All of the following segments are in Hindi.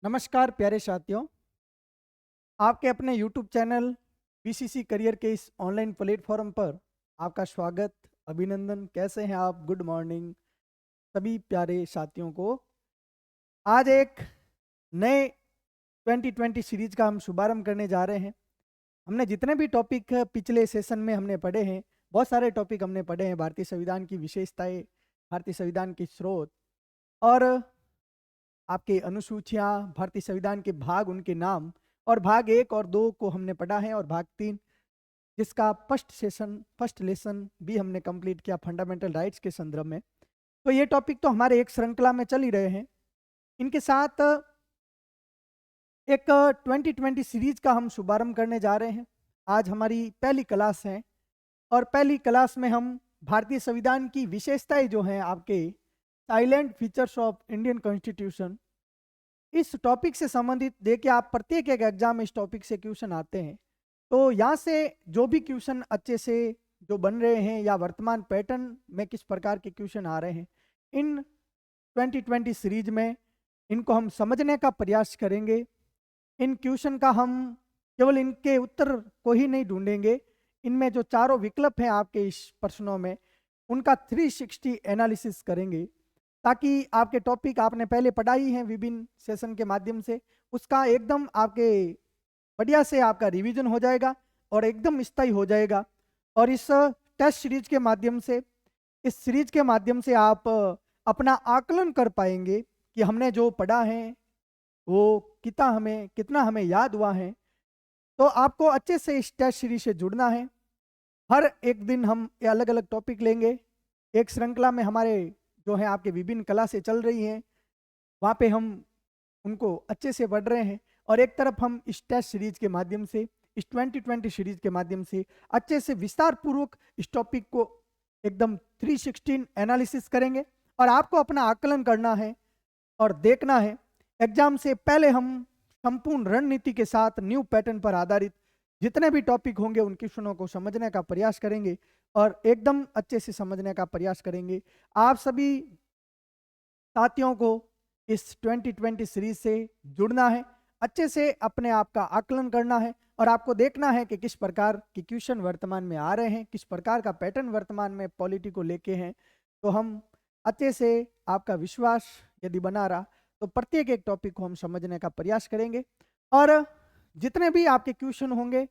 नमस्कार प्यारे साथियों, आपके अपने YouTube चैनल बीसीसी करियर के इस ऑनलाइन प्लेटफॉर्म पर आपका स्वागत, अभिनंदन। कैसे हैं आप? गुड मॉर्निंग सभी प्यारे साथियों को। आज एक नए 2020 सीरीज का हम शुभारंभ करने जा रहे हैं। हमने जितने भी टॉपिक पिछले सेशन में हमने पढ़े हैं, बहुत सारे टॉपिक हमने पढ़े हैं। भारतीय संविधान की विशेषताएं, भारतीय संविधान के स्रोत और आपके अनुसूचियां, भारतीय संविधान के भाग, उनके नाम, और भाग 1 और 2 को हमने पढ़ा है, और भाग 3 जिसका फर्स्ट लेसन भी हमने कंप्लीट किया फंडामेंटल राइट्स के संदर्भ में। तो ये टॉपिक तो हमारे एक श्रृंखला में चल ही रहे हैं। इनके साथ एक 2020 सीरीज का हम शुभारंभ करने जा रहे हैं। आज हमारी पहली क्लास है और पहली क्लास में हम भारतीय संविधान की विशेषताएं जो हैं, आपके salient features of Indian constitution, इस टॉपिक से संबंधित देखिए, आप प्रत्येक एक एग्जाम में इस टॉपिक से क्वेश्चन आते हैं। तो यहाँ से जो भी क्वेश्चन अच्छे से जो बन रहे हैं या वर्तमान पैटर्न में किस प्रकार के क्वेश्चन आ रहे हैं, इन 2020 सीरीज में इनको हम समझने का प्रयास करेंगे। इन क्वेश्चन का हम केवल इनके उत्तर को ही नहीं ढूंढेंगे, इनमें जो चारों विकल्प हैं आपके इस प्रश्नों में, उनका 360 एनालिसिस करेंगे, ताकि आपके टॉपिक आपने पहले पढ़ाई हैं विभिन्न सेशन के माध्यम से, उसका एकदम आपके बढ़िया से आपका रिवीजन हो जाएगा और एकदम स्थायी हो जाएगा। और इस टेस्ट सीरीज के माध्यम से, इस सीरीज के माध्यम से आप अपना आकलन कर पाएंगे कि हमने जो पढ़ा है वो कितना हमें याद हुआ है। तो आपको अच्छे से इस टेस्ट सीरीज से जुड़ना है। हर एक दिन हम ये अलग अलग टॉपिक लेंगे। एक श्रृंखला में हमारे जो है आपके विभिन्न क्लासें चल रही हैं, वहाँ पे हम उनको अच्छे से पढ़ रहे हैं, और एक तरफ हम इस टेस्ट सीरीज के माध्यम से, इस 2020 सीरीज के माध्यम से अच्छे से विस्तार पूर्वक इस टॉपिक को एकदम 316 एनालिसिस करेंगे। और आपको अपना आकलन करना है और देखना है। एग्जाम से पहले हम संपूर्ण रणनीति के साथ न्यू पैटर्न पर आधारित जितने भी टॉपिक होंगे उन क्वेश्चनों को समझने का प्रयास करेंगे और एकदम अच्छे से समझने का प्रयास करेंगे। आप सभी साथियों को इस 2020 सीरीज से जुड़ना है, अच्छे से अपने आप का आकलन करना है, और आपको देखना है कि किस प्रकार के क्वेश्चन वर्तमान में आ रहे हैं, किस प्रकार का पैटर्न वर्तमान में पॉलिटी को लेके हैं। तो हम अच्छे से, आपका विश्वास यदि बना रहा, तो प्रत्येक एक टॉपिक को हम समझने का प्रयास करेंगे। और जितने भी आपके क्वेश्चन होंगे,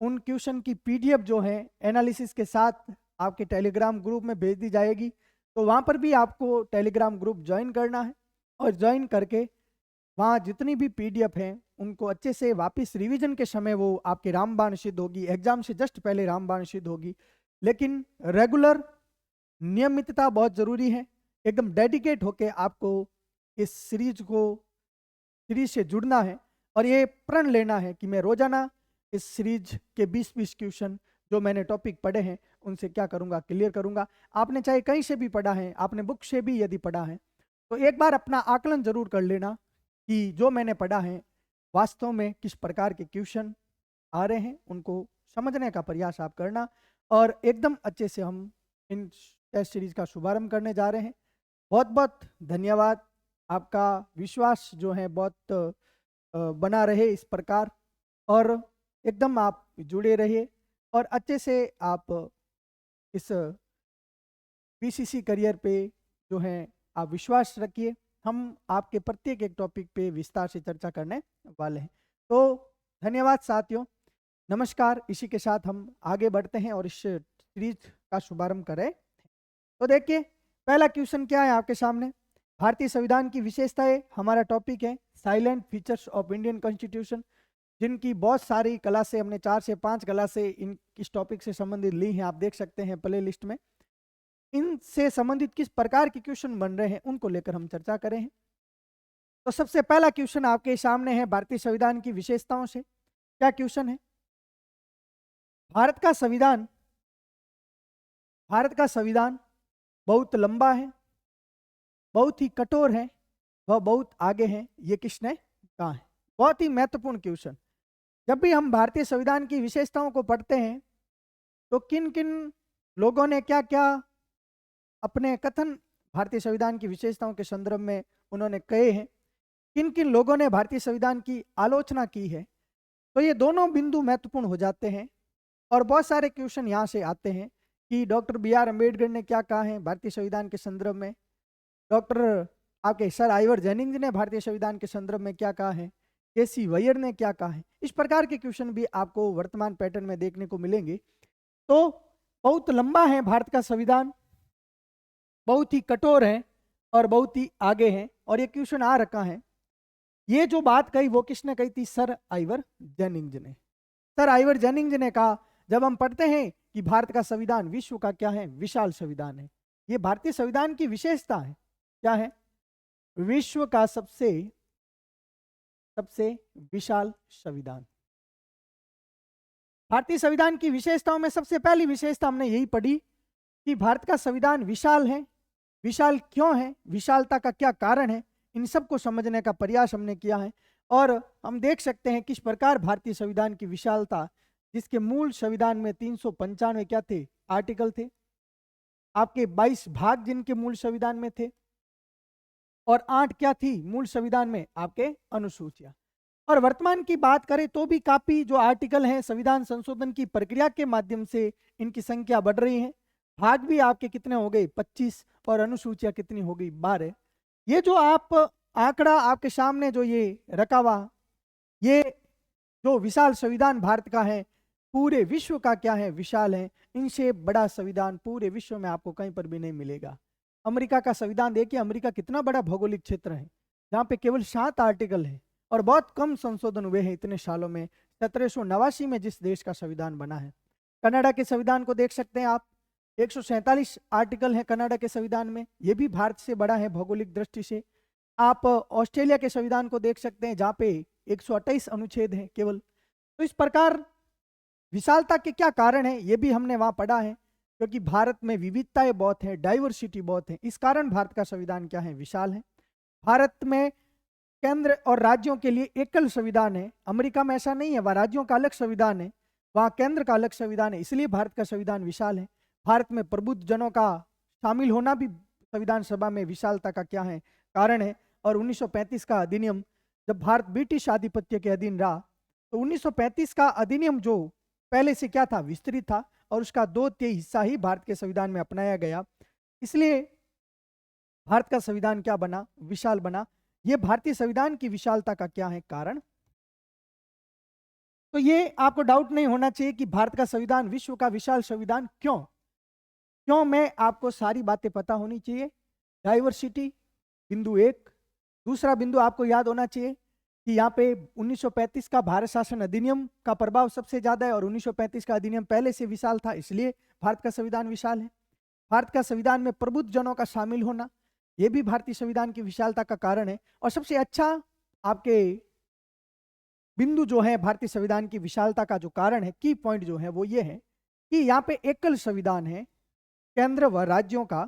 उन क्वेश्चन की पीडीएफ जो है एनालिसिस के साथ आपके टेलीग्राम ग्रुप में भेज दी जाएगी। तो वहाँ पर भी आपको टेलीग्राम ग्रुप ज्वाइन करना है, और ज्वाइन करके वहाँ जितनी भी पीडीएफ हैं उनको अच्छे से वापस रिवीजन के समय वो आपके रामबाण सिद्ध होगी, एग्जाम से जस्ट पहले रामबाण सिद्ध होगी। लेकिन रेगुलर नियमितता बहुत ज़रूरी है। एकदम डेडिकेट होके आपको इस सीरीज से जुड़ना है, और ये प्रण लेना है कि मैं रोजाना इस सीरीज के 20-20 क्वेश्चन जो मैंने टॉपिक पढ़े हैं उनसे क्या करूंगा, क्लियर करूंगा। आपने चाहे कहीं से भी पढ़ा है, आपने बुक से भी यदि पढ़ा है, तो एक बार अपना आकलन जरूर कर लेना कि जो मैंने पढ़ा है वास्तव में किस प्रकार के क्वेश्चन आ रहे हैं, उनको समझने का प्रयास आप करना। और एकदम अच्छे से हम इन टेस्ट सीरीज का शुभारंभ करने जा रहे हैं। बहुत बहुत धन्यवाद। आपका विश्वास जो है बहुत बना रहे इस प्रकार, और एकदम आप जुड़े रहिए, और अच्छे से आप इस बीसीसी करियर पे जो है आप विश्वास रखिए। हम आपके प्रत्येक एक टॉपिक पे विस्तार से चर्चा करने वाले हैं। तो धन्यवाद साथियों, नमस्कार। इसी के साथ हम आगे बढ़ते हैं और इस सीरीज का शुभारंभ करें। तो देखिए, पहला क्वेश्चन क्या है आपके सामने। भारतीय संविधान की विशेषताएं हमारा टॉपिक है, salient features of Indian constitution, जिनकी बहुत सारी क्लासें हमने 4 से 5 क्लासें इस टॉपिक से संबंधित ली हैं। आप देख सकते हैं प्ले लिस्ट में। इनसे संबंधित किस प्रकार के क्वेश्चन बन रहे हैं उनको लेकर हम चर्चा करें हैं। तो सबसे पहला क्वेश्चन आपके सामने है भारतीय संविधान की विशेषताओं से। क्या क्वेश्चन है? भारत का संविधान भारत का संविधान बहुत लंबा है, बहुत ही कठोर है, वह बहुत आगे है, ये किसने कहा है? बहुत ही महत्वपूर्ण क्वेश्चन। जब भी हम भारतीय संविधान की विशेषताओं को पढ़ते हैं, तो किन किन लोगों ने क्या क्या अपने कथन भारतीय संविधान की विशेषताओं के संदर्भ में उन्होंने कहे हैं, किन किन लोगों ने भारतीय संविधान की आलोचना की है। तो ये दोनों बिंदु महत्वपूर्ण हो जाते हैं और बहुत सारे क्वेश्चन यहाँ से आते हैं कि डॉक्टर बी.आर. अम्बेडकर ने क्या कहा है भारतीय संविधान के संदर्भ में, डॉक्टर आपके सर आइवर जेनिंग्स ने भारतीय संविधान के संदर्भ में क्या कहा है, के.सी. वैयर ने क्या कहा है। इस प्रकार के क्वेश्चन भी आपको वर्तमान पैटर्न में देखने को मिलेंगे। तो बहुत लंबा है भारत का संविधान, बहुत ही कठोर है और बहुत ही आगे है, और ये क्वेश्चन आ रखा है। ये जो बात कही वो किसने कही थी, सर आइवर जेनिंग्स ने। सर आइवर जेनिंग्स ने कहा, जब हम पढ़ते हैं कि भारत का संविधान विश्व का क्या है, विशाल संविधान है। ये भारतीय संविधान की विशेषता है, क्या है, विश्व का सबसे विशाल संविधान। भारतीय संविधान की विशेषताओं में सबसे पहली विशेषता हमने यही पढ़ी कि भारत का संविधान विशाल है। विशाल क्यों है, विशालता का क्या कारण है, इन सब को समझने का प्रयास हमने किया है। और हम देख सकते हैं किस प्रकार भारतीय संविधान की विशालता, जिसके मूल संविधान में 395 क्या थे, आर्टिकल थे, आपके 22 भाग जिनके मूल संविधान में थे, और 8 क्या थी मूल संविधान में, आपके अनुसूचियां। और वर्तमान की बात करें तो भी काफी जो आर्टिकल हैं संविधान संशोधन की प्रक्रिया के माध्यम से इनकी संख्या बढ़ रही है। भाग भी आपके कितने हो गए, 25, और अनुसूचियां कितनी हो गई, 12। ये जो आप आंकड़ा आपके सामने जो ये रखा हुआ, ये जो विशाल संविधान भारत का है, पूरे विश्व का क्या है, विशाल है। इनसे बड़ा संविधान पूरे विश्व में आपको कहीं पर भी नहीं मिलेगा। अमेरिका का संविधान देखिए, अमेरिका कितना बड़ा भौगोलिक क्षेत्र है, जहाँ पे केवल 7 आर्टिकल है और बहुत कम संशोधन हुए हैं इतने सालों में। 1789 में जिस देश का संविधान बना है। कनाडा के संविधान को देख सकते हैं आप, 147 आर्टिकल हैं कनाडा के संविधान में, ये भी भारत से बड़ा है भौगोलिक दृष्टि से। आप ऑस्ट्रेलिया के संविधान को देख सकते हैं, जहाँ पे 128 अनुच्छेद हैं केवल। तो इस प्रकार विशालता के क्या कारण है, ये भी हमने वहां पढ़ा है, क्योंकि भारत में विविधताएं बहुत है, डाइवर्सिटी बहुत है, इस कारण भारत का संविधान क्या है, विशाल है। भारत में केंद्र और राज्यों के लिए एकल संविधान है, अमेरिका में ऐसा नहीं है, वहाँ राज्यों का अलग संविधान है, वहाँ केंद्र का अलग संविधान है, इसलिए भारत का संविधान विशाल है। भारत में प्रबुद्ध जनों का शामिल होना भी संविधान सभा में विशालता का क्या है, कारण है। और 1935 का अधिनियम, जब भारत ब्रिटिश आधिपत्य के अधीन रहा, तो 1935 का अधिनियम जो पहले से क्या था, विस्तृत था, और उसका 2/3 हिस्सा ही भारत के संविधान में अपनाया गया, इसलिए भारत का संविधान क्या बना, विशाल बना। यह भारतीय संविधान की विशालता का क्या है, कारण। तो ये आपको डाउट नहीं होना चाहिए कि भारत का संविधान विश्व का विशाल संविधान क्यों मैं आपको सारी बातें पता होनी चाहिए। डाइवर्सिटी बिंदु 1। दूसरा बिंदु आपको याद होना चाहिए कि यहाँ पे 1935 का भारत शासन अधिनियम का प्रभाव सबसे ज्यादा है, और 1935 का अधिनियम पहले से विशाल था, इसलिए भारत का संविधान विशाल है। भारत का संविधान में प्रबुद्ध जनों का शामिल होना, यह भी भारतीय संविधान की विशालता का कारण है। और सबसे अच्छा आपके बिंदु जो है भारतीय संविधान की विशालता का जो कारण है, की पॉइंट जो है वो ये है कि यहाँ पे एकल संविधान है केंद्र व राज्यों का।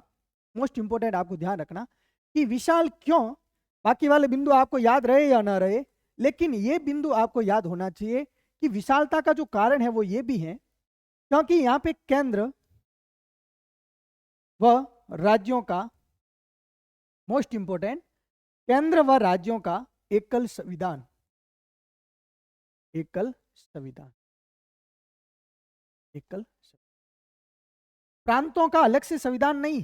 मोस्ट इंपोर्टेंट आपको ध्यान रखना कि विशाल क्यों, बाकी वाले बिंदु आपको याद रहे या ना रहे, लेकिन ये बिंदु आपको याद होना चाहिए कि विशालता का जो कारण है वो ये भी है क्योंकि यहाँ पे केंद्र व राज्यों का, मोस्ट इंपोर्टेंट, केंद्र व राज्यों का एकल संविधान, एकल संविधान, एकल प्रांतों का अलग से संविधान नहीं।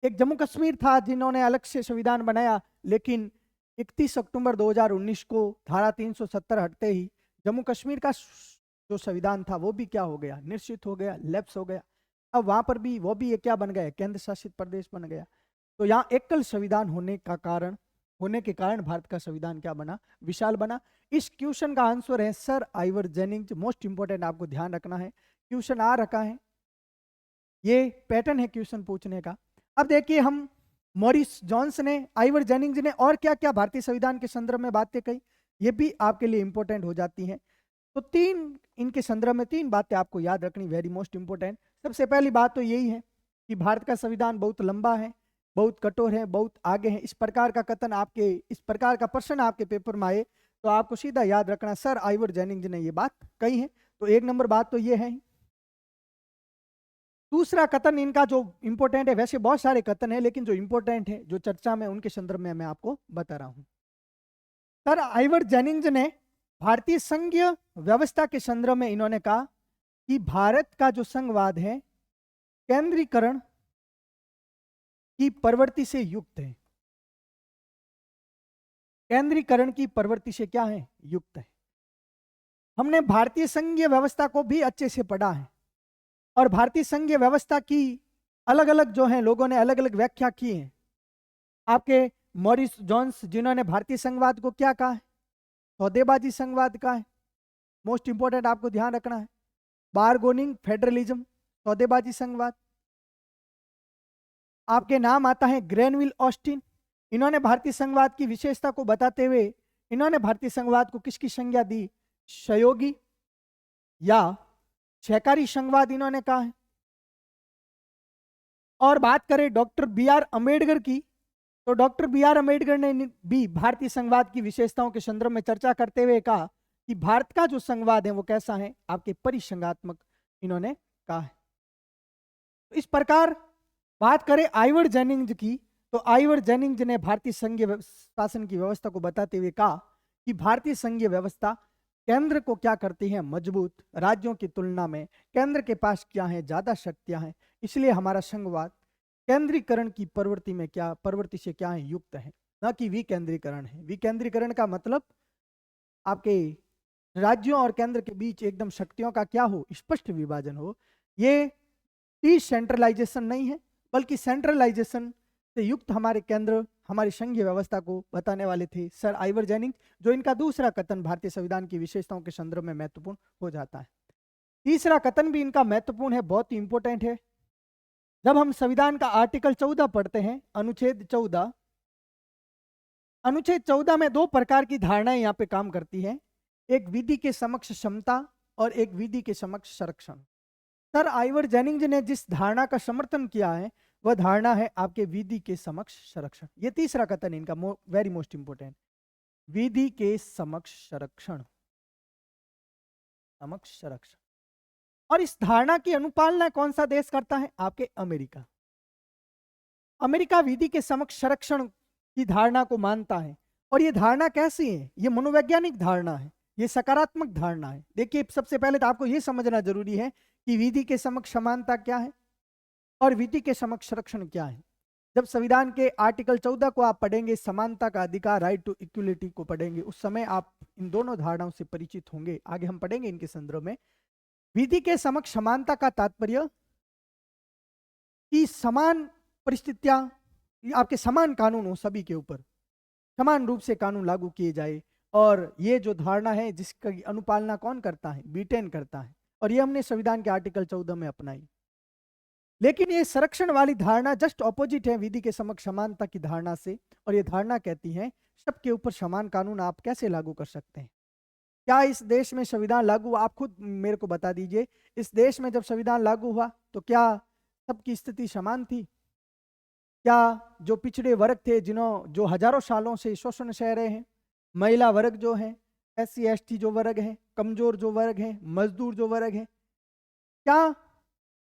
एक जम्मू कश्मीर था जिन्होंने अलग से संविधान बनाया, लेकिन 31 अक्टूबर 2019 को धारा 370 हटते ही जम्मू कश्मीर का जो संविधान था वो भी क्या हो गया, निश्चित हो गया, लैप्स हो गया। अब वहां पर भी वो भी क्या बन गया, केंद्र शासित प्रदेश बन गया। तो यहाँ एकल संविधान होने के कारण भारत का संविधान क्या बना, विशाल बना। इस क्वेश्चन का आंसर है sir Ivor Jennings. Most important आपको ध्यान रखना है, क्वेश्चन आ रखा है, ये पैटर्न है क्वेश्चन पूछने का। अब देखिए, हम मॉरिस जोन्स ने, आइवर जेनिंग्स ने और क्या क्या भारतीय संविधान के संदर्भ में बातें कही, ये भी आपके लिए इंपॉर्टेंट हो जाती हैं। तो इनके संदर्भ में 3 बातें आपको याद रखनी, वेरी मोस्ट इंपोर्टेंट। सबसे पहली बात तो यही है कि भारत का संविधान बहुत लंबा है, बहुत कठोर है, बहुत आगे है। इस प्रकार का कथन आपके, इस प्रकार का प्रश्न आपके पेपर में आए तो आपको सीधा याद रखना सर आइवर जेनिंग्स ने ये बात कही है। तो 1 नंबर बात तो ये है। दूसरा कथन इनका जो इंपॉर्टेंट है, वैसे बहुत सारे कथन है लेकिन जो इंपॉर्टेंट है, जो चर्चा में, उनके संदर्भ में मैं आपको बता रहा हूं। सर आइवर जेनिंग्स ने भारतीय संघीय व्यवस्था के संदर्भ में इन्होंने कहा कि भारत का जो संघवाद है केंद्रीकरण की प्रवृत्ति से युक्त है। केंद्रीकरण की प्रवृत्ति से क्या है? युक्त है। हमने भारतीय संघीय व्यवस्था को भी अच्छे से पढ़ा है और भारतीय संघीय व्यवस्था की अलग अलग जो है लोगों ने अलग अलग व्याख्या की है। आपके मॉरिस जॉन्स जिन्होंने भारतीय संघवाद को क्या कहा है? सौदेबाजी संघवाद कहा है। मोस्ट इंपोर्टेंट आपको ध्यान रखना है, बारगोनिंग फेडरलिज्म, सौदेबाजी संघवाद। आपके नाम आता है ग्रेनविल ऑस्टिन। इन्होंने भारतीय संघवाद की विशेषता को बताते हुए इन्होंने भारतीय संघवाद को किसकी संज्ञा दी? सहयोगी या सहकारी संघवाद इन्होंने कहा है। और बात करें डॉक्टर बी आर अम्बेडकर की, तो डॉक्टर बी आर अम्बेडकर ने भी भारतीय संघवाद की विशेषताओं के संदर्भ में चर्चा करते हुए कहा कि भारत का जो संघवाद है वो कैसा है? आपके परिसंघात्मक इन्होंने कहा है। तो इस प्रकार बात करें आइवर जेनिंग्स की, तो आइवर जेनिंग्स ने भारतीय संघीय शासन की व्यवस्था को बताते हुए कहा कि भारतीय संघीय व्यवस्था केंद्र को क्या करती है? मजबूत। राज्यों की तुलना में केंद्र के पास क्या है? ज्यादा शक्तियां हैं। इसलिए हमारा संघवाद केंद्रीकरण की प्रवृत्ति से क्या है? युक्त है, न कि विकेंद्रीकरण है। विकेंद्रीकरण का मतलब आपके राज्यों और केंद्र के बीच एकदम शक्तियों का क्या हो? स्पष्ट विभाजन हो। ये डिसेंट्रलाइजेशन नहीं है, बल्कि सेंट्रलाइजेशन से युक्त हमारे केंद्र हमारी संघीय व्यवस्था को बताने वाले थे सर आइवर जेनिंग्स, जो इनका दूसरा कथन भारतीय संविधान की विशेषताओं के संदर्भ में महत्वपूर्ण हो जाता है। तीसरा कथन भी इनका महत्वपूर्ण है, बहुत ही इंपॉर्टेंट है। जब हम संविधान का आर्टिकल 14 पढ़ते हैं, अनुच्छेद 14, अनुच्छेद 14 में दो प्रकार की धारणाएं यहाँ पे काम करती है, एक विधि के समक्ष क्षमता और एक विधि के समक्ष संरक्षण। सर आइवर जेनिंग्स ने जिस धारणा का समर्थन किया है वह धारणा है आपके विधि के समक्ष संरक्षण। ये तीसरा कथन इनका वेरी मोस्ट इंपोर्टेंट, विधि के समक्ष संरक्षण, समक्ष संरक्षण। और इस धारणा की अनुपालना कौन सा देश करता है? आपके अमेरिका। अमेरिका विधि के समक्ष संरक्षण की धारणा को मानता है। और ये धारणा कैसी है? ये मनोवैज्ञानिक धारणा है, ये सकारात्मक धारणा है। देखिए सबसे पहले तो आपको ये समझना जरूरी है कि विधि के समक्ष समानता क्या है और विधि के समक्ष संरक्षण क्या है। जब संविधान के आर्टिकल 14 को आप पढ़ेंगे, समानता का अधिकार, राइट टू इक्वलिटी को पढ़ेंगे, उस समय आप इन दोनों धारणाओं से परिचित होंगे। आगे हम पढ़ेंगे इनके संदर्भ में। विधि के समक्ष समानता का तात्पर्य कि समान परिस्थितियां, आपके समान कानून हो, सभी के ऊपर समान रूप से कानून लागू किए जाए। और ये जो धारणा है जिसकी अनुपालना कौन करता है? ब्रिटेन करता है। और ये हमने संविधान के आर्टिकल 14 में अपनाई। लेकिन ये संरक्षण वाली धारणा जस्ट ऑपोजिट है विधि के समक्ष समानता की धारणा से। और ये धारणा कहती है सबके ऊपर समान कानून आप कैसे लागू कर सकते हैं? क्या इस देश में संविधान लागू हुआ? आप खुद मेरे को बता दीजिए, इस देश में जब संविधान लागू हुआ तो क्या सबकी स्थिति समान थी? क्या जो पिछड़े वर्ग थे, जो हजारों सालों से शोषण सह रहे हैं, महिला वर्ग जो है, SC ST जो वर्ग है, कमजोर जो वर्ग है, मजदूर जो वर्ग है, क्या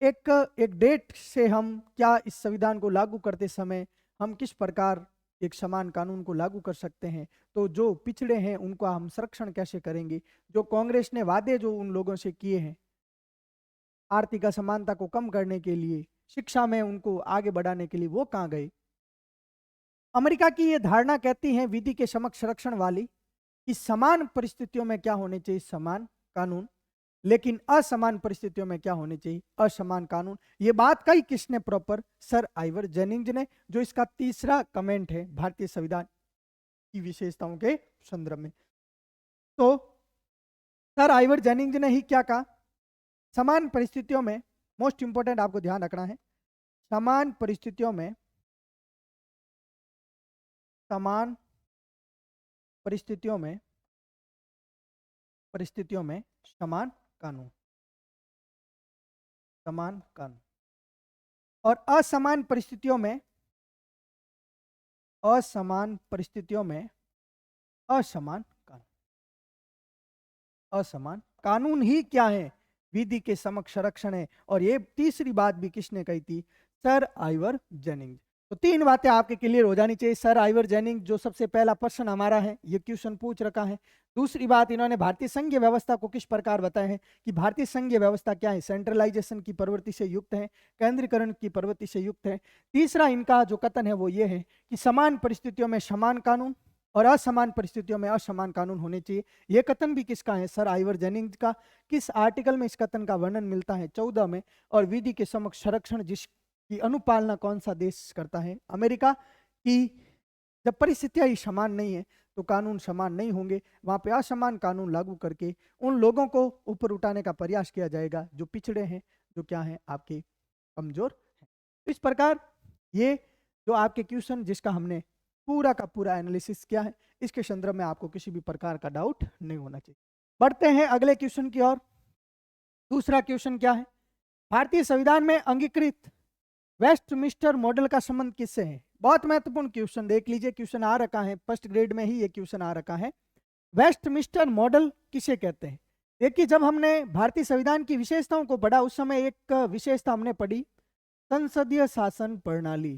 एक डेट से हम क्या इस संविधान को लागू करते समय हम किस प्रकार एक समान कानून को लागू कर सकते हैं? तो जो पिछड़े हैं उनका हम संरक्षण कैसे करेंगे? जो कांग्रेस ने वादे जो उन लोगों से किए हैं आर्थिक असमानता को कम करने के लिए, शिक्षा में उनको आगे बढ़ाने के लिए, वो कहाँ गए? अमेरिका की ये धारणा कहती है विधि के समक्ष संरक्षण वाली कि समान परिस्थितियों में क्या होने चाहिए? समान कानून। लेकिन असमान परिस्थितियों में क्या होने चाहिए? असमान कानून। ये बात कही किसने प्रॉपर? सर आइवर जेनिंग्स ने, जो इसका तीसरा कमेंट है भारतीय संविधान की विशेषताओं के संदर्भ में। तो सर आइवर जेनिंग्स ने ही क्या कहा? समान परिस्थितियों में, मोस्ट इंपोर्टेंट आपको ध्यान रखना है, समान परिस्थितियों में, समान परिस्थितियों में समान कानून, समान कानून। और असमान परिस्थितियों में असमान कानून। असमान कानून ही क्या है? विधि के समक्ष संरक्षण है। और ये तीसरी बात भी किसने कही थी? Sir Ivor Jennings. तो 3 बातें आपके क्लियर हो जानी चाहिए। सर आइवर जेनिंग जो सबसे पहला प्रश्न हमारा है, ये क्वेश्चन पूछ रखा है। दूसरी बात, इन्होंने भारतीय संघीय व्यवस्था को किस प्रकार बताया है कि भारतीय संघीय व्यवस्था क्या है, सेंट्रलाइजेशन की प्रवृत्ति से युक्त है, केंद्रीकरण की प्रवृत्ति से युक्त है। तीसरा इनका जो कथन है वो ये है कि समान परिस्थितियों में समान कानून और असमान परिस्थितियों में असमान कानून होने चाहिए। ये कथन भी किसका है, सर आइवर जेनिंग्स का। किस आर्टिकल में इस कथन का वर्णन मिलता है, 14 में। और विधि के समक्ष संरक्षण जिसकी अनुपालना कौन सा देश करता है, अमेरिका। की जब परिस्थितियां ही समान नहीं है तो कानून समान नहीं होंगे, वहां पे असमान कानून लागू करके उन लोगों को ऊपर उठाने का प्रयास किया जाएगा जो पिछड़े हैं, जो क्या है आपके कमजोर हैं। इस प्रकार ये जो आपके क्वेश्चन जिसका हमने पूरा का पूरा एनालिसिस किया है, इसके संदर्भ में आपको किसी भी प्रकार का डाउट नहीं होना चाहिए। बढ़ते हैं अगले क्वेश्चन की ओर। दूसरा क्वेश्चन क्या है, भारतीय संविधान में अंगीकृत वेस्टमिंस्टर मॉडल का संबंध किससे है। बहुत महत्वपूर्ण क्वेश्चन, देख लीजिए, क्वेश्चन आ रखा है फर्स्ट ग्रेड में ही, ये क्वेश्चन आ रखा है। वेस्टमिंस्टर मॉडल किसे कहते हैं। देखिए, जब हमने भारतीय संविधान की विशेषताओं को पढ़ा उस समय एक विशेषता हमने पढ़ी, संसदीय शासन प्रणाली।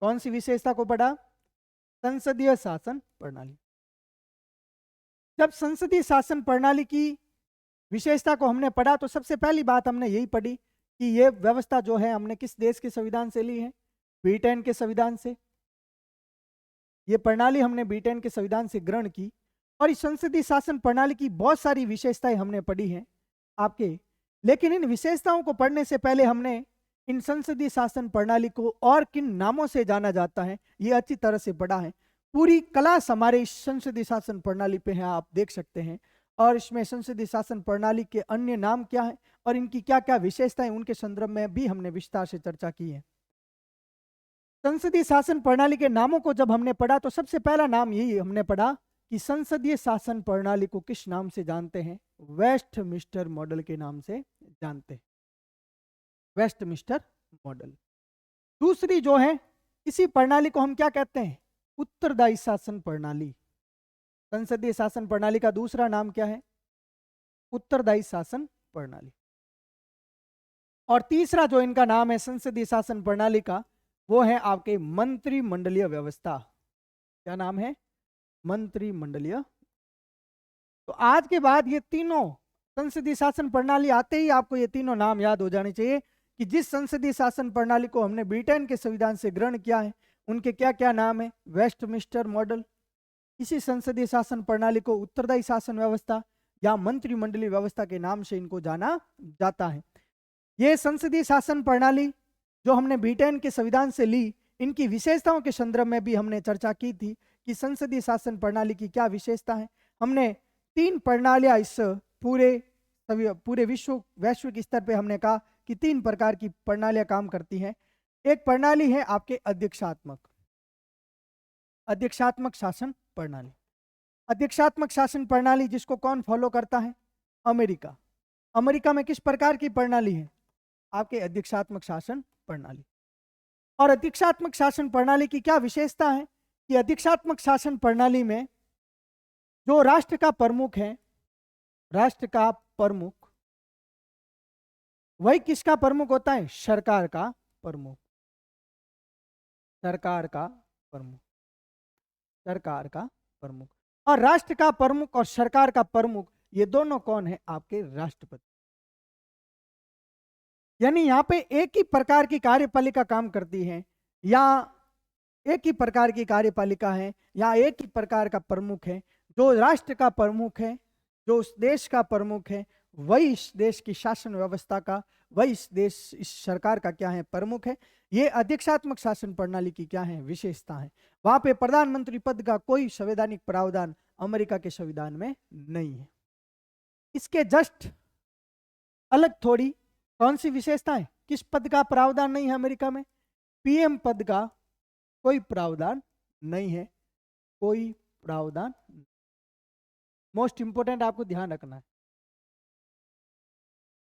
कौन सी विशेषता को पढ़ा, संसदीय शासन प्रणाली। जब संसदीय शासन प्रणाली की विशेषता को हमने पढ़ा तो सबसे पहली बात हमने यही पढ़ी कि ये व्यवस्था जो है हमने किस देश के संविधान से ली है, ब्रिटेन के संविधान से। ये प्रणाली हमने ब्रिटेन के संविधान से ग्रहण की और इस संसदीय शासन प्रणाली की बहुत सारी विशेषताएं हमने पढ़ी हैं आपके। लेकिन इन विशेषताओं को पढ़ने से पहले हमने इन संसदीय शासन प्रणाली को और किन नामों से जाना जाता है ये अच्छी तरह से पढ़ा है। पूरी क्लास हमारे इस संसदीय शासन प्रणाली पे है, आप देख सकते हैं। और इसमें संसदीय शासन प्रणाली के अन्य नाम क्या है और इनकी क्या क्या विशेषताएं, उनके संदर्भ में भी हमने विस्तार से चर्चा की है। संसदीय शासन प्रणाली के नामों को जब हमने पढ़ा तो सबसे पहला नाम यही हमने पढ़ा कि संसदीय शासन प्रणाली को किस नाम से जानते हैं, वेस्टमिंस्टर मॉडल के नाम से जानते हैं, वेस्टमिंस्टर मॉडल। दूसरी जो है, इसी प्रणाली को हम क्या कहते हैं, उत्तरदायी शासन प्रणाली। संसदीय शासन प्रणाली का दूसरा नाम क्या है, उत्तरदायी शासन प्रणाली। और तीसरा जो इनका नाम है संसदीय शासन प्रणाली का, वो है आपके मंत्रिमंडलीय व्यवस्था। क्या नाम है, मंत्रिमंडलीय। तो आज के बाद ये तीनों संसदीय शासन प्रणाली आते ही आपको ये तीनों नाम याद हो जाने चाहिए कि जिस संसदीय शासन प्रणाली को हमने ब्रिटेन के संविधान से ग्रहण किया है उनके क्या क्या नाम है, वेस्टमिंस्टर मॉडल। इसी संसदीय शासन प्रणाली को उत्तरदायी शासन व्यवस्था या मंत्रिमंडलीय व्यवस्था के नाम से इनको जाना जाता है। ये संसदीय शासन प्रणाली जो हमने ब्रिटेन के संविधान से ली, इनकी विशेषताओं के संदर्भ में भी हमने चर्चा की थी कि संसदीय शासन प्रणाली की क्या विशेषता है। हमने 3 प्रणालियां इस पूरे वैश्विक स्तर पे हमने कहा कि 3 प्रकार की प्रणालियां काम करती हैं। एक प्रणाली है आपके अध्यक्षात्मक शासन प्रणाली। अध्यक्षात्मक शासन प्रणाली जिसको कौन फॉलो करता है, अमेरिका। अमेरिका में किस प्रकार की प्रणाली है, आपके अध्यक्षात्मक शासन प्रणाली। और अध्यक्षात्मक शासन प्रणाली की क्या विशेषता है कि अध्यक्षात्मक शासन प्रणाली में जो राष्ट्र का प्रमुख है, राष्ट्र का प्रमुख, वही किसका प्रमुख होता है, सरकार का प्रमुख। सरकार का प्रमुख, सरकार का प्रमुख। और राष्ट्र का प्रमुख और सरकार का प्रमुख ये दोनों कौन है, आपके राष्ट्रपति। यानी यहां पे एक ही प्रकार की कार्यपालिका काम करती है, या एक ही प्रकार की कार्यपालिका है, या एक ही प्रकार का प्रमुख है। जो राष्ट्र का प्रमुख है, जो उस देश का प्रमुख है, वही इस देश की शासन व्यवस्था का, वही इस सरकार का क्या है, प्रमुख है। ये अध्यक्षात्मक शासन प्रणाली की क्या है, विशेषता है। वहां पे प्रधानमंत्री पद का कोई संवैधानिक प्रावधान अमेरिका के संविधान में नहीं है। इसके जस्ट अलग थोड़ी कौन सी विशेषता है, किस पद का प्रावधान नहीं है अमेरिका में, पीएम पद का कोई प्रावधान नहीं है, कोई प्रावधान। मोस्ट इंपोर्टेंट आपको ध्यान रखना है।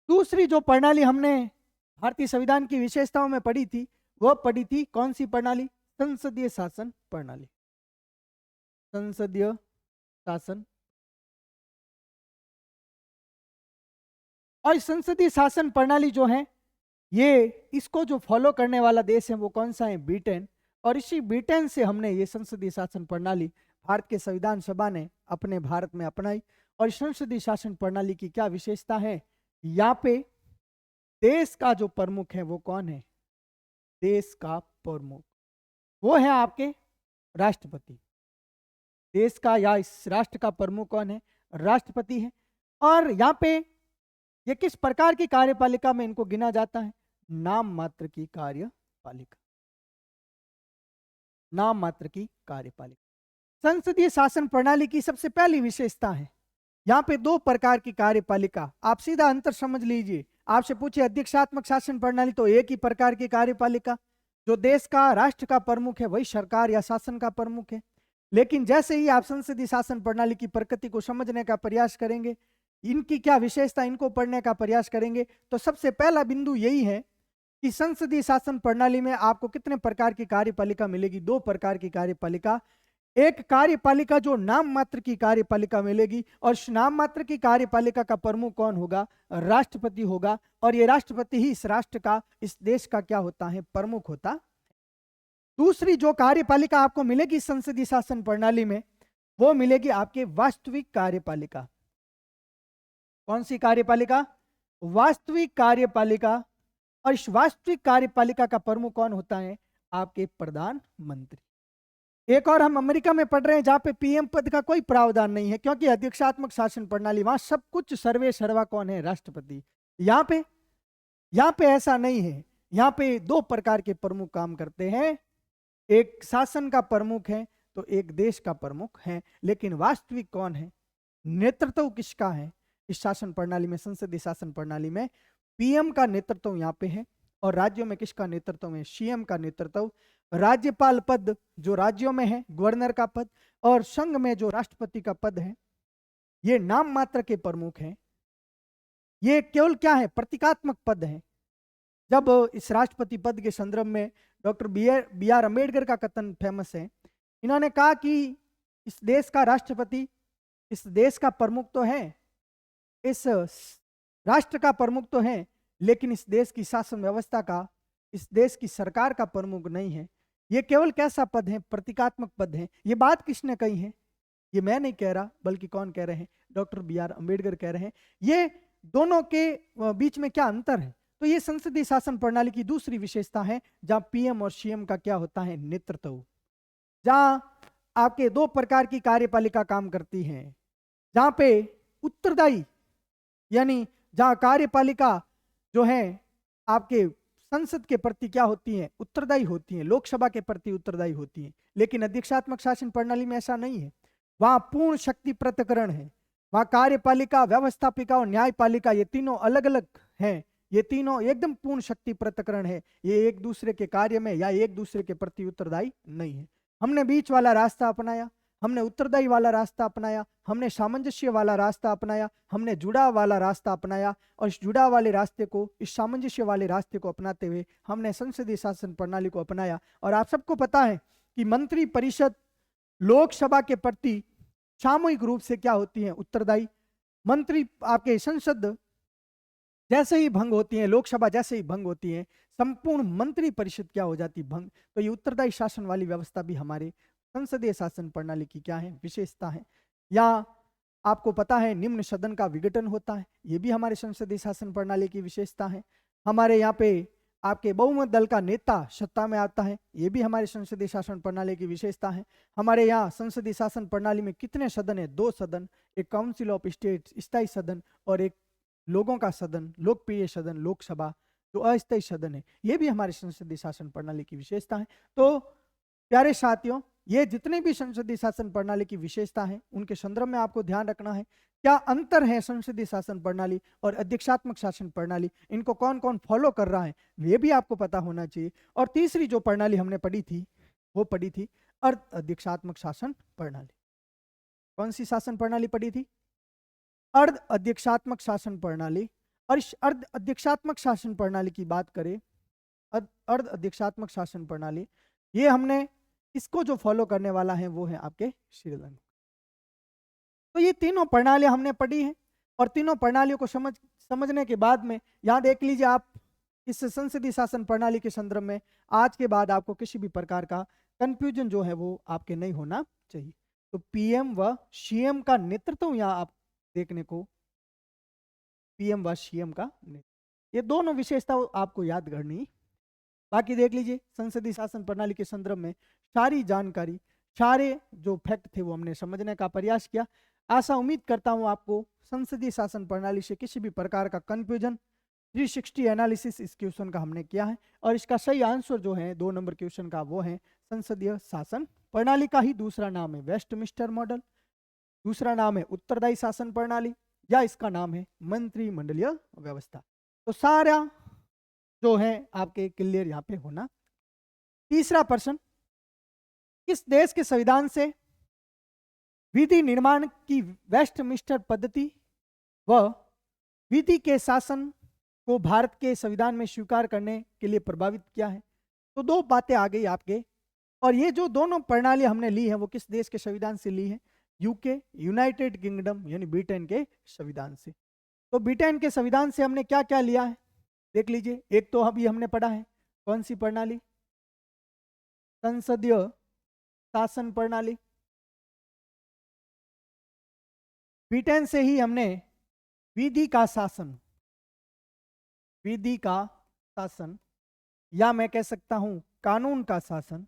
दूसरी जो प्रणाली हमने भारतीय संविधान की विशेषताओं में पढ़ी थी, वह पढ़ी थी कौन सी प्रणाली, संसदीय शासन प्रणाली। संसदीय शासन। और संसदीय शासन प्रणाली जो है, ये इसको जो फॉलो करने वाला देश है वो कौन सा है, ब्रिटेन। और इसी ब्रिटेन से हमने ये संसदीय शासन प्रणाली भारत के संविधान सभा ने अपने भारत में अपनाई। और संसदीय शासन प्रणाली की क्या विशेषता है, यहाँ पे देश का जो प्रमुख है वो कौन है, देश का प्रमुख वो है आपके राष्ट्रपति। देश का या इस राष्ट्र का प्रमुख कौन है, राष्ट्रपति है। और यहाँ पे ये किस प्रकार की कार्यपालिका में इनको गिना जाता है, नाम मात्र की कार्यपालिका, नाम मात्र की कार्यपालिका। संसदीय शासन प्रणाली की सबसे पहली विशेषता है, यहाँ पे दो प्रकार की कार्यपालिका, आप सीधा अंतर समझ लीजिए। आपसे पूछे अध्यक्षात्मक शासन प्रणाली तो एक ही प्रकार की कार्यपालिका, जो देश का राष्ट्र का प्रमुख है वही सरकार या शासन का प्रमुख है। लेकिन जैसे ही आप संसदीय शासन प्रणाली की प्रकृति को समझने का प्रयास करेंगे, इनकी क्या विशेषता, इनको पढ़ने का प्रयास करेंगे, तो सबसे पहला बिंदु यही है कि संसदीय शासन प्रणाली में आपको कितने प्रकार की कार्यपालिका मिलेगी, दो प्रकार की कार्यपालिका। एक कार्यपालिका जो नाम मात्र की कार्यपालिका मिलेगी, और इस नाम मात्र की कार्यपालिका का प्रमुख कौन होगा, राष्ट्रपति होगा। और ये राष्ट्रपति ही इस राष्ट्र का, इस देश का क्या होता है, प्रमुख होता है। दूसरी जो कार्यपालिका आपको मिलेगी संसदीय शासन प्रणाली में, वो मिलेगी आपके वास्तविक कार्यपालिका। कौन सी कार्यपालिका, वास्तविक कार्यपालिका। और इस वास्तविक कार्यपालिका का प्रमुख कौन होता है, आपके प्रधानमंत्री। एक और हम अमेरिका में पढ़ रहे हैं जहां पे पीएम पद का कोई प्रावधान नहीं है, क्योंकि अध्यक्षात्मक शासन प्रणाली, वहां सब कुछ सर्वे सर्वा कौन है, राष्ट्रपति। यहाँ पे ऐसा नहीं है, यहाँ पे दो प्रकार के प्रमुख काम करते हैं, एक शासन का प्रमुख है तो एक देश का प्रमुख है। लेकिन वास्तविक कौन है, नेतृत्व किसका है इस शासन प्रणाली में, संसदीय शासन प्रणाली में पीएम का नेतृत्व यहाँ पे है। और राज्यों में किसका नेतृत्व है, सीएम का नेतृत्व। राज्यपाल पद जो राज्यों में है, गवर्नर का पद, और संघ में जो राष्ट्रपति का पद है, ये नाम मात्र के प्रमुख हैं। ये केवल क्या है, प्रतीकात्मक पद है। जब इस राष्ट्रपति पद के संदर्भ में डॉक्टर बी आर अम्बेडकर का कथन फेमस है, इन्होंने कहा कि इस देश का राष्ट्रपति इस देश का प्रमुख तो है, इस राष्ट्र का प्रमुख तो है, लेकिन इस देश की शासन व्यवस्था का, इस देश की सरकार का प्रमुख नहीं है। ये केवल कैसा पद है, प्रतीकात्मक पद है। ये बात किसने कही है, ये मैं नहीं कह रहा, बल्कि कौन कह रहे हैं, डॉक्टर बी आर अम्बेडकर कह रहे हैं। ये दोनों के बीच में क्या अंतर है, तो ये संसदीय शासन प्रणाली की दूसरी विशेषता है, जहां पीएम और सीएम का क्या होता है, नेतृत्व। जहां आपके दो प्रकार की कार्यपालिका काम करती है, जहां पे उत्तरदायी, यानी जहां कार्यपालिका जो है आपके संसद के प्रति क्या होती है, उत्तरदायी होती है, लोकसभा के प्रति उत्तरदायी होती है। लेकिन अध्यक्षात्मक शासन प्रणाली में ऐसा नहीं है, वहां पूर्ण शक्ति पृथक्करण है। वहां कार्यपालिका, व्यवस्थापिका और न्यायपालिका, ये तीनों अलग अलग हैं। ये तीनों एकदम पूर्ण शक्ति पृथक्करण है, ये एक दूसरे के कार्य में या एक दूसरे के प्रति उत्तरदायी नहीं है। हमने बीच वाला रास्ता अपनाया, हमने उत्तरदायी वाला रास्ता अपनाया, हमने सामंजस्य वाला रास्ता अपनाया, हमने जुड़ाव वाला रास्ता अपनाया। और इस जुड़ाव वाले रास्ते को, इस सामंजस्य वाले रास्ते को अपनाते हुए हमने संसदीय शासन प्रणाली को अपनाया। और आप सबको पता है कि मंत्री परिषद लोकसभा के प्रति सामूहिक रूप से क्या होती है, उत्तरदायी। मंत्री आपके संसद जैसे ही भंग होती है, लोकसभा जैसे ही भंग होती है, संपूर्ण मंत्री परिषद क्या हो जाती, भंग। तो ये उत्तरदायी शासन वाली व्यवस्था भी हमारे संसदीय शासन प्रणाली की क्या है, विशेषता है। या आपको पता है निम्न सदन का विघटन होता है, ये भी हमारे संसदीय शासन प्रणाली की विशेषता है। हमारे यहाँ पे आपके बहुमत दल का नेता सत्ता में आता है, ये भी हमारे संसदीय शासन प्रणाली की विशेषता है। हमारे यहाँ संसदीय शासन प्रणाली में कितने सदन है, दो सदन, एक काउंसिल ऑफ स्टेट स्थायी सदन और एक लोगों का सदन, लोकप्रिय सदन, लोकसभा जो अस्थायी सदन है, ये भी हमारे संसदीय शासन प्रणाली की विशेषता है। तो प्यारे साथियों, ये जितने भी संसदीय शासन प्रणाली की विशेषता है, उनके संदर्भ में आपको ध्यान रखना है क्या अंतर है संसदीय शासन प्रणाली और अध्यक्षात्मक शासन प्रणाली, इनको कौन कौन फॉलो कर रहा है, ये भी आपको पता होना चाहिए। और तीसरी जो प्रणाली हमने पढ़ी थी, वो पढ़ी थी अर्ध अध्यक्षात्मक शासन प्रणाली। कौन सी शासन प्रणाली पढ़ी थी, अर्ध अध्यक्षात्मक शासन प्रणाली। और इस अर्ध अध्यक्षात्मक शासन प्रणाली की बात करें, अर्ध अध्यक्षात्मक शासन प्रणाली, ये हमने इसको जो फॉलो करने वाला है वो है आपके श्रीलंका। तो ये तीनों प्रणालियां हमने पढ़ी हैं, और तीनों प्रणालियों को समझने के बाद में यहाँ देख लीजिए आप, इस संसदीय शासन प्रणाली के संदर्भ में आज के बाद आपको किसी भी प्रकार का कंफ्यूजन जो है वो आपके नहीं होना चाहिए। तो पीएम व सीएम का नेतृत्व यहाँ आप देखने को, पीएम व सीएम का नेतृत्व, ये दोनों विशेषता आपको याद करनी। बाकी देख लीजिए, संसदीय शासन प्रणाली के संदर्भ में सारी जानकारी, सारे जो फैक्ट थे वो हमने समझने का प्रयास किया। आशा उम्मीद करता हूं आपको संसदीय शासन प्रणाली से किसी भी प्रकार का कंफ्यूजन, 360 एनालिसिस इस क्वेश्चन का हमने किया है, और इसका सही आंसर जो है 2 नंबर क्वेश्चन का वो है संसदीय शासन प्रणाली का ही दूसरा नाम है वेस्टमिंस्टर मॉडल, दूसरा नाम है उत्तरदायी शासन प्रणाली, या इसका नाम है मंत्रिमंडलीय व्यवस्था। तो सारा जो है आपके क्लियर यहाँ पे होना। तीसरा प्रश्न, किस देश के संविधान से विधि निर्माण की वेस्टमिंस्टर पद्धति व विधि के शासन को भारत के संविधान में स्वीकार करने के लिए प्रभावित किया है? तो 2 बातें आ गई आपके, और ये जो दोनों प्रणाली हमने ली है वो किस देश के संविधान से ली है? यूके, यूनाइटेड किंगडम यानी ब्रिटेन के संविधान से। तो ब्रिटेन के संविधान से हमने क्या क्या लिया है देख लीजिए। एक तो अभी हमने पढ़ा है कौन सी प्रणाली, संसदीय शासन प्रणाली। ब्रिटेन से ही हमने विधि का शासन, विधि का शासन, या मैं कह सकता हूं कानून का शासन,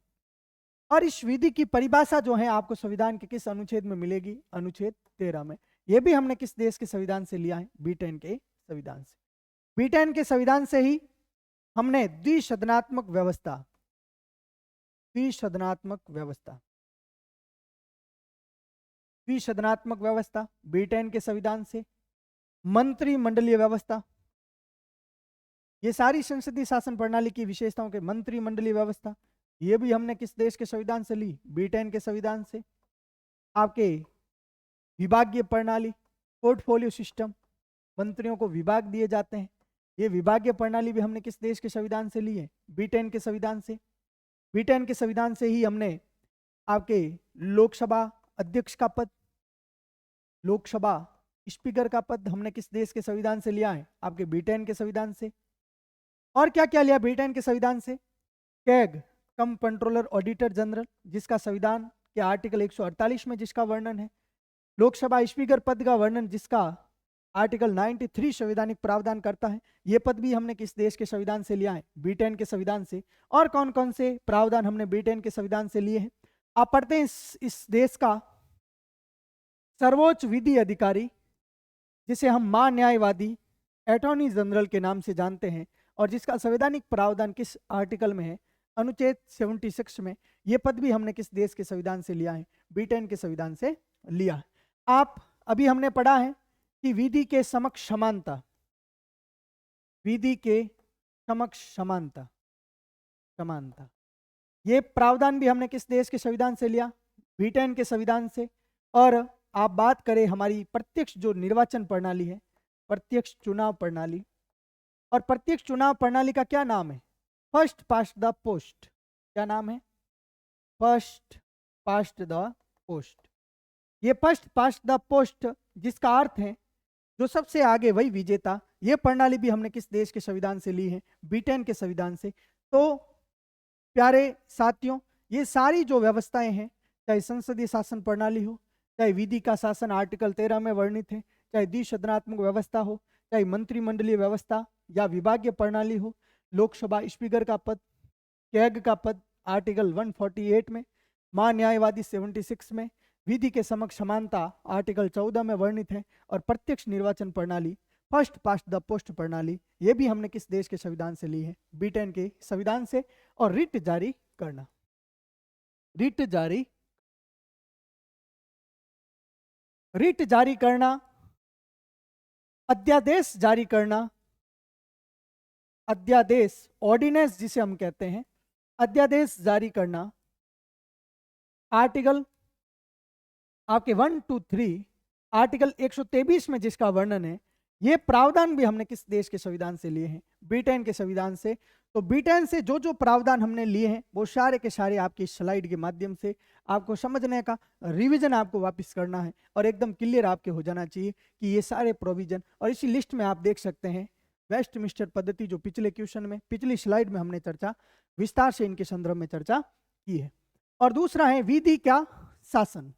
और इस विधि की परिभाषा जो है आपको संविधान के किस अनुच्छेद में मिलेगी? अनुच्छेद 13 में। यह भी हमने किस देश के संविधान से लिया है? ब्रिटेन के संविधान से। ब्रिटेन के संविधान से ही हमने द्विसदनात्मक व्यवस्था, द्विसदनात्मक व्यवस्था, द्विसदनात्मक व्यवस्था ब्रिटेन के संविधान से, मंत्रिमंडलीय व्यवस्था, ये सारी संसदीय शासन प्रणाली की विशेषताओं के मंत्रिमंडलीय व्यवस्था, ये भी हमने किस देश के संविधान से ली? ब्रिटेन के संविधान से। आपके विभागीय प्रणाली, पोर्टफोलियो सिस्टम, मंत्रियों को विभाग दिए जाते हैं, ये विभागीय प्रणाली भी हमने किस देश के संविधान से ली है? ब्रिटेन के संविधान से। ब्रिटेन के संविधान से ही हमने आपके लोकसभा अध्यक्ष का पद, लोकसभा स्पीकर का पद हमने किस देश के संविधान से लिया है? आपके ब्रिटेन के संविधान से। और क्या क्या लिया ब्रिटेन के संविधान से? कैग कम कंट्रोलर ऑडिटर जनरल, जिसका संविधान के आर्टिकल 148 में जिसका वर्णन है। लोकसभा स्पीकर पद का वर्णन जिसका आर्टिकल 93 संवैधानिक प्रावधान करता है। यह पद भी हमने किस देश के संविधान से लिया है? ब्रिटेन के संविधान से। और कौन कौन से प्रावधान हमने ब्रिटेन के संविधान से लिए हैं? आप पढ़ते हैं इस देश का सर्वोच्च विधि अधिकारी, जिसे हम महान्यायवादी अटॉर्नी जनरल के नाम से जानते हैं, और जिसका संवैधानिक प्रावधान किस आर्टिकल में है? अनुच्छेद 76 में। यह पद भी हमने किस देश के संविधान से लिया है? ब्रिटेन के संविधान से लिया है। आप अभी हमने पढ़ा है कि विधि के समक्ष समानता, विधि के समक्ष समानता, समानता, ये प्रावधान भी हमने किस देश के संविधान से लिया? ब्रिटेन के संविधान से। और आप बात करें हमारी प्रत्यक्ष जो निर्वाचन प्रणाली है, प्रत्यक्ष चुनाव प्रणाली, और प्रत्यक्ष चुनाव प्रणाली का क्या नाम है? First past the post. क्या नाम है? First past the post. ये फर्स्ट पास्ट द पोस्ट, जिसका अर्थ है जो सबसे आगे वही विजेता, ये प्रणाली भी हमने किस देश के संविधान से ली है? ब्रिटेन के संविधान से। तो प्यारे साथियों, ये सारी जो व्यवस्थाएं हैं, चाहे संसदीय शासन प्रणाली हो, चाहे विधि का शासन आर्टिकल 13 में वर्णित है, चाहे द्विसदनात्मक व्यवस्था हो, चाहे मंत्रिमंडलीय व्यवस्था या विभागीय प्रणाली हो, लोकसभा स्पीकर का पद, कैग का पद आर्टिकल 148 में, महान्यायवादी 76 में, विधि के समक्ष समानता आर्टिकल 14 में वर्णित है, और प्रत्यक्ष निर्वाचन प्रणाली फर्स्ट पास्ट द पोस्ट प्रणाली, ये भी हमने किस देश के संविधान से ली है? ब्रिटेन के संविधान से। और रिट जारी करना, रिट जारी, रिट जारी करना, अध्यादेश जारी करना, अध्यादेश ऑर्डिनेंस जिसे हम कहते हैं, अध्यादेश जारी करना, आर्टिकल आपके 1 to 3, आर्टिकल 123 में जिसका वर्णन है, ये प्रावधान भी हमने किस देश के संविधान से लिए हैं? ब्रिटेन के संविधान से। तो ब्रिटेन से जो जो प्रावधान हमने लिए हैं वो सारे के सारे आपकी स्लाइड के माध्यम से आपको समझने का रिवीजन आपको वापस करना है, और एकदम क्लियर आपके हो जाना चाहिए कि ये सारे प्रोविजन, और इसी लिस्ट में आप देख सकते हैं वेस्टमिंस्टर पद्धति जो पिछले क्वेश्चन में, पिछली स्लाइड में हमने चर्चा विस्तार से इनके संदर्भ में चर्चा की है। और दूसरा है विधि का शासन,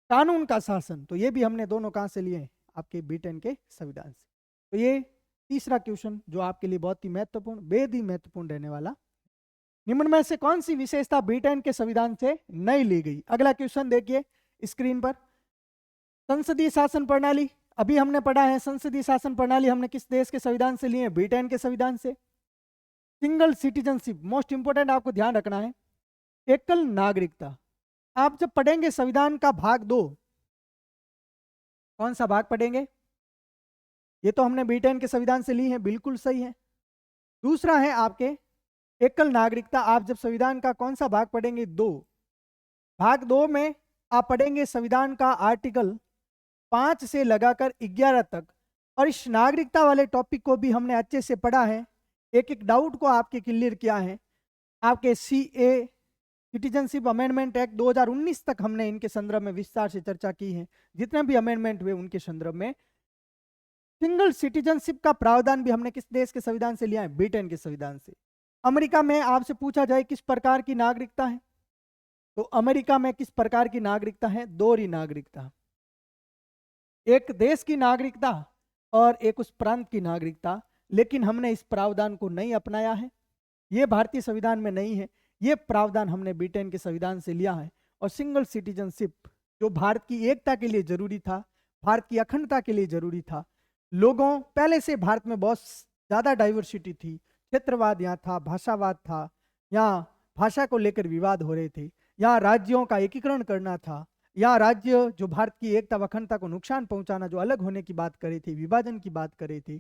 कानून का शासन। तो ये भी हमने दोनों कहां से लिए हैं, आपके B10 के संविधान से। तो ये तीसरा क्वेश्चन जो आपके लिए बहुत ही महत्वपूर्ण, बेहद ही महत्वपूर्ण रहने वाला। निम्न में से कौन सी विशेषता B10 के संविधान से नहीं ली गई? अगला क्वेश्चन देखिए स्क्रीन पर। संसदीय शासन प्रणाली, अभी हमने पढ़ा है संसदीय शासन प्रणाली हमने किस देश के संविधान से लिए? B10 के संविधान से। सिंगल सिटीजनशिप, मोस्ट इंपोर्टेंट आपको ध्यान रखना है, एकल नागरिकता। आप जब पढ़ेंगे संविधान का भाग 2, कौन सा भाग पढ़ेंगे? ये तो हमने B10 के संविधान से ली है, बिल्कुल सही है। दूसरा है आपके एकल नागरिकता। आप जब संविधान का कौन सा भाग पढ़ेंगे? 2। भाग 2 में आप पढ़ेंगे संविधान का आर्टिकल 5 से लगाकर 11 तक। और इस नागरिकता वाले टॉपिक को भी हमने अच्छे से पढ़ा है, एक एक डाउट को आपके क्लियर किया है। आपके CA सिटीजनशिप अमेंडमेंट एक्ट 2019 तक हमने इनके संदर्भ में विस्तार से चर्चा की है। जितने भी अमेंडमेंट हुए उनके संदर्भ में सिंगल सिटीजनशिप का प्रावधान भी हमने किस देश के संविधान से लिया है? B10 के संविधान से। अमेरिका में आपसे पूछा जाए किस प्रकार की नागरिकता है, तो अमेरिका में किस प्रकार की नागरिकता है? दोहरी नागरिकता, एक देश की नागरिकता और एक उस प्रांत की नागरिकता। लेकिन हमने इस प्रावधान को नहीं अपनाया है, ये भारतीय संविधान में नहीं है। ये प्रावधान हमने B10 के संविधान से लिया है। और सिंगल सिटीजनशिप जो भारत की एकता के लिए जरूरी था, भारत की अखंडता के लिए जरूरी था। लोगों, पहले से भारत में बहुत ज्यादा डाइवर्सिटी थी, क्षेत्रवाद यहाँ था, भाषावाद था, यहाँ भाषा को लेकर विवाद हो रहे थे, यहाँ राज्यों का एकीकरण करना था, यहाँ राज्य जो भारत की एकता व अखंडता को नुकसान पहुंचाना, जो अलग होने की बात कर रही थी, विभाजन की बात कर रही थी।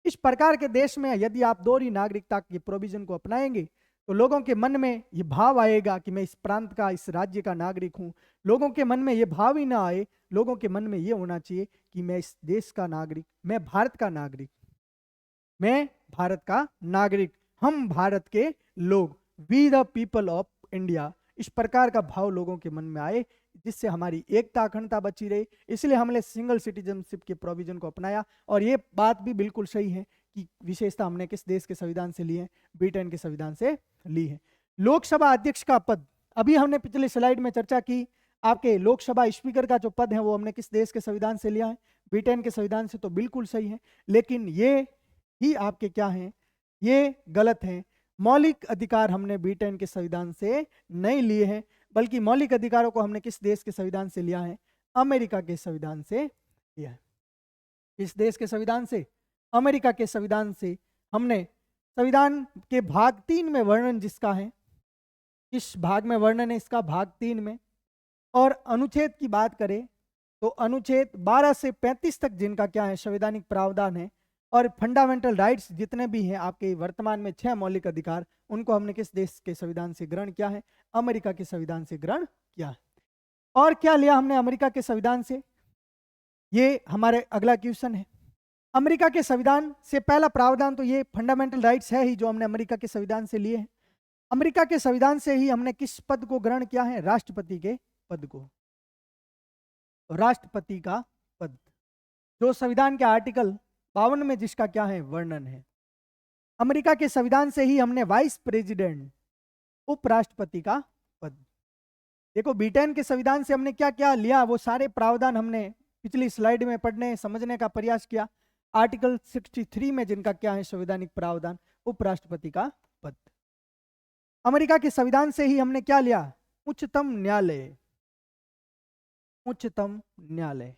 इस प्रकार के देश में यदि आप दोहरी नागरिकता के प्रोविजन को अपनाएंगे तो लोगों के मन में ये भाव आएगा कि मैं इस प्रांत का, इस राज्य का नागरिक हूँ। लोगों के मन में ये भाव ही ना आए, लोगों के मन में ये होना चाहिए कि मैं इस देश का नागरिक, मैं भारत का नागरिक, मैं भारत का नागरिक, हम भारत के लोग, we the people of India. इस प्रकार का भाव लोगों के मन में आए, जिससे हमारी एकता अखंडता बची रही। इसलिए हमने सिंगल सिटीजनशिप के प्रोविजन को अपनाया। और ये बात भी बिल्कुल सही है कि विशेषता हमने किस देश के संविधान से ली है? B10 के संविधान से ली है। लोकसभा अध्यक्ष का पद, अभी हमने पिछले स्लाइड में चर्चा की, आपके लोकसभा स्पीकर का जो पद है वो हमने किस देश के संविधान से लिया है? B10 के संविधान से। तो बिल्कुल सही है, लेकिन ये ही आपके क्या हैं? ये गलत हैं। मौलिक अधिकार हमने B10 के संविधान से नहीं लिए हैं, बल्कि मौलिक अधिकारों को हमने किस देश के संविधान से लिया है? अमेरिका के संविधान से लिया है। किस देश के संविधान से? अमेरिका के संविधान से। हमने संविधान के भाग 3 में वर्णन जिसका है, किस भाग में वर्णन है इसका? भाग 3 में। और अनुच्छेद की बात करें तो अनुच्छेद 12 से 35 तक जिनका क्या है? संवैधानिक प्रावधान है। और फंडामेंटल राइट्स जितने भी हैं आपके वर्तमान में 6 मौलिक अधिकार, उनको हमने किस देश के संविधान से ग्रहण किया है? अमेरिका के संविधान से ग्रहण किया है। और क्या लिया हमने अमेरिका के संविधान से? ये हमारे अगला क्वेश्चन है। अमेरिका के संविधान से पहला प्रावधान तो ये फंडामेंटल राइट्स है ही, जो हमने अमेरिका के संविधान से लिए हैं। अमेरिका के संविधान से ही हमने किस पद को ग्रहण किया है? राष्ट्रपति के पद को। राष्ट्रपति का पद, जो संविधान के आर्टिकल 52 में जिसका क्या है? वर्णन है। अमेरिका के संविधान से ही हमने वाइस प्रेसिडेंट, उपराष्ट्रपति का पद। देखो B10 के संविधान से हमने क्या क्या लिया, वो सारे प्रावधान हमने पिछली स्लाइड में पढ़ने समझने का प्रयास किया। आर्टिकल 63 में जिनका क्या है? संवैधानिक प्रावधान, उपराष्ट्रपति का पद। अमेरिका के संविधान से ही हमने क्या लिया? उच्चतम न्यायालय। उच्चतम न्यायालय,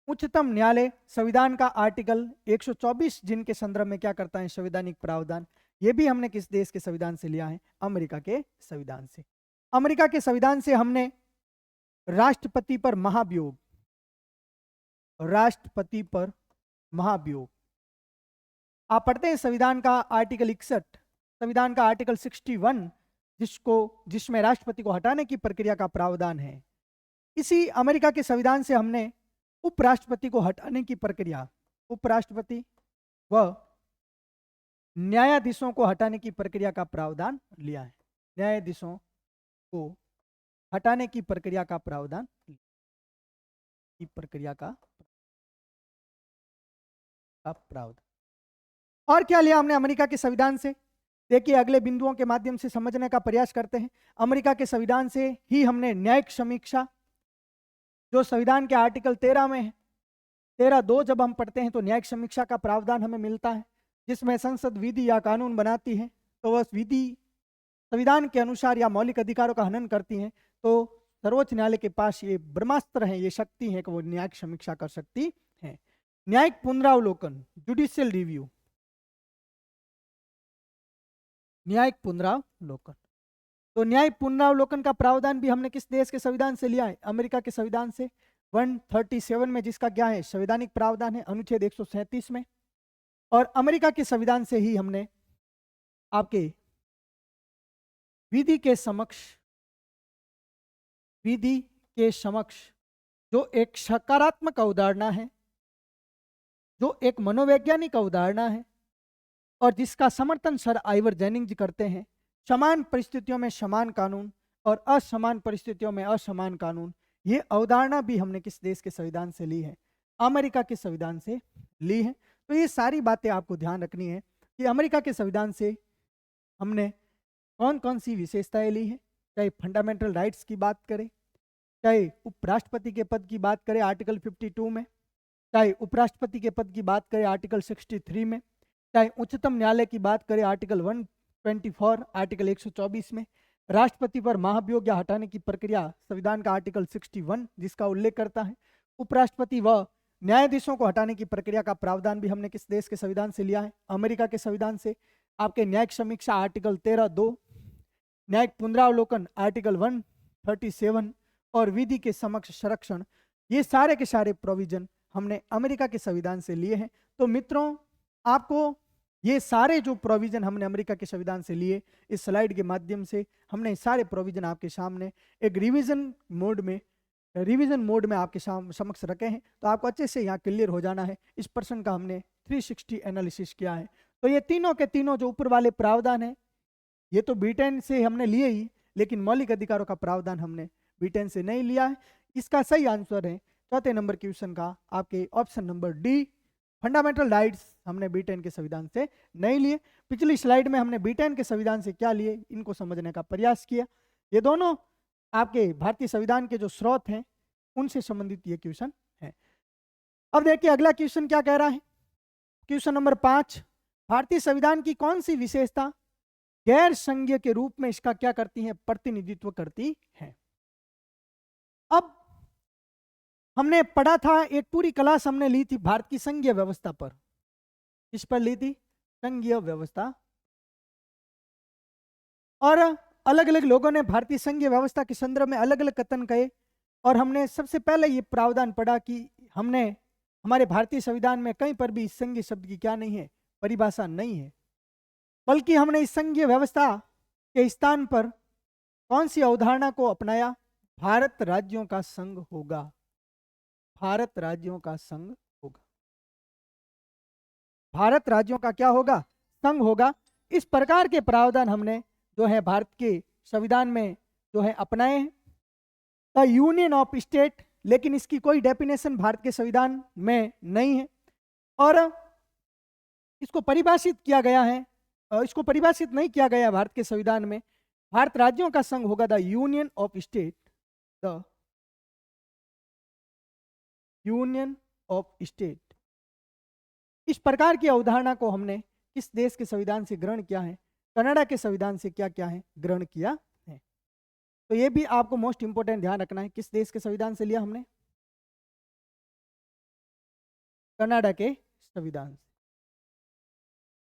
उच्चतम न्यायालय संविधान का आर्टिकल 124 जिनके संदर्भ में क्या करता है? संवैधानिक प्रावधान। ये भी हमने किस देश के संविधान से लिया है? अमेरिका के संविधान से। अमेरिका के संविधान से हमने राष्ट्रपति पर महाभियोग, राष्ट्रपति पर महाभियोग। आप पढ़ते हैं संविधान का आर्टिकल 61, संविधान का आर्टिकल 61 जिसमें राष्ट्रपति को हटाने की प्रक्रिया का प्रावधान है। इसी अमेरिका के संविधान से हमने उपराष्ट्रपति को हटाने की प्रक्रिया, उपराष्ट्रपति व न्यायाधीशों को हटाने की प्रक्रिया का प्रावधान लिया है। न्यायाधीशों को हटाने की प्रक्रिया का प्रावधान, की प्रक्रिया का प्रावधान। और क्या लिया हमने अमेरिका के संविधान से? देखिए, अगले बिंदुओं के माध्यम से समझने का प्रयास करते हैं। अमेरिका के संविधान से ही हमने न्यायिक समीक्षा, जो संविधान के आर्टिकल 13 में है, 13(2) जब हम पढ़ते हैं तो न्यायिक समीक्षा का प्रावधान हमें मिलता है, जिसमें संसद विधि या कानून बनाती है तो वह विधि संविधान के अनुसार या मौलिक अधिकारों का हनन करती हैं, तो सर्वोच्च न्यायालय के पास ये ब्रह्मास्त्र है, ये शक्ति है कि वो न्यायिक समीक्षा कर सकती है। न्यायिक पुनरावलोकन, जुडिशियल रिव्यू, न्यायिक पुनरावलोकन। तो न्यायिक पुनरावलोकन का प्रावधान भी हमने किस देश के संविधान से लिया है? अमेरिका के संविधान से, 137 में, जिसका क्या है? संवैधानिक प्रावधान है अनुच्छेद 137 में। और अमेरिका के संविधान से ही हमने आपके विधि के समक्ष जो एक सकारात्मक अवधारणा है, जो एक मनोवैज्ञानिक अवधारणा है और जिसका समर्थन सर आइवर जेनिंग्स करते हैं, समान परिस्थितियों में समान कानून और असमान परिस्थितियों में असमान कानून, ये अवधारणा भी हमने किस देश के संविधान से ली है? अमेरिका के संविधान से ली है। तो ये सारी बातें आपको ध्यान रखनी है कि अमेरिका के संविधान से हमने कौन कौन सी विशेषताएं ली है, चाहे फंडामेंटल राइट्स की बात करें, चाहे उपराष्ट्रपति के पद की बात करें आर्टिकल 52 में, चाहे उपराष्ट्रपति के पद की बात करें आर्टिकल 63 में, चाहे उच्चतम न्यायालय की बात करें आर्टिकल 124, आर्टिकल 124 में, राष्ट्रपति पर महाभियोग या हटाने की प्रक्रिया संविधान का आर्टिकल 61 जिसका उल्लेख करता है, उपराष्ट्रपति व न्यायाधीशों को हटाने की प्रक्रिया का प्रावधान भी हमने किस देश के संविधान से लिया है? अमेरिका के संविधान से। आपके न्यायिक समीक्षा आर्टिकल 13(2), न्यायिक पुनरावलोकन आर्टिकल 137 और विधि के समक्ष संरक्षण, ये सारे के सारे प्रोविजन हमने अमेरिका के संविधान से लिए हैं। तो मित्रों, आपको ये सारे जो प्रोविजन हमने अमेरिका के संविधान से लिए, इस स्लाइड के माध्यम से हमने सारे प्रोविजन आपके सामने एक रिवीजन मोड में आपके समक्ष रखे हैं। तो आपको अच्छे से यहाँ क्लियर हो जाना है। इस प्रश्न का हमने 360 एनालिसिस किया है। तो ये तीनों के तीनों जो ऊपर वाले प्रावधान है, ये तो B10 से हमने लिए ही, लेकिन मौलिक अधिकारों का प्रावधान हमने B10 से नहीं लिया है। इसका सही आंसर है चौथे नंबर क्वेश्चन का आपके option number D, fundamental rights हमने B10 के संविधान से नहीं लिए। पिछली स्लाइड में हमने B10 के संविधान से क्या लिए, इनको समझने का प्रयास किया। ये दोनों आपके भारतीय संविधान के जो स्रोत हैं उनसे संबंधित ये क्वेश्चन है। अब देखिए अगला क्वेश्चन क्या कह रहा है। क्वेश्चन नंबर 5, भारतीय संविधान की कौन सी विशेषता गैर संघीय के रूप में इसका क्या करती है? प्रतिनिधित्व करती है। अब हमने पढ़ा था, एक पूरी क्लास हमने ली थी भारत की संघीय व्यवस्था पर। इस पर ली थी संघीय व्यवस्था, और अलग अलग लोगों ने भारतीय संघीय व्यवस्था के संदर्भ में अलग अलग कथन कहे। और हमने सबसे पहले ये प्रावधान पढ़ा कि हमने हमारे भारतीय संविधान में कहीं पर भी इस संघीय शब्द की क्या नहीं है? परिभाषा नहीं है, बल्कि हमने इस संघीय व्यवस्था के स्थान पर कौन सी अवधारणा को अपनाया? भारत राज्यों का संघ होगा। भारत राज्यों का संघ होगा। भारत राज्यों का क्या होगा? संघ होगा। इस प्रकार के प्रावधान हमने जो है भारत के संविधान में जो है अपनाए हैं। द यूनियन ऑफ स्टेट, लेकिन इसकी कोई डेफिनेशन भारत के संविधान में नहीं है, और इसको परिभाषित किया गया है, इसको परिभाषित नहीं किया गया भारत के संविधान में। भारत राज्यों का संघ होगा the union of state, the union of state. इस प्रकार की अवधारणा को हमने किस देश के संविधान से ग्रहण किया है? कनाडा के संविधान से क्या है? ग्रहण किया है। तो ये भी आपको मोस्ट इंपोर्टेंट ध्यान रखना है, किस देश के संविधान से लिया हमने? कनाडा के संविधान से।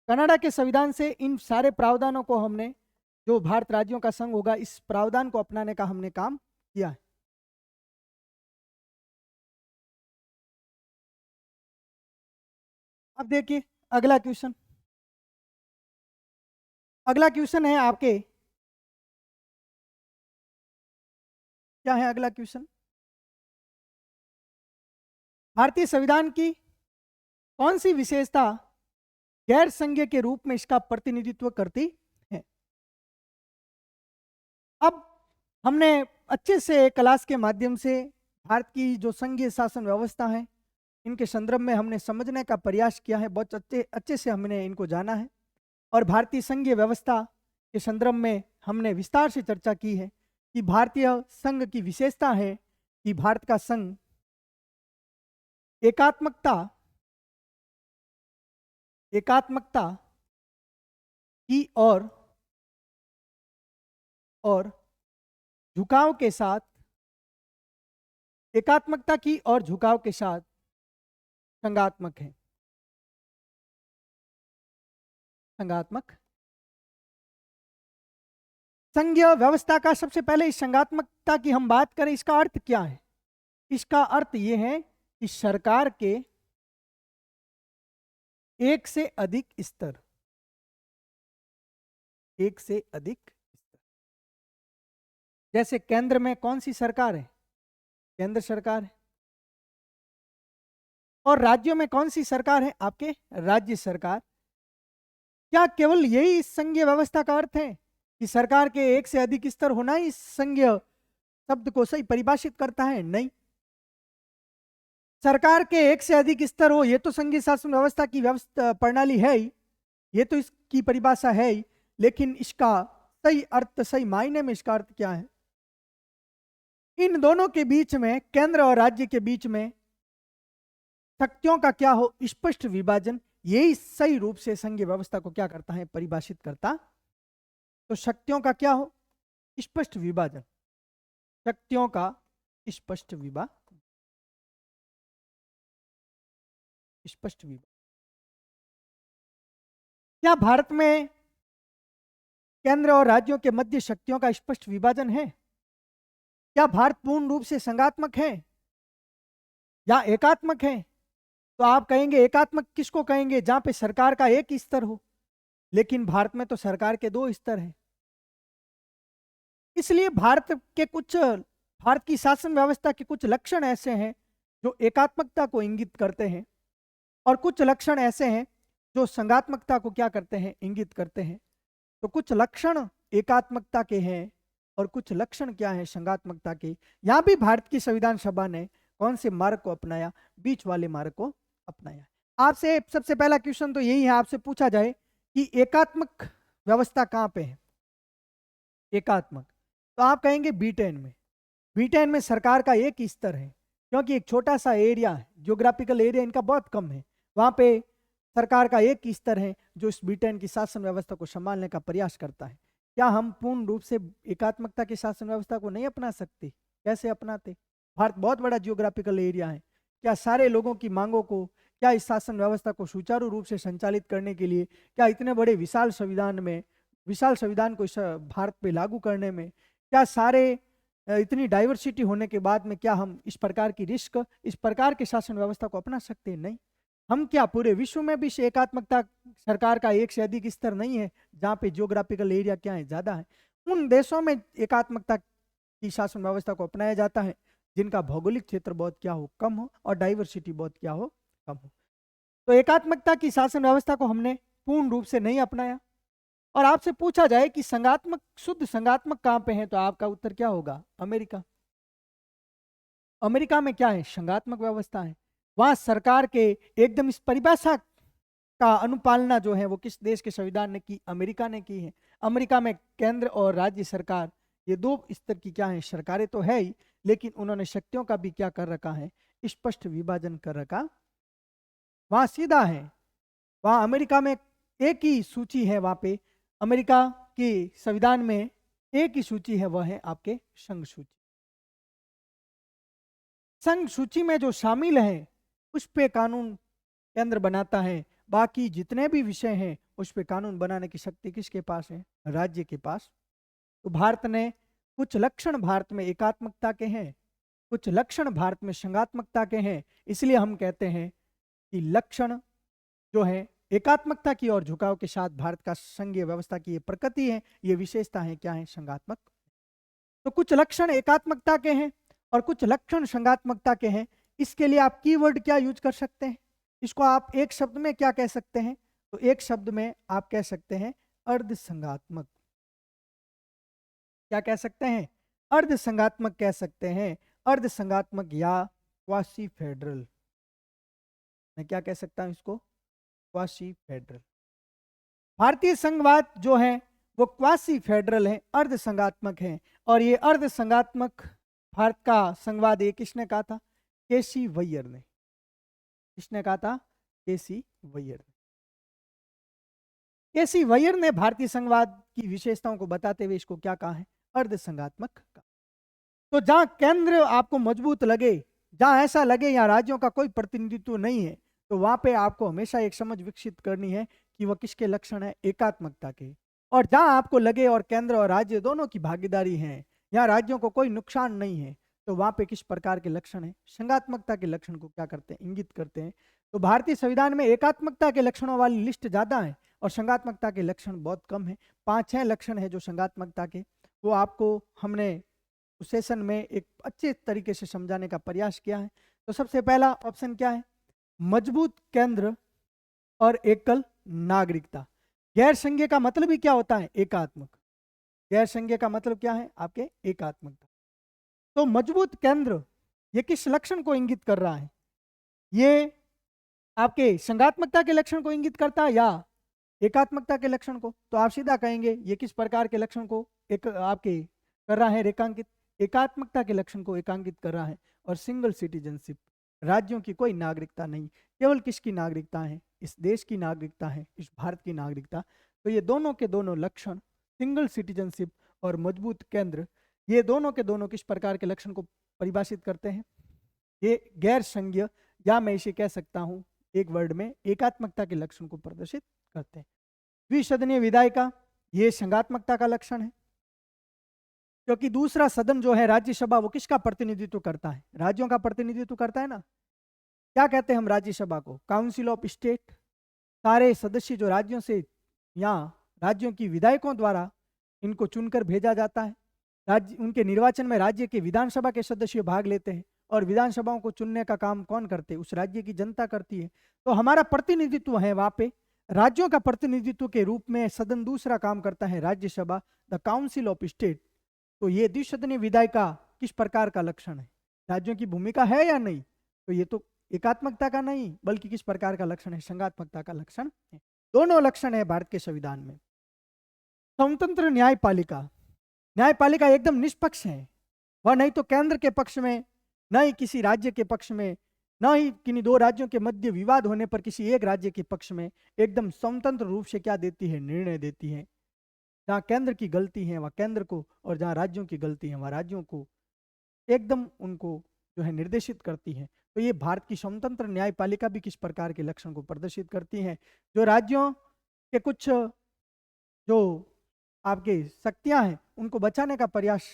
कनाडा के संविधान से इन सारे प्रावधानों को हमने, जो भारत राज्यों का संघ होगा, इस प्रावधान को अपनाने का हमने काम किया है। अब देखिए अगला क्वेश्चन। अगला क्वेश्चन है आपके, क्या है अगला क्वेश्चन? भारतीय संविधान की कौन सी विशेषता गैर संघीय के रूप में इसका प्रतिनिधित्व करती है? अब हमने अच्छे से क्लास के माध्यम से भारत की जो संघीय शासन व्यवस्था है इनके संदर्भ में हमने समझने का प्रयास किया है, बहुत अच्छे से हमने इनको जाना है। और भारतीय संघीय व्यवस्था के संदर्भ में हमने विस्तार से चर्चा की है कि भारतीय संघ की विशेषता है कि भारत का संघ एकात्मकता की और झुकाव के साथ एकात्मकता की और झुकाव के साथ संघात्मक है। संघात्मक संघीय व्यवस्था का सबसे पहले इस संघात्मकता की हम बात करें, इसका अर्थ क्या है? इसका अर्थ यह है कि सरकार के एक से अधिक स्तर, जैसे केंद्र में कौन सी सरकार है? केंद्र सरकार है। और राज्यों में कौन सी सरकार है? आपके राज्य सरकार। क्या केवल यही इस संघीय व्यवस्था का अर्थ है कि सरकार के एक से अधिक स्तर होना ही संघीय शब्द को सही परिभाषित करता है? नहीं। सरकार के एक से अधिक स्तर हो, ये तो संघीय शासन व्यवस्था की व्यवस्था प्रणाली है ही, ये तो इसकी परिभाषा है ही, लेकिन इसका सही अर्थ, सही मायने में इसका अर्थ क्या है? इन दोनों के बीच में, केंद्र और राज्य के बीच में शक्तियों का क्या हो? स्पष्ट विभाजन। यही सही रूप से संघीय व्यवस्था को क्या करता है? परिभाषित करता। तो शक्तियों का क्या हो? स्पष्ट विभाजन। शक्तियों का स्पष्ट विभाजन। क्या भारत में केंद्र और राज्यों के मध्य शक्तियों का स्पष्ट विभाजन है? क्या भारत पूर्ण रूप से संघात्मक है या एकात्मक है? तो आप कहेंगे एकात्मक किसको कहेंगे? जहां पे सरकार का एक स्तर हो, लेकिन भारत में तो सरकार के दो स्तर हैं। इसलिए भारत की शासन व्यवस्था के कुछ लक्षण ऐसे हैं जो एकात्मकता को इंगित करते हैं, और कुछ लक्षण ऐसे हैं जो संघात्मकता को क्या करते हैं? इंगित करते हैं। तो कुछ लक्षण एकात्मकता के हैं और कुछ लक्षण क्या है? संघात्मकता के। यहां भी भारत की संविधान सभा ने कौन से मार्ग को अपनाया? बीच वाले मार्ग को अपनाया। आपसे सबसे पहला क्वेश्चन तो यही है, आपसे पूछा जाए कि एकात्मक व्यवस्था कहां पे है? एकात्मक, तो आप कहेंगे ब्रिटेन में। ब्रिटेन में सरकार का एक स्तर है, क्योंकि एक छोटा सा एरिया है, ज्योग्राफिकल एरिया इनका बहुत कम है, वहां पे सरकार का एक स्तर है जो इस ब्रिटेन की शासन व्यवस्था को संभालने का प्रयास करता है। क्या हम पूर्ण रूप से एकात्मकता की शासन व्यवस्था को नहीं अपना सकते? कैसे अपनाते? भारत बहुत बड़ा जियोग्राफिकल एरिया है। क्या सारे लोगों की मांगों को, क्या इस शासन व्यवस्था को सुचारू रूप से संचालित करने के लिए, क्या इतने बड़े विशाल संविधान को इस भारत पे लागू करने में, क्या सारे इतनी डाइवर्सिटी होने के बाद में क्या हम इस प्रकार की इस प्रकार के शासन व्यवस्था को अपना सकते हैं? नहीं। हम क्या पूरे विश्व में भी एकात्मकता, सरकार का एक से अधिक स्तर नहीं है जहाँ पे जियोग्राफिकल एरिया क्या है? ज्यादा है। उन देशों में एकात्मकता की शासन व्यवस्था को अपनाया जाता है जिनका भौगोलिक क्षेत्र बहुत क्या हो? कम हो, और डाइवर्सिटी बहुत क्या हो? कम हो। तो एकात्मकता की शासन व्यवस्था को हमने पूर्ण रूप से नहीं अपनाया। और आपसे पूछा जाए कि संघात्मक, शुद्ध संघात्मक कहां पे है, तो आपका उत्तर क्या होगा? अमेरिका। अमेरिका में क्या है? संघात्मक व्यवस्था है। वहां सरकार के एकदम इस परिभाषा का अनुपालना जो है वो किस देश के संविधान ने की? अमेरिका ने की है। अमेरिका में केंद्र और राज्य सरकार, ये दो स्तर की क्या है? सरकारें तो है ही, लेकिन उन्होंने शक्तियों का भी क्या कर रखा है? स्पष्ट विभाजन कर रखा। वहां सीधा है, वहां अमेरिका में एक ही सूची है। वहां पे अमेरिका की संविधान में एक ही सूची है, वह है आपके संघ सूची। संघ सूची में जो शामिल है उस पे कानून केंद्र बनाता है। बाकी जितने भी विषय हैं उस पे कानून बनाने की शक्ति किसके पास है? राज्य के पास। तो भारत ने कुछ लक्षण, भारत में एकात्मकता के हैं, कुछ लक्षण भारत में संघात्मकता के हैं। इसलिए हम कहते हैं कि लक्षण जो है एकात्मकता की और झुकाव के साथ भारत का संघीय व्यवस्था की ये प्रकृति है, ये विशेषता है, क्या है? संघात्मक। तो कुछ लक्षण एकात्मकता के हैं और कुछ लक्षण संघात्मकता के हैं। इसके लिए आप कीवर्ड क्या यूज कर सकते हैं? इसको आप एक शब्द में क्या कह सकते हैं? तो एक शब्द में आप कह सकते हैं अर्ध संघात्मक। क्या कह सकते हैं? अर्ध संघात्मक कह सकते हैं। अर्ध संघात्मक या क्वासी फेडरल। मैं क्या कह सकता हूं इसको, क्वासी फेडरल। भारतीय संघवाद जो है वो क्वासी फेडरल है, अर्ध संघात्मक है। और ये अर्ध संघात्मक भारत का संघवाद ये किसने कहा था? केसी वैयर ने। किसने कहा था? केसी वैयर ने। केसी वैयर ने भारतीय संघवाद की विशेषताओं को बताते हुए इसको क्या कहा है? अर्ध संघात्मक का। तो जहां केंद्र आपको मजबूत लगे, जहां ऐसा लगे यहाँ राज्यों का कोई प्रतिनिधित्व नहीं है, तो वहां पे आपको हमेशा एक समझ विकसित करनी है कि वह किसके लक्षण है? एकात्मकता के। और जहां आपको लगे और केंद्र और राज्य दोनों की भागीदारी है, यहाँ राज्यों को कोई नुकसान नहीं है, तो वहां पे किस प्रकार के लक्षण है? संघात्मकता के लक्षण को क्या करते हैं? इंगित करते हैं। तो भारतीय संविधान में एकात्मकता के लक्षणों वाली लिस्ट ज्यादा है और संघात्मकता के लक्षण बहुत कम है। 5-6 लक्षण है जो संघात्मकता के, वो आपको हमने उस सेशन में एक अच्छे तरीके से समझाने का प्रयास किया है। तो सबसे पहला ऑप्शन क्या है? मजबूत केंद्र और एकल नागरिकता। गैर संघीय का मतलब ही क्या होता है? एकात्मक। गैर संघीय का मतलब क्या है? आपके एकात्मकता। तो मजबूत केंद्र ये किस लक्षण को इंगित कर रहा है? ये आपके संघात्मकता के लक्षण को इंगित करता है या एकात्मकता के लक्षण को? तो आप सीधा कहेंगे ये किस प्रकार के लक्षण को एक आपके कर रहा है रेखांकित? एकात्मकता के लक्षण को एकांकित कर रहा है। और सिंगल सिटीजनशिप, राज्यों की कोई नागरिकता नहीं, केवल किसकी नागरिकता है? इस देश की नागरिकता है, इस भारत की नागरिकता। तो ये दोनों के दोनों लक्षण, सिंगल सिटीजनशिप और मजबूत केंद्र, ये दोनों के दोनों किस प्रकार के लक्षण को परिभाषित करते हैं? ये गैर संघीय, या मैं इसे कह सकता हूं एक वर्ड में, एकात्मकता के लक्षण को प्रदर्शित करते हैं। द्विसदनीय विधायिका, ये संघात्मकता का लक्षण है, क्योंकि दूसरा सदन जो है राज्यसभा, वो किसका प्रतिनिधित्व करता है? राज्यों का प्रतिनिधित्व करता है ना। क्या कहते हैं हम राज्यसभा को? Council of state. सारे सदस्य जो राज्यों से, यहाँ राज्यों की विधायकों द्वारा इनको चुनकर भेजा जाता है। राज्य, उनके निर्वाचन में राज्य के विधानसभा के सदस्य भाग लेते हैं और विधानसभाओं को चुनने का काम कौन करते हैं? उस राज्य की जनता करती है। तो हमारा प्रतिनिधित्व है वहां पे, राज्यों का प्रतिनिधित्व के रूप में सदन दूसरा काम करता है, Rajya Sabha, the council of state. तो ये द्विसदनीय विधायिका किस प्रकार का लक्षण है? राज्यों की भूमिका है या नहीं? तो ये तो एकात्मकता का नहीं बल्कि किस प्रकार का लक्षण है? संघात्मकता का लक्षण है। दोनों लक्षण है भारत के संविधान में। स्वतंत्र न्यायपालिका, न्यायपालिका एकदम निष्पक्ष है। वह नहीं तो केंद्र के पक्ष में, न ही किसी राज्य के पक्ष में, न ही किन्हीं दो राज्यों के मध्य विवाद होने पर किसी एक राज्य के पक्ष में, एकदम स्वतंत्र रूप से क्या देती है? निर्णय देती है। जहाँ केंद्र की गलती है वहाँ केंद्र को, और जहाँ राज्यों की गलती है वहाँ राज्यों को एकदम उनको जो है निर्देशित करती है। तो ये भारत की स्वतंत्र न्यायपालिका भी किस प्रकार के लक्षण को प्रदर्शित करती है? जो राज्यों के कुछ जो आपके शक्तियां हैं उनको बचाने का प्रयास,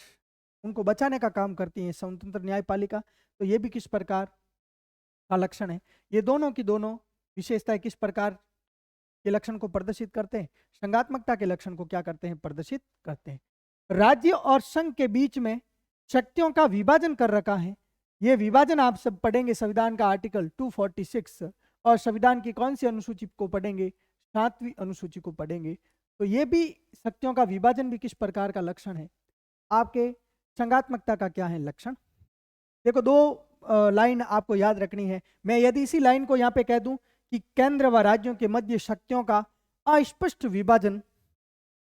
उनको बचाने का काम करती है स्वतंत्र न्यायपालिका। तो ये भी किस प्रकार का लक्षण है? ये दोनों की दोनों विशेषताएं किस प्रकार के लक्षण को प्रदर्शित करते हैं? संघात्मकता के लक्षण को क्या करते हैं? प्रदर्शित करते हैं। राज्य और संघ के बीच में शक्तियों का विभाजन कर रखा है। ये विभाजन आप सब पढ़ेंगे संविधान का आर्टिकल 246, और संविधान की कौन सी अनुसूची को पढ़ेंगे? 7वीं अनुसूची को पढ़ेंगे। तो ये भी शक्तियों का विभाजन भी किस प्रकार का लक्षण है? आपके संघात्मकता का क्या है लक्षण? देखो, दो लाइन आपको याद रखनी है। मैं यदि इसी लाइन को यहाँ पे कह दूं कि केंद्र व राज्यों के मध्य शक्तियों का अस्पष्ट विभाजन,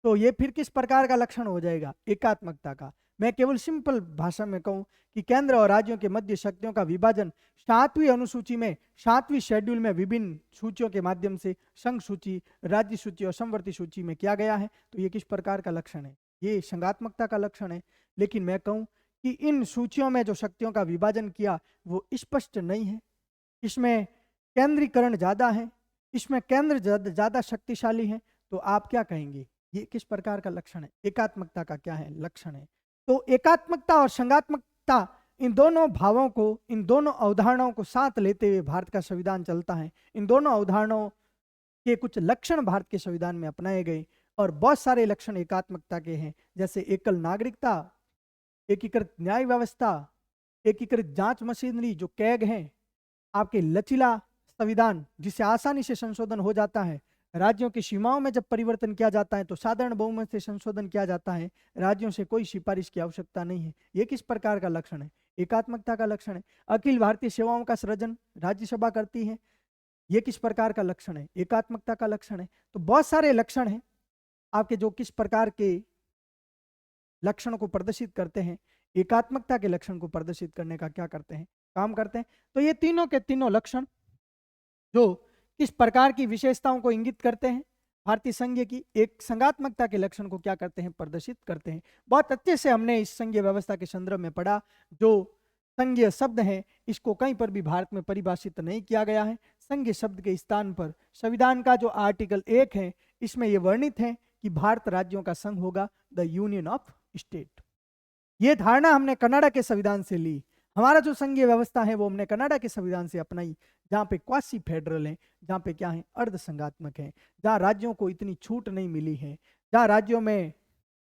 तो ये फिर किस प्रकार का लक्षण हो जाएगा? एकात्मकता का। मैं केवल सिंपल भाषा में कहूं कि केंद्र और राज्यों के मध्य शक्तियों का विभाजन 7वीं अनुसूची में, 7वीं शेड्यूल में विभिन्न सूचियों के माध्यम से, संघ सूची, राज्य सूची और समवर्ती सूची में किया गया है। तो ये किस प्रकार का लक्षण है? ये संघात्मकता का लक्षण है। लेकिन मैं कहूं कि इन सूचियों में जो शक्तियों का विभाजन किया वो स्पष्ट नहीं है। इसमें केंद्रीकरण ज्यादा है, इसमें केंद्र ज्यादा शक्तिशाली है। तो आप क्या कहेंगे? ये किस प्रकार का लक्षण है? एकात्मकता का क्या है? लक्षण है। तो एकात्मकता और संघात्मकता, इन दोनों भावों को, इन दोनों अवधारणाओं को साथ लेते हुए भारत का संविधान चलता है। इन दोनों अवधारणाओं के कुछ लक्षण भारत के संविधान में अपनाए गए और बहुत सारे लक्षण एकात्मकता के हैं, जैसे एकल नागरिकता, एकीकृत न्याय व्यवस्था, एकीकृत जांच मशीनरी जो कैग है, आपके लचीला संविधान जिससे आसानी से संशोधन हो जाता है, राज्यों की सीमाओं में जब परिवर्तन किया जाता है तो साधारण बहुमत से संशोधन किया जाता है, राज्यों से कोई सिफारिश की आवश्यकता नहीं है। ये किस प्रकार का लक्षण है? एकात्मकता का लक्षण है। अखिल भारतीय सेवाओं का सृजन राज्यसभा करती है। ये किस प्रकार का लक्षण है? एकात्मकता का लक्षण है। तो बहुत सारे लक्षण हैं आपके जो किस प्रकार के लक्षण को प्रदर्शित करते हैं, एकात्मकता के लक्षण को प्रदर्शित करने का क्या करते हैं, काम करते हैं। तो ये तीनों के तीनों लक्षण जो किस प्रकार की विशेषताओं को इंगित करते हैं, भारतीय संघीय की एक संघात्मकता के लक्षण को क्या करते हैं, प्रदर्शित करते हैं। बहुत अच्छे से हमने इस संघीय व्यवस्था के संदर्भ में पढ़ा। जो संघीय शब्द है इसको कहीं पर भी भारत में परिभाषित नहीं किया गया है। संघीय शब्द के स्थान पर संविधान का जो आर्टिकल 1 है इसमें यह वर्णित है कि भारत राज्यों का संघ होगा, द यूनियन ऑफ स्टेट। ये धारणा हमने कनाडा के संविधान से ली। हमारा जो संघीय व्यवस्था है वो हमने कनाडा के संविधान से अपनाई, जहाँ पे क्वासी फेडरल है, जहाँ पे क्या है, अर्ध संघात्मक है, जहाँ राज्यों को इतनी छूट नहीं मिली है, जहाँ राज्यों में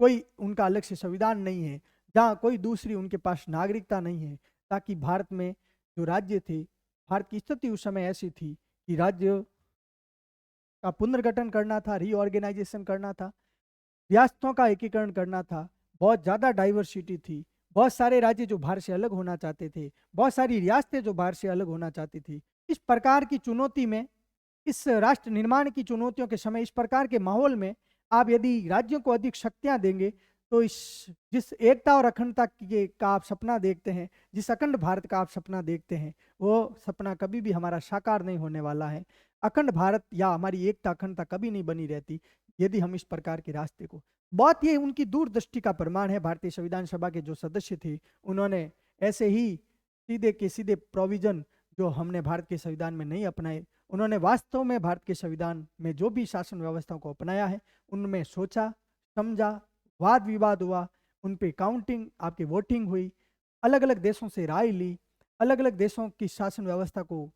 कोई उनका अलग से संविधान नहीं है, जहाँ कोई दूसरी उनके पास नागरिकता नहीं है, ताकि भारत में जो राज्य थे, भारत की स्थिति उस समय ऐसी थी कि राज्य का पुनर्गठन करना था, रीऑर्गेनाइजेशन करना था, रियासतों का एकीकरण करना था, बहुत ज़्यादा डाइवर्सिटी थी, बहुत सारे राज्य जो भारत से अलग होना चाहते थे, बहुत सारी रियासतें जो भारत से अलग होना चाहती थी। इस प्रकार की चुनौती में, इस राष्ट्र निर्माण की चुनौतियों के समय, इस प्रकार के माहौल में आप यदि राज्यों को अधिक शक्तियां देंगे तो इस जिस एकता और अखंडता का आप सपना देखते हैं, जिस अखंड भारत का आप सपना देखते हैं, वो सपना कभी भी हमारा साकार नहीं होने वाला है। अखंड भारत या हमारी एकता अखंडता कभी नहीं बनी रहती यदि हम इस प्रकार के रास्ते को, बहुत ये उनकी दूरदृष्टि का प्रमाण है। भारतीय संविधान सभा के जो सदस्य थे उन्होंने ऐसे ही सीधे के सीधे प्रोविजन जो हमने भारत के संविधान में नहीं अपनाए, उन्होंने वास्तव में भारत के संविधान में जो भी शासन व्यवस्था को अपनाया है उनमें सोचा समझा, वाद विवाद हुआ, उन पे काउंटिंग आपकी वोटिंग हुई, अलग अलग देशों से राय ली, अलग अलग देशों की शासन व्यवस्था को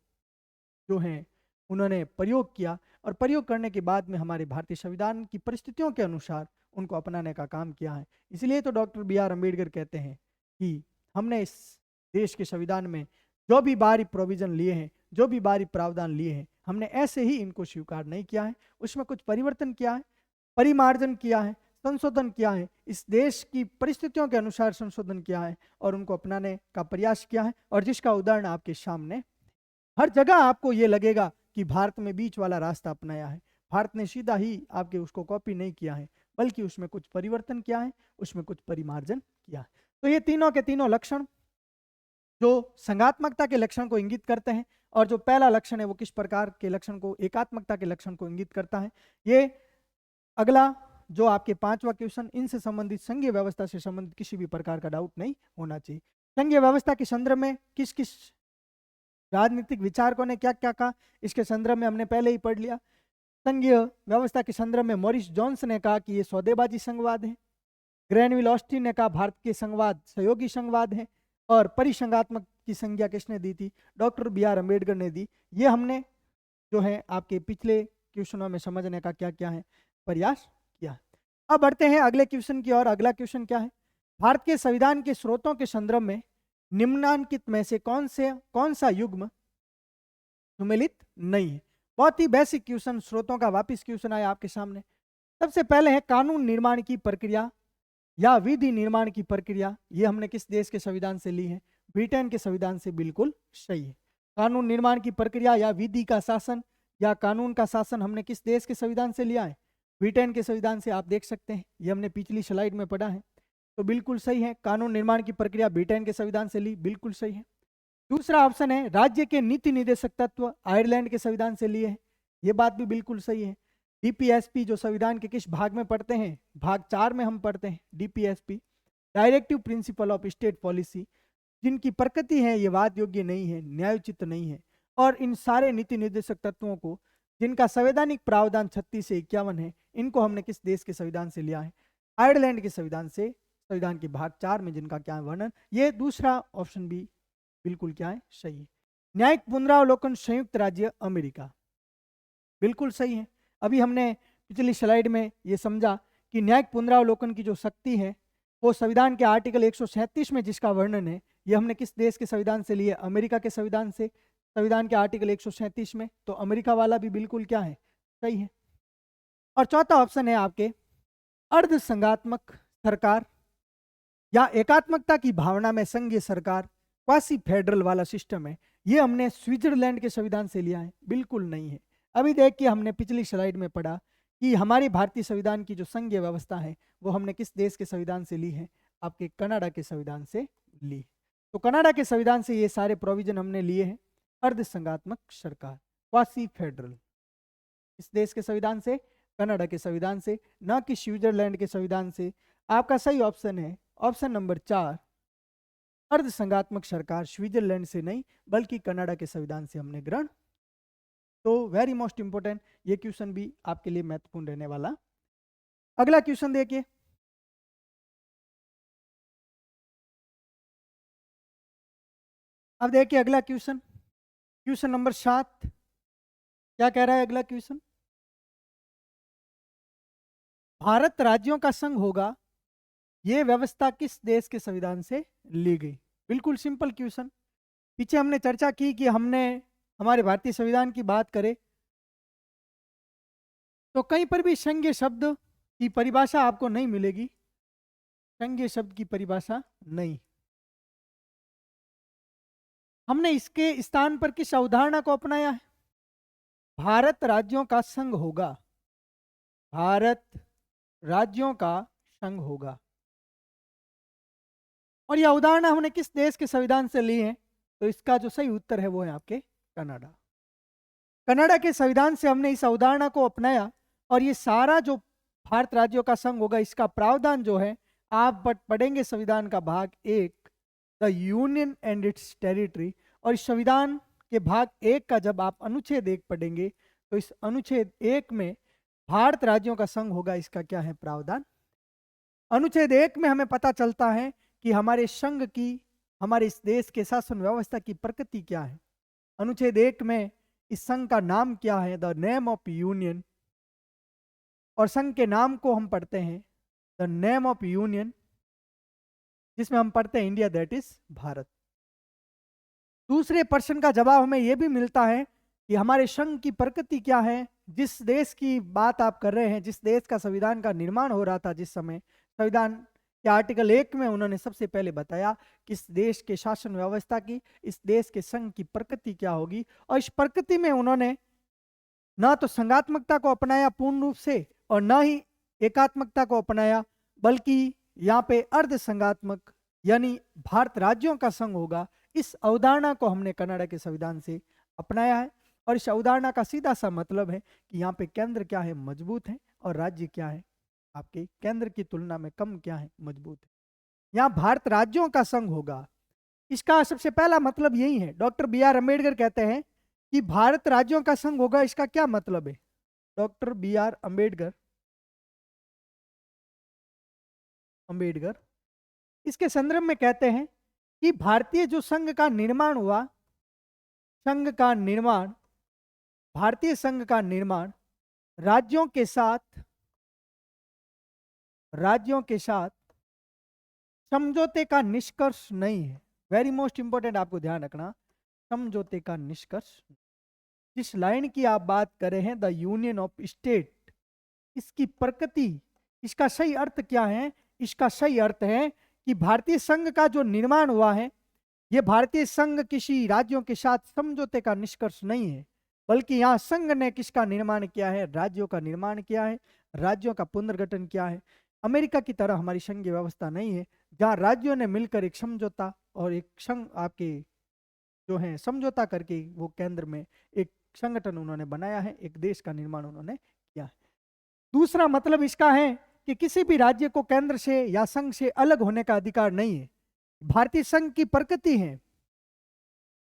जो है उन्होंने प्रयोग किया, और प्रयोग करने के बाद में हमारे भारतीय संविधान की परिस्थितियों के अनुसार उनको अपनाने का काम किया है। इसलिए तो डॉक्टर बी आर अम्बेडकर कहते हैं कि हमने इस देश के संविधान में जो भी बाहरी प्रोविजन लिए हैं, जो भी बाहरी प्रावधान लिए हैं, हमने ऐसे ही इनको स्वीकार नहीं किया है, उसमें कुछ परिवर्तन किया है, परिमार्जन किया है, संशोधन किया है, इस देश की परिस्थितियों के अनुसार संशोधन किया है और उनको अपनाने का प्रयास किया है। और जिसका उदाहरण आपके सामने, हर जगह आपको ये लगेगा कि भारत में बीच वाला रास्ता अपनाया है, भारत ने सीधा ही आपके उसको कॉपी नहीं किया है, बल्कि उसमें कुछ परिवर्तन किया है, उसमें कुछ परिमार्जन किया है। तो ये तीनों के तीनों लक्षण जो संघात्मकता के लक्षण को इंगित करते हैं, और जो पहला लक्षण है वो किस प्रकार के लक्षण को, एकात्मकता के लक्षण को इंगित करता है। ये अगला जो आपके 5वां क्वेश्चन, इनसे संबंधित संघीय व्यवस्था से संबंधित किसी भी प्रकार का डाउट नहीं होना चाहिए। संघीय व्यवस्था के संदर्भ में किस किस राजनीतिक विचारकों ने क्या क्या कहा, इसके संदर्भ में हमने पहले ही पढ़ लिया। संघीय व्यवस्था के संदर्भ में मॉरिस जॉन्स ने कहा कि ये सौदेबाजी संघवाद है, ग्रैनविल ऑस्टिन ने कहा भारत के संघवाद सहयोगी संघवाद है, और परिसंघात्मक की संज्ञा किसने दी थी, डॉक्टर बी आर अम्बेडकर ने दी। ये हमने जो है आपके पिछले क्वेश्चनों में समझने का क्या क्या है प्रयास किया। अब बढ़ते हैं अगले क्वेश्चन की ओर। अगला क्वेश्चन क्या है, भारत के संविधान के स्रोतों के संदर्भ में निम्नांकित में से कौन सा युग्म सुमेलित नहीं है। बहुत ही बेसिक क्वेश्चन, स्रोतों का वापिस क्वेश्चन आया आपके सामने। सबसे पहले है कानून निर्माण की प्रक्रिया या विधि निर्माण की प्रक्रिया, ये हमने किस देश के संविधान से ली है, ब्रिटेन के संविधान से, बिल्कुल सही है। कानून निर्माण की प्रक्रिया या विधि का शासन या कानून का शासन हमने किस देश के संविधान से लिया है, ब्रिटेन के संविधान से। आप देख सकते हैं, ये हमने पिछली स्लाइड में पढ़ा है, तो बिल्कुल सही है। कानून निर्माण की प्रक्रिया ब्रिटेन के संविधान से ली, बिल्कुल सही है। दूसरा ऑप्शन है राज्य के नीति निर्देशक तत्व आयरलैंड के संविधान से लिए हैं, ये बात भी बिल्कुल सही है। डीपीएसपी जो संविधान के किस भाग में पढ़ते हैं, भाग 4 में हम पढ़ते हैं DPSP, directive principle of state policy, जिनकी प्रकृति है ये वाद योग्य नहीं है, न्यायोचित नहीं है। और इन सारे नीति निर्देशक तत्वों को, जिनका संवैधानिक प्रावधान 36 से 51 है, इनको हमने किस देश के संविधान से लिया है, आयरलैंड के संविधान से, संविधान के भाग 4 में जिनका क्या है वर्णन। ये दूसरा ऑप्शन भी बिल्कुल क्या है, सही है। न्यायिक पुनरावलोकन संयुक्त राज्य अमेरिका, बिल्कुल सही है। अभी हमने पिछली स्लाइड में ये समझा कि न्यायिक पुनरावलोकन की जो शक्ति है वो संविधान के आर्टिकल 137 में जिसका वर्णन है, ये हमने किस देश के संविधान से लिए, अमेरिका के संविधान से, संविधान के आर्टिकल 137 में। तो अमेरिका वाला भी बिल्कुल क्या है, सही है। और चौथा ऑप्शन है आपके अर्ध संघात्मक सरकार या एकात्मकता की भावना में संघीय सरकार, क्वासी फेडरल वाला सिस्टम है, ये हमने स्विट्जरलैंड के संविधान से लिया है, बिल्कुल नहीं है। अभी देखिए, हमने पिछली स्लाइड में पढ़ा कि हमारी भारतीय संविधान की जो संघीय व्यवस्था है वो हमने किस देश के संविधान से ली है, आपके कनाडा के संविधान से ली। तो कनाडा के संविधान से ये सारे प्रोविजन हमने लिए हैं। अर्धसंघात्मक सरकार, क्वासी फेडरल, इस देश के संविधान से, कनाडा के संविधान से, ना कि स्विट्जरलैंड के संविधान से। आपका सही ऑप्शन है ऑप्शन नंबर 4, अर्धसंघात्मक सरकार, स्विट्जरलैंड से नहीं बल्कि कनाडा के संविधान से हमने ग्रहण। तो वेरी मोस्ट इंपोर्टेंट, ये क्वेश्चन भी आपके लिए महत्वपूर्ण रहने वाला। अगला क्वेश्चन देखिए, अब देखिए अगला क्वेश्चन, क्वेश्चन नंबर 7 क्या कह रहा है अगला क्वेश्चन? भारत राज्यों का संघ होगा, यह व्यवस्था किस देश के संविधान से ली गई? बिल्कुल सिंपल क्वेश्चन। पीछे हमने चर्चा की कि हमने हमारे भारतीय संविधान की बात करें तो कहीं पर भी संघीय शब्द की परिभाषा आपको नहीं मिलेगी, संघीय शब्द की परिभाषा नहीं। हमने इसके स्थान पर किस अवधारणा को अपनाया है? भारत राज्यों का संघ होगा, भारत राज्यों का संघ होगा। और यह अवधारणा हमने किस देश के संविधान से ली है? तो इसका जो सही उत्तर है वो है आपके कनाडा। कनाडा के संविधान से हमने इस अवधारणा को अपनाया और ये सारा जो भारत राज्यों का संघ होगा इसका प्रावधान जो है आप पढ़ेंगे संविधान का भाग 1, the union and it's territory. और इस संविधान के भाग 1 का जब आप अनुच्छेद 1 पढ़ेंगे तो इस अनुच्छेद 1 में भारत राज्यों का संघ होगा, इसका क्या है प्रावधान। अनुच्छेद 1 में हमें पता चलता है कि हमारे संघ की, हमारे इस देश के शासन व्यवस्था की प्रकृति क्या है। अनुच्छेद 1 में इस संघ का नाम क्या है, द नेम ऑफ यूनियन। और संघ के नाम को हम पढ़ते हैं द नेम ऑफ यूनियन, जिसमें हम पढ़ते हैं इंडिया, दैट इज भारत। दूसरे प्रश्न का जवाब हमें यह भी मिलता है कि हमारे संघ की प्रकृति क्या है। जिस देश की बात आप कर रहे हैं, जिस देश का संविधान का निर्माण हो रहा था, जिस समय संविधान के आर्टिकल 1 में उन्होंने सबसे पहले बताया कि इस देश के शासन व्यवस्था की, इस देश के संघ की प्रकृति क्या होगी। और इस प्रकृति में उन्होंने ना तो संघात्मकता को अपनाया पूर्ण रूप से और ना ही एकात्मकता को अपनाया, बल्कि यहाँ पे अर्धसंघात्मक यानी भारत राज्यों का संघ होगा, इस अवधारणा को हमने कनाडा के संविधान से अपनाया है। और इस अवधारणा का सीधा सा मतलब है कि यहाँ पे केंद्र क्या है, मजबूत है, और राज्य क्या है, आपके केंद्र की तुलना में कम क्या है, मजबूत है। यहाँ भारत राज्यों का संघ होगा, इसका सबसे पहला मतलब यही है। डॉक्टर BR अम्बेडकर कहते हैं कि भारत राज्यों का संघ होगा, इसका क्या मतलब है? डॉक्टर BR अम्बेडकर इसके संदर्भ में कहते हैं कि भारतीय जो संघ का निर्माण हुआ, संघ का निर्माण, भारतीय संघ का निर्माण राज्यों के साथ समझौते का निष्कर्ष नहीं है। वेरी मोस्ट इंपोर्टेंट, आपको ध्यान रखना, समझौते का निष्कर्ष। जिस लाइन की आप बात कर रहे हैं, द यूनियन ऑफ स्टेट, इसकी प्रकृति, इसका सही अर्थ क्या है? इसका सही अर्थ है कि भारतीय संघ का जो निर्माण हुआ है, यह भारतीय संघ किसी राज्यों के साथ समझौते का निष्कर्ष नहीं है, बल्कि यहाँ संघ ने किसका निर्माण किया है? राज्यों का निर्माण किया है, राज्यों का पुनर्गठन किया है। अमेरिका की तरह हमारी संघीय व्यवस्था नहीं है जहाँ राज्यों ने मिलकर एक समझौता और एक संघ आपके जो है समझौता करके वो केंद्र में एक संगठन उन्होंने बनाया है, एक देश का निर्माण उन्होंने किया है। दूसरा मतलब इसका है कि किसी भी राज्य को केंद्र से या संघ से अलग होने का अधिकार नहीं है। भारतीय संघ की प्रकृति है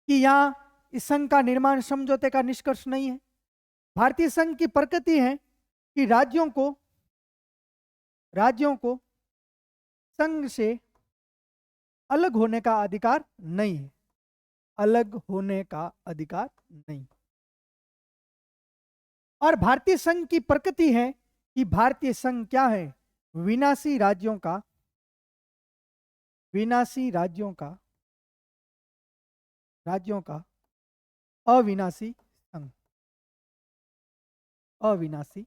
कि यहाँ इस संघ का निर्माण समझौते का निष्कर्ष नहीं है। भारतीय संघ की प्रकृति है कि राज्यों को संघ से अलग होने का अधिकार नहीं है, अलग होने का अधिकार नहीं। और भारतीय संघ की प्रकृति है कि भारतीय संघ क्या है? विनाशी राज्यों का अविनाशी संघ, अविनाशी।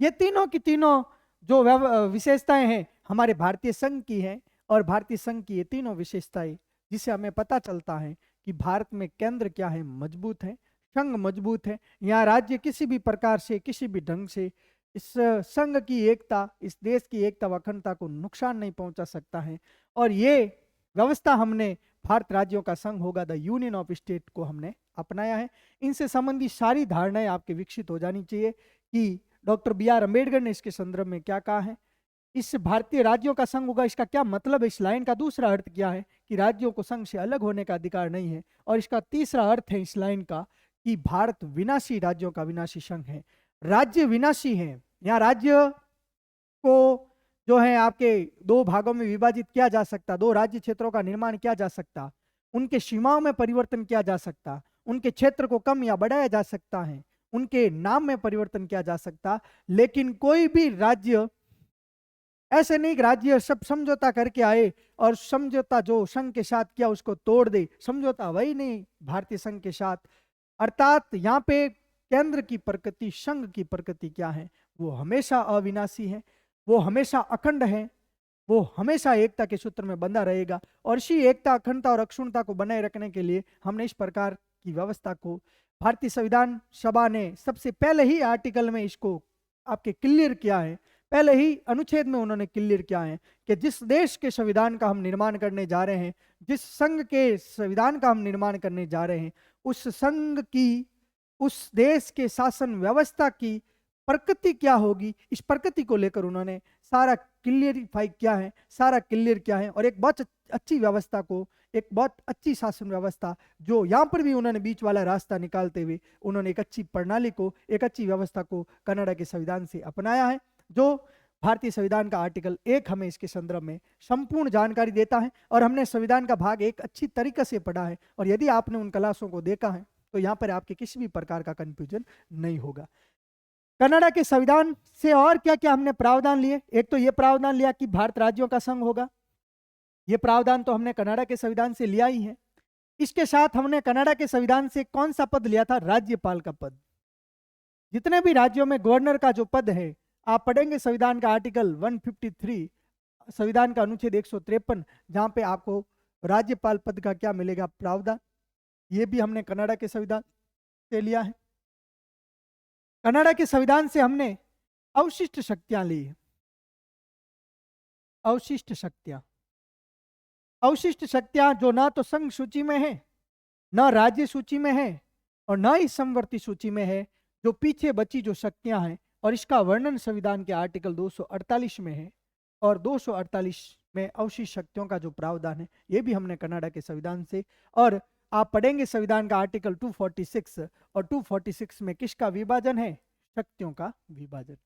ये तीनों की तीनों जो विशेषताएं हैं हमारे भारतीय संघ की हैं, और भारतीय संघ की ये तीनों विशेषताएं जिससे हमें पता चलता है कि भारत में केंद्र क्या है, मजबूत है, संघ मजबूत है। यहाँ राज्य किसी भी प्रकार से, किसी भी ढंग से इस संघ की एकता, इस देश की एकता व अखंडता को नुकसान नहीं पहुंचा सकता है। और ये व्यवस्था हमने भारत राज्यों का संघ होगा, द यूनियन ऑफ स्टेट को हमने अपनाया है। इनसे संबंधी सारी धारणाएं आपके विकसित हो जानी चाहिए कि डॉक्टर BR अम्बेडकर ने इसके संदर्भ में क्या कहा है, इस भारतीय राज्यों का संघ होगा इसका क्या मतलब है, इस लाइन का दूसरा अर्थ क्या है कि राज्यों को संघ से अलग होने का अधिकार नहीं है। और इसका तीसरा अर्थ है इस लाइन का कि भारत विनाशी राज्यों का विनाशी संघ है, राज्य विनाशी है। यहाँ राज्य को जो है आपके दो भागों में विभाजित किया जा सकता, दो राज्य क्षेत्रों का निर्माण किया जा सकता, उनके सीमाओं में परिवर्तन किया जा सकता, उनके क्षेत्र को कम या बढ़ाया जा सकता है, उनके नाम में परिवर्तन किया जा सकता। लेकिन कोई भी राज्य ऐसे नहीं कि राज्य सब समझौता करके आए और समझौता जो संघ के साथ किया उसको तोड़ दे, समझौता वही नहीं भारतीय संघ के साथ। अर्थात यहाँ पे केंद्र की प्रकृति, संघ की प्रकृति क्या है, वो हमेशा अविनाशी है, वो हमेशा अखंड है, वो हमेशा एकता के सूत्र में बंधा रहेगा। और इसी एकता, अखंडता और अक्षुण्णता को बनाए रखने के लिए हमने इस प्रकार की व्यवस्था को भारतीय संविधान सभा ने सबसे पहले ही आर्टिकल में इसको आपके क्लियर किया है, पहले ही अनुच्छेद में उन्होंने क्लियर किया है कि जिस देश के संविधान का हम निर्माण करने जा रहे हैं, जिस संघ के संविधान का हम निर्माण करने जा रहे हैं, उस संघ की, उस देश के शासन व्यवस्था की प्रकृति क्या होगी, इस प्रकृति को लेकर उन्होंने सारा क्लियरिफाई किया है, सारा क्लियर किया है। और एक बहुत अच्छी व्यवस्था को, एक बहुत अच्छी शासन व्यवस्था, जो यहाँ पर भी उन्होंने बीच वाला रास्ता निकालते हुए उन्होंने एक अच्छी प्रणाली को, एक अच्छी व्यवस्था को कनाडा के संविधान से अपनाया है, जो भारतीय संविधान का आर्टिकल 1 हमें इसके संदर्भ में संपूर्ण जानकारी देता है। और हमने संविधान का भाग 1 अच्छी तरीके से पढ़ा है, और यदि आपने उन क्लासों को देखा है तो यहाँ पर आपके किसी भी प्रकार का कंफ्यूजन नहीं होगा। कनाडा के संविधान से और क्या क्या हमने प्रावधान लिए, एक तो ये प्रावधान लिया कि भारत राज्यों का संघ होगा, ये प्रावधान तो हमने कनाडा के संविधान से लिया ही है। इसके साथ हमने कनाडा के संविधान से कौन सा पद लिया था, राज्यपाल का पद। जितने भी राज्यों में गवर्नर का जो पद है, आप पढ़ेंगे संविधान का आर्टिकल 153, संविधान का अनुच्छेद 153, जहां पे आपको राज्यपाल पद का क्या मिलेगा, प्रावधान। ये भी हमने कनाडा के संविधान से लिया है। कनाडा के संविधान से हमने अवशिष्ट शक्तियां ली है, अवशिष्ट शक्तियां, अवशिष्ट शक्तियां जो ना तो संघ सूची में है, ना राज्य सूची में है, और ना ही समवर्ती सूची में है, जो पीछे बची जो शक्तियां हैं। और इसका वर्णन संविधान के आर्टिकल 248 में है, और 248 में अवशिष्ट शक्तियों का जो प्रावधान है, ये भी हमने कनाडा के संविधान से। और आप पढ़ेंगे संविधान का आर्टिकल 246, और 246 में किसका विभाजन है, शक्तियों का विभाजन।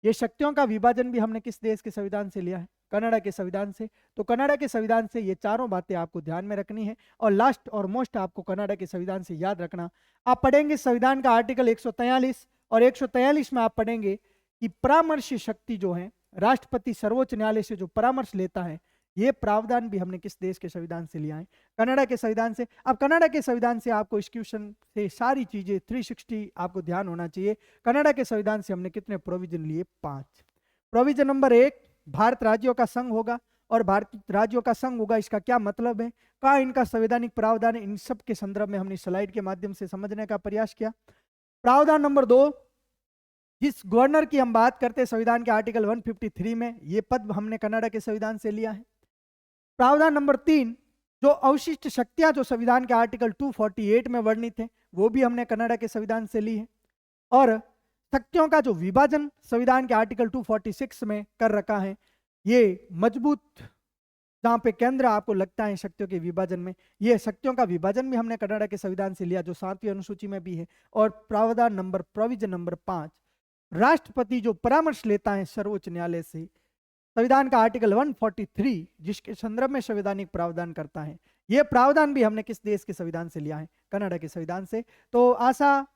ये शक्तियों का विभाजन भी हमने किस देश के संविधान से लिया है, कनाडा के संविधान से। तो कनाडा के संविधान से ये चारों बातें आपको ध्यान में रखनी है। और लास्ट और मोस्ट आपको कनाडा के संविधान से याद रखना, आप पढ़ेंगे संविधान का आर्टिकल 143, और 143 में आप पढ़ेंगे कि परामर्श शक्ति जो है, राष्ट्रपति सर्वोच्च न्यायालय से जो परामर्श लेता है, ये प्रावधान भी हमने किस देश के संविधान से लिया है, कनाडा के संविधान से। अब कनाडा के संविधान से आपको इस क्वेश्चन से सारी चीजें 360 आपको ध्यान होना चाहिए। कनाडा के संविधान से हमने कितने प्रोविजन लिए, 5। प्रोविजन नंबर 1, भारत राज्यों का संघ होगा, और भारत राज्यों का संघ होगा इसका क्या मतलब है, क्या इनका संवैधानिक प्रावधान है, इन सब के संदर्भ में हमने स्लाइड के माध्यम से समझने का प्रयास किया। प्रावधान नंबर 2, जिस गवर्नर की हम बात करते हैं संविधान के आर्टिकल 153 में, ये पद हमने कनाडा के संविधान से लिया है। प्रावधान नंबर 3, जो अवशिष्ट शक्तियां जो संविधान के आर्टिकल 248 में वर्णित है, वो भी हमने कनाडा के संविधान से ली है। और शक्तियों का जो विभाजन संविधान के आर्टिकल 246 में कर रखा है, ये मजबूत, जहां पे केंद्र आपको लगता है शक्तियों के विभाजन में, ये शक्तियों का विभाजन भी हमने कनाडा के संविधान से लिया, जो 7वीं अनुसूची में भी है। और प्रावधान नंबर, प्रोविजन नंबर 5, राष्ट्रपति जो परामर्श लेता है सर्वोच्च न्यायालय से, संविधान का आर्टिकल 143 जिसके संदर्भ में संवैधानिक प्रावधान करता है, यह प्रावधान भी हमने किस देश के संविधान से लिया है, कनाडा के संविधान से। तो आशा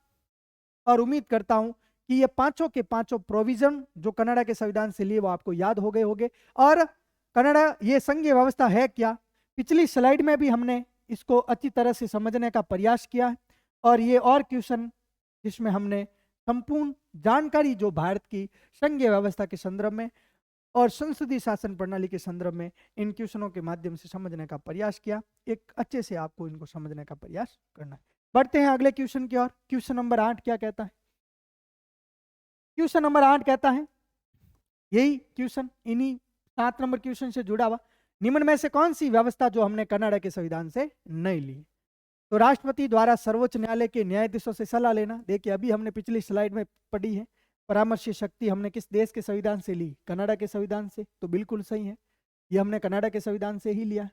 और उम्मीद करता हूं कि ये पांचों के पांचों प्रोविजन जो कनाडा के संविधान से लिए वो आपको याद हो गए होंगे। और कनाडा ये संघीय व्यवस्था है क्या, पिछली स्लाइड में भी हमने इसको अच्छी तरह से समझने का प्रयास किया है। और ये और क्वेश्चन जिसमें हमने संपूर्ण जानकारी जो भारत की संघीय व्यवस्था के संदर्भ में और संसदीय शासन प्रणाली के संदर्भ में इन क्वेश्चनों के माध्यम से समझने का प्रयास किया। एक अच्छे से आपको इनको समझने का प्रयास करना है। बढ़ते हैं अगले क्वेश्चन की ओर। क्वेश्चन नंबर 8 क्या कहता है? क्वेश्चन नंबर 8 कहता है, यही क्वेश्चन इन्हीं 7 नंबर क्वेश्चन से जुड़ा हुआ, निम्न में से कौन सी व्यवस्था जो हमने कनाडा के संविधान से नहीं ली? तो राष्ट्रपति द्वारा सर्वोच्च न्यायालय के न्यायाधीशों से सलाह लेना। देखिए अभी हमने पिछली स्लाइड में पढ़ी है, परामर्श शक्ति हमने किस देश के संविधान से ली? कनाडा के संविधान से। तो बिल्कुल सही है, ये हमने कनाडा के संविधान से ही लिया है।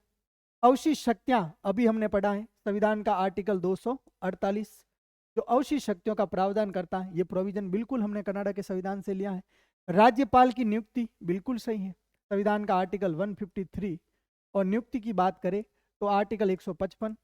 अवशिष्ट शक्तियां अभी हमने पढ़ा है, संविधान का आर्टिकल 248 जो अवशिष्ट शक्तियों का प्रावधान करता है, ये प्रोविजन बिल्कुल हमने कनाडा के संविधान से लिया है। राज्यपाल की नियुक्ति बिल्कुल सही है, संविधान का आर्टिकल 153। और नियुक्ति की बात करें तो आर्टिकल 155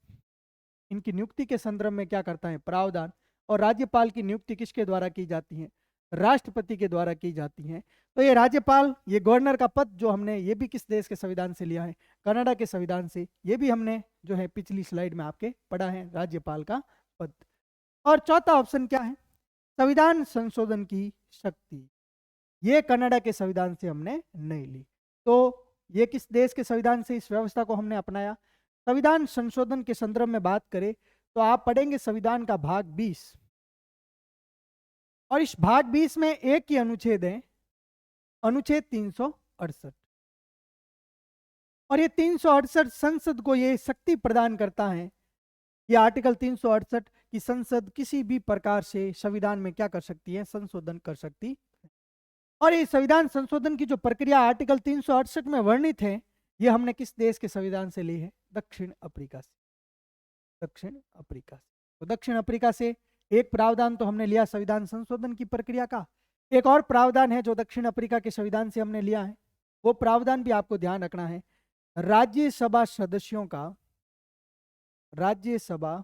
इनकी नियुक्ति के संदर्भ में क्या करता है? प्रावधान। और राज्यपाल की नियुक्ति किसके द्वारा की जाती है? राष्ट्रपति के द्वारा की जाती है। तो ये राज्यपाल, ये गवर्नर का पद जो हमने, ये भी किस देश के संविधान से लिया है? कनाडा के संविधान से। ये भी हमने जो है पिछली स्लाइड में आपके पढ़ा है, राज्यपाल का पद। और चौथा ऑप्शन क्या है? संविधान संशोधन की शक्ति, ये कनाडा के संविधान से हमने नहीं ली। तो ये किस देश के संविधान से इस व्यवस्था को हमने अपनाया? संविधान संशोधन के संदर्भ में बात करें तो आप पढ़ेंगे संविधान का भाग 20, और इस भाग 20 में एक ही अनुच्छेद है, अनुच्छेद 368। और ये 368 संसद को ये शक्ति प्रदान करता है, ये आर्टिकल 368 की संसद किसी भी प्रकार से संविधान में क्या कर सकती है? संशोधन कर सकती है। और ये संविधान संशोधन की जो प्रक्रिया आर्टिकल 368 में वर्णित है, ये हमने किस देश के संविधान से ली है? दक्षिण अफ्रीका से। दक्षिण अफ्रीका से। तो दक्षिण अफ्रीका से एक प्रावधान तो हमने लिया संविधान संशोधन की प्रक्रिया का, एक और प्रावधान है जो दक्षिण अफ्रीका के संविधान से हमने लिया है, वो प्रावधान भी आपको ध्यान रखना है, राज्यसभा सदस्यों का, राज्यसभा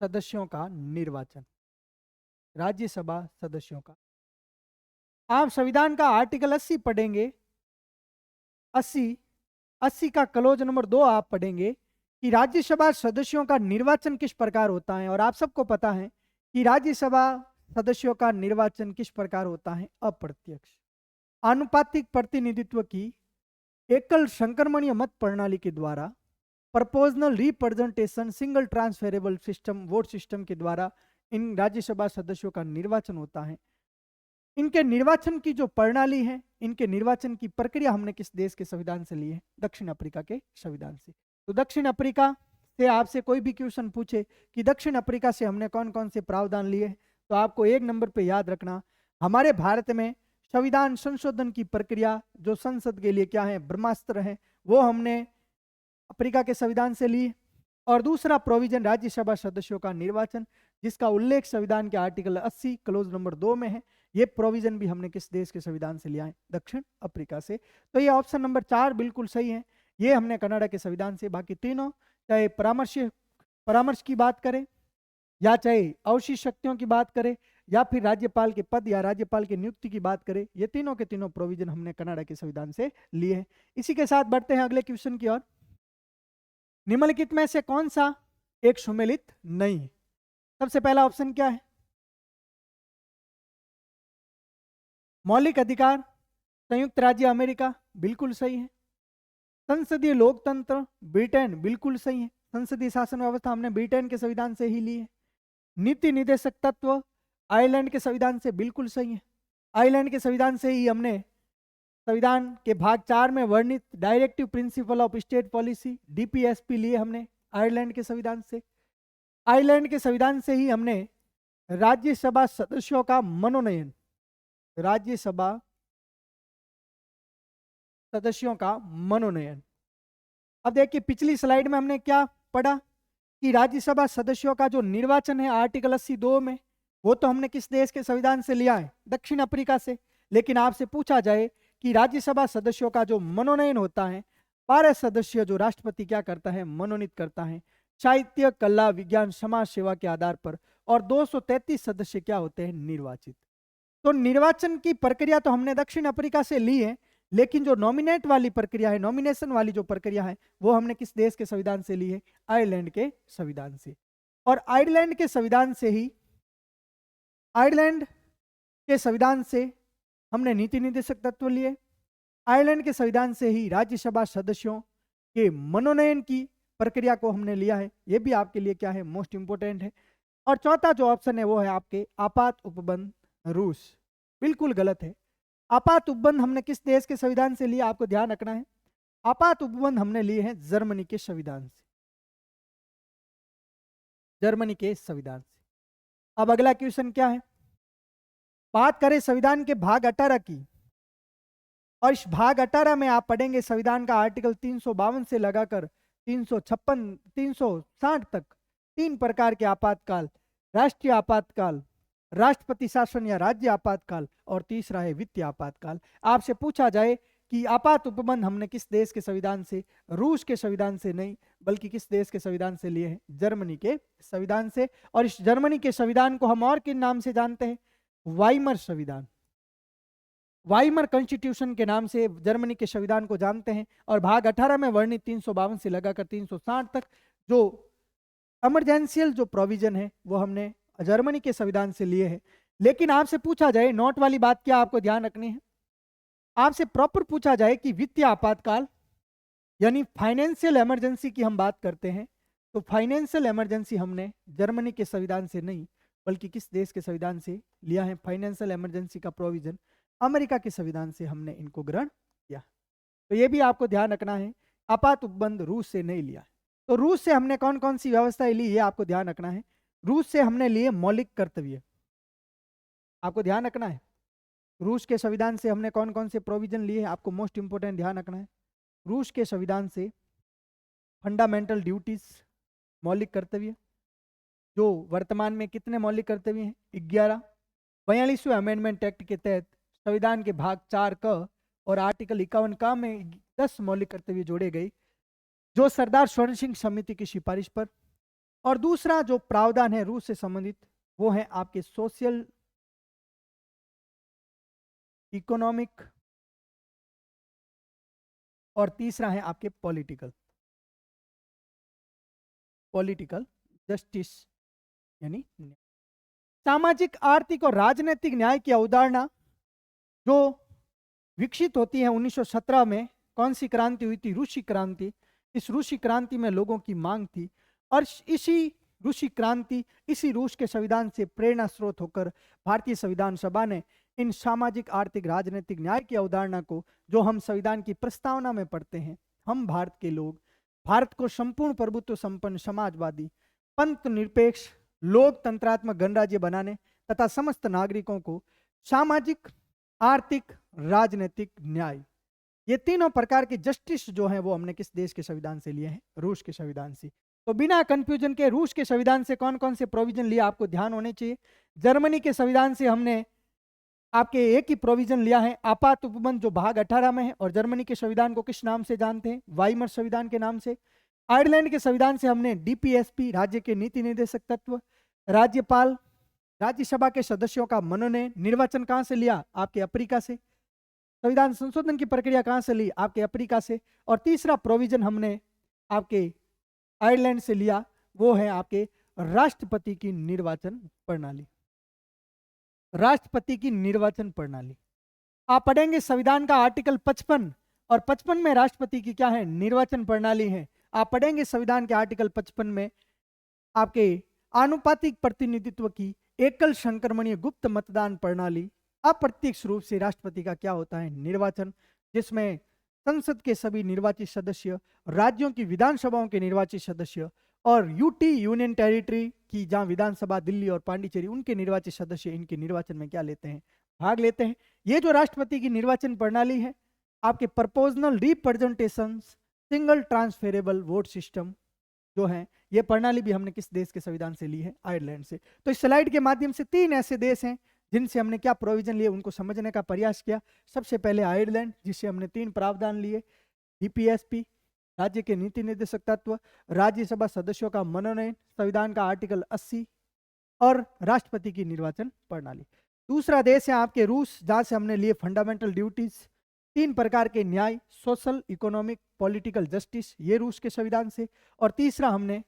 सदस्यों का निर्वाचन। राज्यसभा सदस्यों का, आप संविधान का आर्टिकल 80 पढ़ेंगे, 80 का क्लोज नंबर 2 आप पढ़ेंगे कि राज्यसभा सदस्यों का निर्वाचन किस प्रकार होता है। और आप सबको पता है कि राज्यसभा सदस्यों का निर्वाचन किस प्रकार होता है? अप्रत्यक्ष आनुपातिक प्रतिनिधित्व की एकल संक्रमणीय मत प्रणाली के द्वारा, proportional representation single transferable system, vote system के द्वारा इन राज्यसभा सदस्यों का निर्वाचन होता है। इनके निर्वाचन की जो प्रणाली है, इनके निर्वाचन की प्रक्रिया हमने किस देश के संविधान से ली है? दक्षिण अफ्रीका के संविधान से। तो दक्षिण अफ्रीका से आपसे कोई भी क्वेश्चन पूछे कि दक्षिण अफ्रीका से हमने कौन कौन से प्रावधान लिए, तो आपको एक नंबर पे याद रखना, हमारे भारत में संविधान संशोधन की प्रक्रिया जो संसद के लिए क्या है? ब्रह्मास्त्र है, वो हमने अफ्रीका के संविधान से ली। और दूसरा प्रोविजन राज्यसभा सदस्यों का निर्वाचन, जिसका उल्लेख संविधान के आर्टिकल 80 क्लोज नंबर 2 में है, ये प्रोविजन भी हमने किस देश के संविधान से लिया है? दक्षिण अफ्रीका से। तो ये ऑप्शन नंबर 4 बिल्कुल सही है, ये हमने कनाडा के संविधान से। बाकी तीनों, चाहे परामर्श की बात करें, या चाहे अवशिष्ट शक्तियों की बात करें, या फिर राज्यपाल के पद या राज्यपाल की नियुक्ति की बात करें, ये तीनों के तीनों प्रोविजन हमने कनाडा के संविधान से लिए हैं। इसी के साथ बढ़ते हैं अगले क्वेश्चन की ओर। निम्नलिखित में से कौन सा एक सुमेलित नहीं है? सबसे पहला ऑप्शन क्या है? मौलिक अधिकार, संयुक्त राज्य अमेरिका, बिल्कुल सही है। संसदीय लोकतंत्र, ब्रिटेन, बिल्कुल सही है। संसदीय शासन व्यवस्था हमने ब्रिटेन के संविधान से ही ली है। नीति निदेशक तत्व, आयरलैंड के संविधान से, बिल्कुल सही है। आयरलैंड के संविधान से ही हमने संविधान के भाग 4 में वर्णित directive principle of state policy, DPSP लिए हमने आयरलैंड के संविधान से। आयरलैंड के संविधान से ही हमने राज्यसभा सदस्यों का मनोनयन, राज्यसभा सदस्यों का मनोनयन। अब देखिए पिछली स्लाइड में हमने क्या पढ़ा कि राज्यसभा सदस्यों का जो निर्वाचन है आर्टिकल 82 में, वो तो हमने किस देश के संविधान से लिया है? दक्षिण अफ्रीका से। लेकिन आपसे पूछा जाए कि राज्यसभा सदस्यों का जो मनोनयन होता है, 12 सदस्य जो राष्ट्रपति क्या करता है? मनोनीत करता है, साहित्य, कला, विज्ञान, समाज सेवा के आधार पर। और 233 सदस्य क्या होते हैं? निर्वाचित। तो निर्वाचन की प्रक्रिया तो हमने दक्षिण अफ्रीका से ली है, लेकिन जो नॉमिनेट वाली प्रक्रिया है, नॉमिनेशन वाली जो प्रक्रिया है, वो हमने किस देश के संविधान से ली है? आयरलैंड के संविधान से। और आयरलैंड के संविधान से ही, आयरलैंड के संविधान से हमने नीति निर्देशक तत्व लिए। आयरलैंड के संविधान से ही राज्यसभा सदस्यों के मनोनयन की प्रक्रिया को हमने लिया है, ये भी आपके लिए क्या है, मोस्ट इंपोर्टेंट है। और चौथा जो ऑप्शन है वो है आपके आपात उपबंध रूस, बिल्कुल गलत है। आपात उपबंध हमने किस देश के संविधान से लिया, आपको ध्यान रखना है। आपात उपबंध हमने लिए हैं जर्मनी के संविधान से, जर्मनी के संविधान से। अब अगला क्वेश्चन क्या है, बात करें संविधान के भाग 18 की, और इस भाग 18 में आप पढ़ेंगे संविधान का आर्टिकल 352 से लगाकर 356 360 तक 3 प्रकार के आपातकाल, राष्ट्रीय आपातकाल, राष्ट्रपति शासन या राज्य आपातकाल, और तीसरा है वित्तीय आपातकाल। आपसे पूछा जाए कि आपात उपबंध हमने किस देश के संविधान से, रूस के संविधान से नहीं बल्कि किस देश के संविधान से लिए हैं, जर्मनी के संविधान से। और इस जर्मनी के संविधान को हम और किन नाम से जानते हैं, वाइमर संविधान, वाइमर कॉन्स्टिट्यूशन के नाम से जर्मनी के संविधान को जानते हैं। और भाग 18 में वर्णित 352 से लगाकर 360 तक जो इमरजेंशियल जो प्रोविजन है वो हमने जर्मनी के संविधान से लिए हैं। लेकिन आपसे पूछा जाए, नोट वाली बात क्या आपको ध्यान रखनी है, आपसे प्रॉपर पूछा जाए कि वित्तीय आपातकाल यानी फाइनेंशियल इमरजेंसी की हम बात करते हैं, तो फाइनेंशियल इमरजेंसी हमने जर्मनी के संविधान से नहीं बल्कि किस देश के संविधान से लिया है। फाइनेंशियल इमरजेंसी का प्रोविजन अमेरिका के संविधान से हमने इनको ग्रहण किया। तो ये भी आपको ध्यान रखना है, आपात उपबंध रूस से नहीं लिया है। तो रूस से हमने कौन कौन सी व्यवस्थाएं ली, ये आपको ध्यान रखना है। रूस से हमने लिए मौलिक कर्तव्य, आपको ध्यान रखना है। रूस के संविधान से हमने कौन कौन से प्रोविजन लिए हैं, आपको मोस्ट इंपोर्टेंट ध्यान रखना है। रूस के संविधान से फंडामेंटल ड्यूटीज, मौलिक कर्तव्य, जो वर्तमान में कितने मौलिक कर्तव्य हैं, 11। 42वें अमेंडमेंट एक्ट के तहत संविधान के भाग 4 क और आर्टिकल 51 का में 10 मौलिक कर्तव्य जोड़े गए, जो सरदार स्वर्ण सिंह समिति की सिफारिश पर। और दूसरा जो प्रावधान है रूस से संबंधित वो है आपके सोशल, इकोनॉमिक, और तीसरा है आपके पॉलिटिकल जस्टिस यानी सामाजिक, आर्थिक और राजनीतिक न्याय की अवधारणा जो विकसित होती है 1917 में। कौन सी क्रांति हुई थी, रूसी क्रांति। इस रूसी क्रांति में लोगों की मांग थी और इसी रूसी क्रांति, इसी रूस के संविधान से प्रेरणा स्रोत होकर भारतीय संविधान सभा ने इन सामाजिक, आर्थिक, राजनीतिक न्याय की अवधारणा को, जो हम संविधान की प्रस्तावना में पढ़ते हैं, हम भारत के लोग भारत को संपूर्ण प्रभुत्व संपन्न, समाजवादी, पंथ निरपेक्ष, लोकतंत्रात्मक गणराज्य बनाने तथा समस्त नागरिकों को सामाजिक, आर्थिक, राजनीतिक न्याय, ये तीनों प्रकार के जस्टिस जो हैं वो हमने किस देश के संविधान से लिए हैं, रूस के संविधान से। तो बिना कंफ्यूजन के रूस के संविधान से कौन कौन से प्रोविजन लिए आपको ध्यान होने चाहिए। जर्मनी के संविधान से हमने आपके एक ही प्रोविजन लिया है, आपात उपबंध, जो भाग 18 में है। और जर्मनी के संविधान को किस नाम से जानते हैं, वाइमर संविधान के नाम से। आयरलैंड के संविधान से हमने डीपीएसपी, राज्य के नीति निर्देशक तत्व, राज्यपाल, राज्यसभा के सदस्यों का मनोनयन, निर्वाचन कहाँ से लिया, आपके अफ्रीका से। संविधान संशोधन की प्रक्रिया कहाँ से ली, आपके अफ्रीका से। और तीसरा प्रोविजन हमने आपके आयरलैंड से लिया, वो है आपके राष्ट्रपति की निर्वाचन प्रणाली, राष्ट्रपति की निर्वाचन प्रणाली। आप पढ़ेंगे संविधान का आर्टिकल 55 और 55 में राष्ट्रपति की क्या है, निर्वाचन प्रणाली है। आप पढ़ेंगे संविधान के आर्टिकल 55 में आपके आनुपातिक प्रतिनिधित्व की एकल संक्रमणीय गुप्त मतदान प्रणाली, अप्रत्यक्ष रूप से राष्ट्रपति का क्या होता है, निर्वाचन, जिसमें संसद के सभी निर्वाचित सदस्य, राज्यों की विधानसभाओं के निर्वाचित सदस्य और यूटी, यूनियन टेरिटरी की जहां विधानसभा दिल्ली और पांडिचेरी, उनके निर्वाचित सदस्य इनके निर्वाचन में क्या लेते हैं, भाग लेते हैं। ये जो राष्ट्रपति की निर्वाचन प्रणाली है, आपके proportional representation single transferable vote system जो है, ये प्रणाली भी हमने किस देश के संविधान से ली है, आयरलैंड से। तो इस स्लाइड के माध्यम से 3 ऐसे देश हैं जिनसे हमने क्या प्रोविजन लिए, उनको समझने का प्रयास किया। सबसे पहले आयरलैंड, जिससे हमने 3 प्रावधान लिए, डीपीएसपी, राज्य के नीति निर्देशक तत्व, राज्यसभा सदस्यों का मनोनयन, संविधान का आर्टिकल 80 और राष्ट्रपति की निर्वाचन प्रणाली। दूसरा देश है आपके रूस, जहां से हमने लिए फंडामेंटल ड्यूटीज, 3 प्रकार के न्याय, सोशल, इकोनॉमिक, पॉलिटिकल जस्टिस, ये रूस के संविधान से। और तीसरा हमने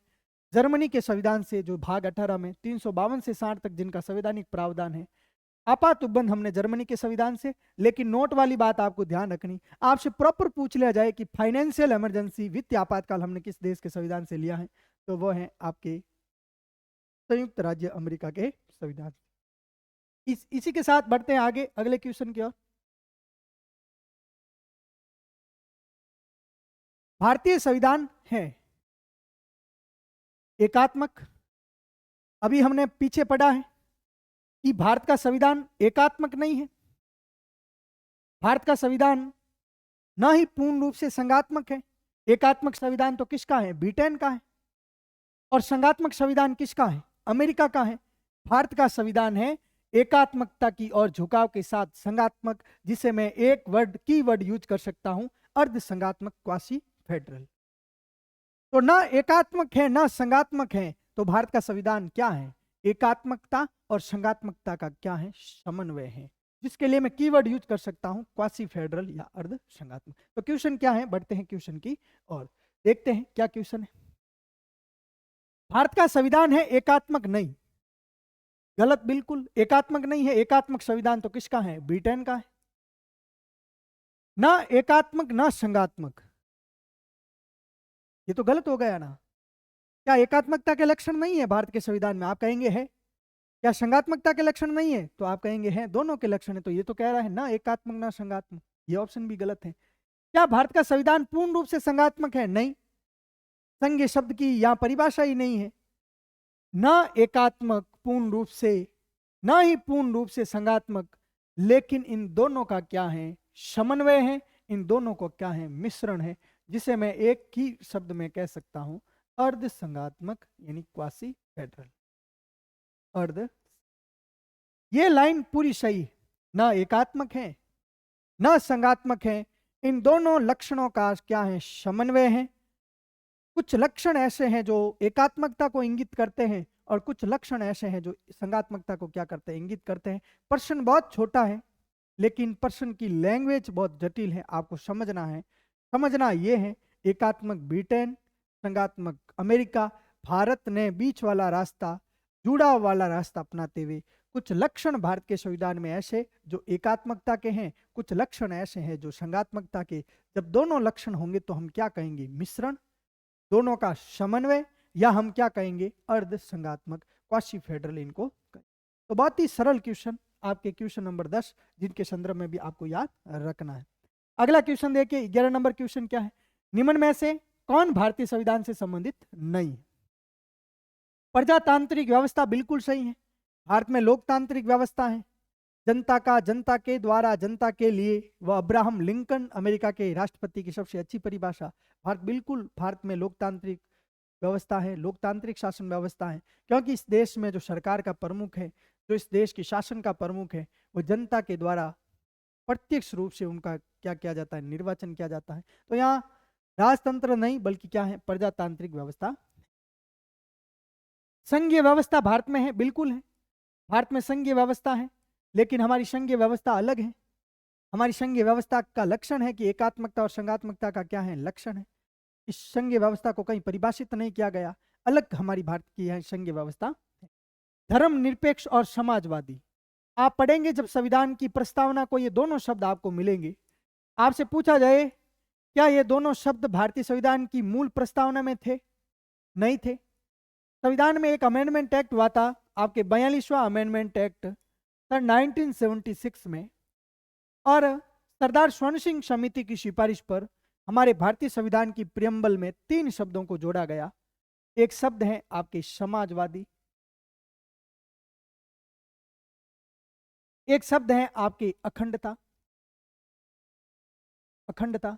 जर्मनी के संविधान से, जो भाग 18 में 352 से 60 तक जिनका संवैधानिक प्रावधान है, आपात उपबंध हमने जर्मनी के संविधान से, लेकिन नोट वाली बात आपको ध्यान रखनी, आपसे प्रॉपर पूछ लिया जाए कि फाइनेंशियल इमरजेंसी वित्तीय आपातकाल हमने किस देश के संविधान से लिया है, तो वो है आपके संयुक्त राज्य अमेरिका के संविधान। इसी के साथ बढ़ते हैं आगे अगले क्वेश्चन की ओर। भारतीय संविधान है एकात्मक। अभी हमने पीछे पढ़ा है कि भारत का संविधान एकात्मक नहीं है। भारत का संविधान ना ही पूर्ण रूप से संघात्मक है। एकात्मक संविधान तो किसका है? ब्रिटेन का है। और संघात्मक संविधान किसका है? अमेरिका का है। भारत का संविधान है एकात्मकता की और झुकाव के साथ संघात्मक, जिसे मैं एक वर्ड यूज कर सकता हूं, अर्ध संघात्मक, क्वासी फेडरल। तो ना एकात्मक है ना संघात्मक है, तो भारत का संविधान क्या है? एकात्मकता और संघात्मकता का क्या है? समन्वय है, जिसके लिए मैं कीवर्ड यूज कर सकता हूं क्वासी फेडरल या अर्ध संघात्मक। तो क्वेश्चन क्या है? बढ़ते हैं क्वेश्चन की और देखते हैं क्या क्वेश्चन है। भारत का संविधान है एकात्मक नहीं। गलत, बिल्कुल एकात्मक नहीं है। एकात्मक संविधान तो किसका है? ब्रिटेन का है। ना एकात्मक ना संघात्मक, ये तो गलत हो गया ना। क्या एकात्मकता के लक्षण नहीं है भारत के संविधान में? आप कहेंगे है। क्या संघात्मकता के लक्षण नहीं है? तो आप कहेंगे हैं। दोनों के लक्षण है। तो ये तो कह रहा है ना एकात्मक ना संघात्मक, ये ऑप्शन भी गलत है। क्या भारत का संविधान पूर्ण रूप से संघात्मक है? नहीं, संघ शब्द की यहां परिभाषा ही नहीं है। ना एकात्मक पूर्ण रूप से, ना ही पूर्ण रूप से संघात्मक, लेकिन इन दोनों का क्या है? समन्वय है। इन दोनों को क्या है? मिश्रण है, जिसे मैं एक ही शब्द में कह सकता हूं अर्ध संघात्मक, यानी क्वासी फेडरल। अर्ध, ये लाइन पूरी सही। ना एकात्मक है ना संघात्मक है, इन दोनों लक्षणों का क्या है? समन्वय है। कुछ लक्षण ऐसे हैं जो एकात्मकता को इंगित करते हैं और कुछ लक्षण ऐसे हैं जो संघात्मकता को क्या करते हैं? इंगित करते हैं। प्रश्न बहुत छोटा है, लेकिन प्रश्न की लैंग्वेज बहुत जटिल है। आपको समझना है। समझना ये है, एकात्मक ब्रिटेन, संघात्मक अमेरिका। भारत ने बीच वाला रास्ता, जुड़ाव वाला रास्ता अपनाते हुए कुछ लक्षण भारत के संविधान में ऐसे जो एकात्मकता के हैं, कुछ लक्षण ऐसे हैं जो संघात्मकता के। जब दोनों लक्षण होंगे तो हम क्या कहेंगे? मिश्रण, दोनों का समन्वय, या हम क्या कहेंगे? अर्ध संघात्मक, क्वासी फेडरल इनको कहें। तो बहुत ही सरल क्वेश्चन, आपके क्वेश्चन नंबर 10, जिनके संदर्भ में भी आपको याद रखना है। अगला क्वेश्चन देखिए, 11 नंबर क्वेश्चन क्या है? निम्न में से कौन भारतीय संविधान से संबंधित नहीं है? प्रजातांत्रिक व्यवस्था बिल्कुल सही है। भारत में लोकतांत्रिक व्यवस्था है। जनता का, जनता के द्वारा, जनता के लिए। वह अब्राहम लिंकन, अमेरिका के राष्ट्रपति की सबसे अच्छी परिभाषा। भारत बिल्कुल, भारत में लोकतांत्रिक व्यवस्था है, लोकतांत्रिक शासन व्यवस्था है, क्योंकि इस देश में जो सरकार का प्रमुख है, जो इस देश की शासन का प्रमुख है, वो जनता के द्वारा प्रत्यक्ष रूप से उनका क्या किया जाता है? निर्वाचन किया जाता है। तो यहाँ राजतंत्र नहीं, बल्कि क्या है? प्रजातांत्रिक व्यवस्था। संघीय व्यवस्था भारत में है, बिल्कुल है। भारत में संघीय व्यवस्था है, लेकिन हमारी संघीय व्यवस्था अलग है। हमारी संघीय व्यवस्था का लक्षण है कि एकात्मकता और संघात्मकता का क्या है? लक्षण है। इस संघीय व्यवस्था को कहीं परिभाषित नहीं किया गया, अलग हमारी भारत की है संघीय व्यवस्था। धर्मनिरपेक्ष और समाजवादी, आप पढ़ेंगे जब संविधान की प्रस्तावना को, ये दोनों शब्द आपको मिलेंगे। आपसे पूछा जाए क्या ये दोनों शब्द भारतीय संविधान की मूल प्रस्तावना में थे? नहीं थे। संविधान में एक अमेंडमेंट एक्ट हुआ था, आपके 42वां अमेंडमेंट एक्ट सन 1976 में, और सरदार स्वर्ण सिंह समिति की सिफारिश पर हमारे भारतीय संविधान की प्रियम्बल में 3 शब्दों को जोड़ा गया। एक शब्द है आपके समाजवादी, एक शब्द है आपकी अखंडता, अखंडता,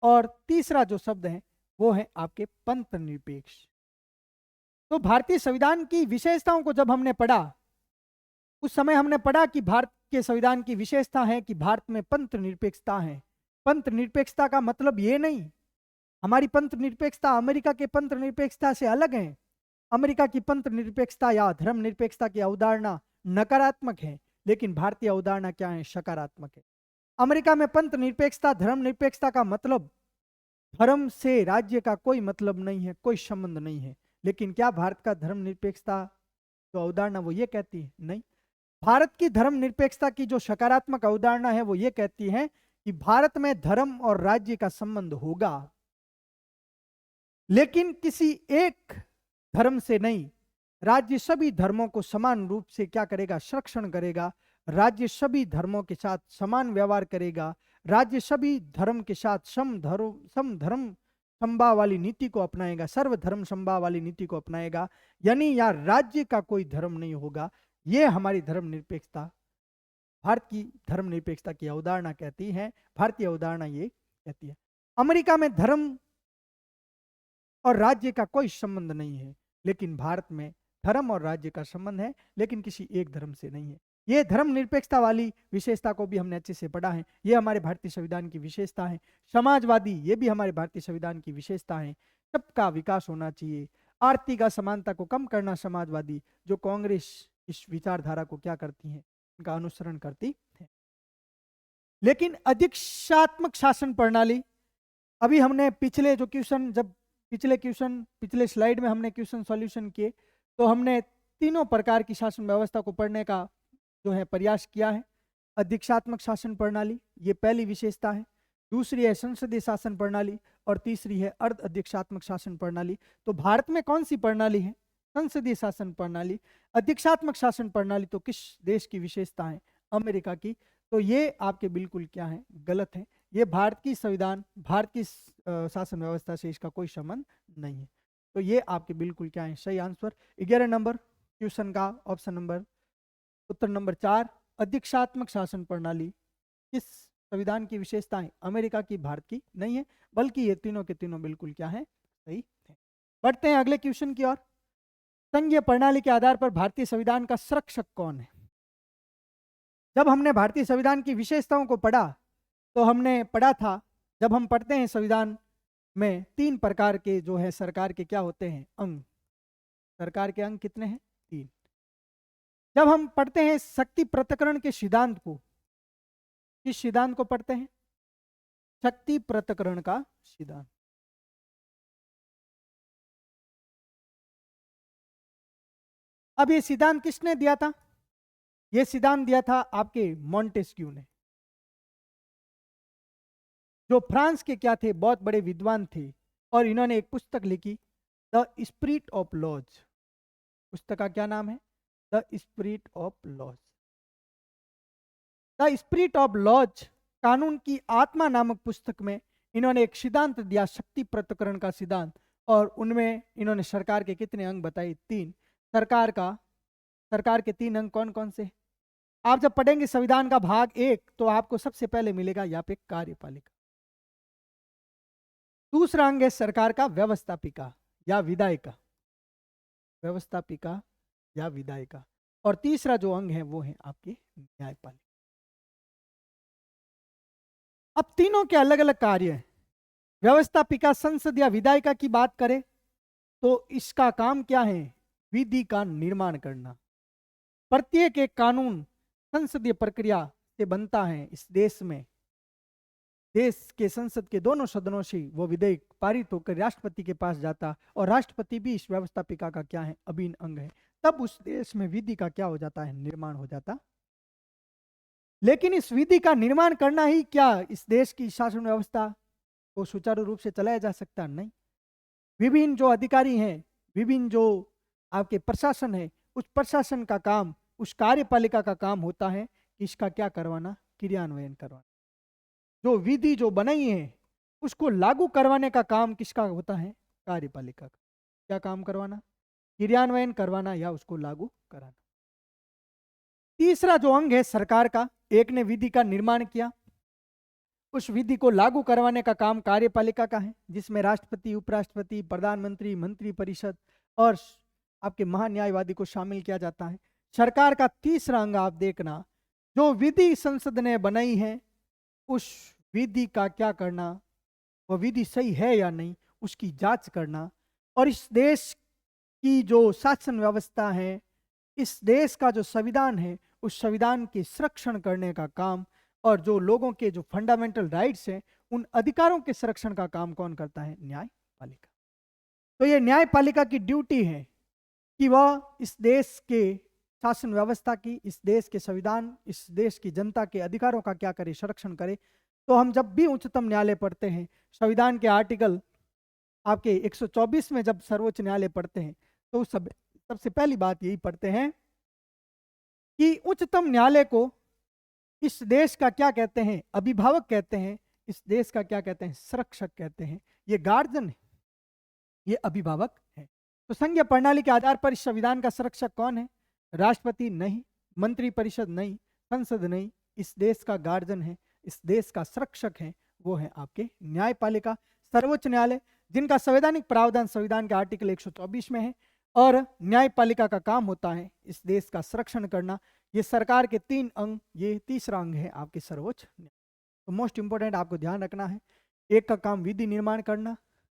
और तीसरा जो शब्द है वो है आपके पंथ निरपेक्ष। तो भारतीय संविधान की विशेषताओं को जब हमने पढ़ा, उस समय हमने पढ़ा कि भारत के संविधान की विशेषता है कि भारत में पंथ निरपेक्षता है। पंथ निरपेक्षता का मतलब ये नहीं, हमारी पंथ निरपेक्षता अमेरिका के पंथ निरपेक्षता से अलग है। अमेरिका की पंथ निरपेक्षता या धर्म निरपेक्षता की अवधारणा नकारात्मक है, लेकिन भारतीय अवधारणा क्या है? सकारात्मक है। अमेरिका में पंथ निरपेक्षता, धर्म निरपेक्षता का मतलब धर्म से राज्य का कोई मतलब नहीं है, कोई संबंध नहीं है। लेकिन क्या भारत का धर्म निरपेक्षता जो अवधारणा वो ये कहती है? नहीं। भारत की धर्मनिरपेक्षता की जो सकारात्मक अवधारणा है वो ये कहती है कि भारत में धर्म और राज्य का संबंध होगा, लेकिन किसी एक धर्म से नहीं। राज्य सभी धर्मों को समान रूप से क्या करेगा, संरक्षण करेगा। राज्य सभी धर्मों के साथ समान व्यवहार करेगा। राज्य सभी धर्म के साथ समधर्म समभाव वाली नीति को अपनाएगा, सर्वधर्म समभाव वाली नीति को अपनाएगा। यानी यहाँ राज्य का कोई धर्म नहीं होगा। ये हमारी धर्मनिरपेक्षता, भारत की धर्मनिरपेक्षता की अवधारणा कहती है। भारतीय अवधारणा ये कहती है। अमेरिका में धर्म और राज्य का कोई संबंध नहीं है, लेकिन भारत में धर्म और राज्य का संबंध है, लेकिन किसी एक धर्म से नहीं है। ये धर्मनिरपेक्षता वाली विशेषता को भी हमने अच्छे से पढ़ा है। ये हमारे भारतीय संविधान की विशेषता है। समाजवादी, ये भी हमारे भारतीय संविधान की विशेषता है। सबका विकास होना चाहिए, आर्थिक असमानता को कम करना। समाजवादी जो कांग्रेस इस विचारधारा को क्या करती है, इनका अनुसरण करती है। लेकिन अधिकारात्मक शासन प्रणाली, अभी हमने पिछले जो क्वेश्चन, जब पिछले स्लाइड में हमने क्वेश्चन सॉल्यूशन किए, तो हमने तीनों प्रकार की शासन व्यवस्था को पढ़ने का जो है प्रयास किया है। अधिकारात्मक शासन प्रणाली, ये पहली विशेषता है। दूसरी है संसदीय शासन प्रणाली, और तीसरी है अर्ध अधिकारात्मक शासन प्रणाली। तो भारत में कौन सी प्रणाली है? संसदीय शासन प्रणाली। अधिकारात्मक शासन प्रणाली तो किस देश की विशेषता है? अमेरिका की। तो ये आपके बिल्कुल क्या है, गलत है। ये भारत की संविधान, भारत की शासन व्यवस्था से इसका कोई संबंध नहीं है। तो ये आपके बिल्कुल क्या है, सही आंसर। 11 नंबर क्वेश्चन का ऑप्शन नंबर, उत्तर नंबर 4, अधिकारात्मक शासन प्रणाली किस संविधान की विशेषता है? अमेरिका की, भारत की नहीं है, बल्कि ये तीनों के तीनों बिल्कुल क्या है, सही है। बढ़ते हैं अगले क्वेश्चन की ओर। संघीय प्रणाली के आधार पर भारतीय संविधान का संरक्षक कौन है? जब हमने भारतीय संविधान की विशेषताओं को पढ़ा, तो हमने पढ़ा था, जब हम पढ़ते हैं संविधान में 3 प्रकार के जो है सरकार के क्या होते हैं, अंग। सरकार के अंग कितने हैं? 3। जब हम पढ़ते हैं शक्ति पृथक्करण के सिद्धांत को, किस सिद्धांत को पढ़ते हैं? शक्ति पृथक्करण का सिद्धांत। अब ये सिद्धांत किसने दिया था? ये सिद्धांत दिया था आपके मॉन्टेस्क्यू ने, जो फ्रांस के क्या थे, बहुत बड़े विद्वान थे। और इन्होंने एक पुस्तक लिखी, द स्पिरिट ऑफ लॉज। पुस्तक का क्या नाम है? The spirit of laws. The spirit of laws, कानून की आत्मा नामक पुस्तक में इन्होंने एक सिद्धांत दिया, शक्ति पृथक्करण का सिद्धांत। और उनमें इन्होंने सरकार के कितने अंग बताए? 3। सरकार के 3 अंग कौन कौन से? आप जब पढ़ेंगे संविधान का भाग 1, तो आपको सबसे पहले मिलेगा यहाँ पे कार्यपालिका। दूसरा अंग है सरकार का व्यवस्थापिका या विधायिका, व्यवस्थापिका या विधायिका। और तीसरा जो अंग है वो है आपकी न्यायपालिका। अब तीनों के अलग अलग कार्य हैं। व्यवस्थापिका, संसद या विधायिका की बात करें तो इसका काम क्या है? विधि का निर्माण करना। प्रत्येक एक कानून संसदीय प्रक्रिया से बनता है। इस देश में, देश के संसद के दोनों सदनों से वो विधेयक पारित होकर राष्ट्रपति के पास जाता, और राष्ट्रपति भी इस व्यवस्थापिका का क्या है? अभिन्न अंग है। तब उस देश में विधि का क्या हो जाता है? निर्माण हो जाता। लेकिन इस विधि का निर्माण करना ही क्या इस देश की शासन व्यवस्था को सुचारू रूप से चलाया जा सकता? नहीं। विभिन्न जो अधिकारी हैं, विभिन्न जो आपके प्रशासन है, उस प्रशासन का काम, उस कार्यपालिका का काम होता है कि इसका क्या करवाना? क्रियान्वयन करवाना। जो विधि जो बनाई है उसको लागू करवाने का काम किसका होता है? कार्यपालिका का। क्या काम करवाना? क्रियान्वयन करवाना या उसको लागू कराना। तीसरा जो अंग है सरकार का, एक ने विधि का निर्माण किया, उस विधि को लागू करवाने का काम कार्यपालिका का है, जिसमें राष्ट्रपति, उपराष्ट्रपति, प्रधानमंत्री, मंत्री परिषद और आपके महान्यायवादी को शामिल किया जाता है। सरकार का तीसरा अंग आप देखना, जो विधि संसद ने बनाई है उस विधि का क्या करना, वह विधि सही है या नहीं उसकी जांच करना। और इस देश की जो शासन व्यवस्था है, इस देश का जो संविधान है, उस संविधान के संरक्षण करने का काम, और जो लोगों के जो फंडामेंटल राइट्स हैं उन अधिकारों के संरक्षण का काम कौन करता है? न्यायपालिका। तो ये न्यायपालिका की ड्यूटी है कि वह इस देश के शासन व्यवस्था की, इस देश के संविधान, इस देश की जनता के अधिकारों का क्या करे, संरक्षण करे। तो हम जब भी उच्चतम न्यायालय पढ़ते हैं, संविधान के आर्टिकल आपके 124 में जब सर्वोच्च न्यायालय पढ़ते हैं, तो सबसे पहली बात यही पढ़ते हैं कि उच्चतम न्यायालय को इस देश का क्या कहते हैं, अभिभावक कहते हैं, इस देश का क्या कहते हैं, संरक्षक कहते हैं। ये गार्जियन है, ये अभिभावक है। तो संघीय प्रणाली के आधार पर इस संविधान का संरक्षक कौन है? राष्ट्रपति नहीं, मंत्रिपरिषद नहीं, संसद नहीं, इस देश का गार्जियन है, इस देश का संरक्षक है, वो है आपके न्यायपालिका, सर्वोच्च न्यायालय, जिनका संवैधानिक प्रावधान संविधान के आर्टिकल 124 में है। और न्यायपालिका का काम होता है इस देश का संरक्षण करना। ये सरकार के 3 अंग, ये तीसरा अंग है आपके सर्वोच्च न्यायालय। तो मोस्ट इंपोर्टेंट आपको ध्यान रखना है, एक का काम विधि निर्माण करना,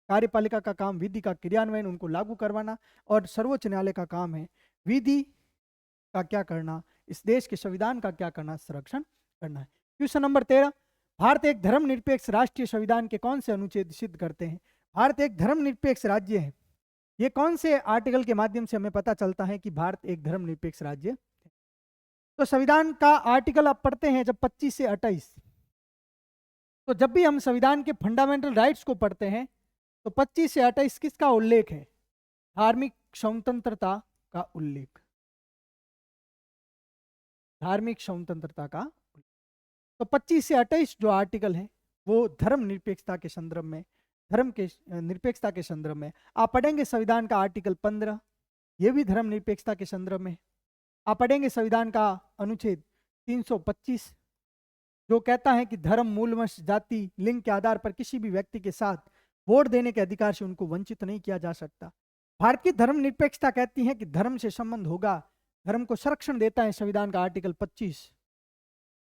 कार्यपालिका का काम विधि का क्रियान्वयन, उनको लागू करवाना, और सर्वोच्च न्यायालय का काम है विधि का क्या करना, इस देश के संविधान का क्या करना, संरक्षण करना है। क्वेश्चन नंबर 13, भारत एक धर्मनिरपेक्ष राष्ट्रीय संविधान के कौन से अनुच्छेद सिद्ध करते हैं? भारत एक धर्मनिरपेक्ष राज्य है। ये कौन से आर्टिकल के माध्यम से हमें पता चलता है कि भारत एक धर्मनिरपेक्ष राज्य है? तो संविधान का आर्टिकल आप पढ़ते हैं जब 25 से 28, तो जब भी हम संविधान के फंडामेंटल राइट्स को पढ़ते हैं तो 25 से 28 किसका उल्लेख है? धार्मिक स्वतंत्रता का उल्लेख, धार्मिक स्वतंत्रता का। तो 25 से 28 जो आर्टिकल है वो धर्मनिरपेक्षता के संदर्भ में, धर्म के निरपेक्षता के संदर्भ में। आप पढ़ेंगे संविधान का आर्टिकल 15, ये भी धर्मनिरपेक्षता के संदर्भ में। आप पढ़ेंगे संविधान का अनुच्छेद 325 जो कहता है कि धर्म, मूल, वंश, जाति, लिंग के आधार पर किसी भी व्यक्ति के साथ वोट देने के अधिकार से उनको वंचित नहीं किया जा सकता। भारत की धर्मनिरपेक्षता कहती है कि धर्म से संबंध होगा, धर्म को संरक्षण देता है संविधान का आर्टिकल 25।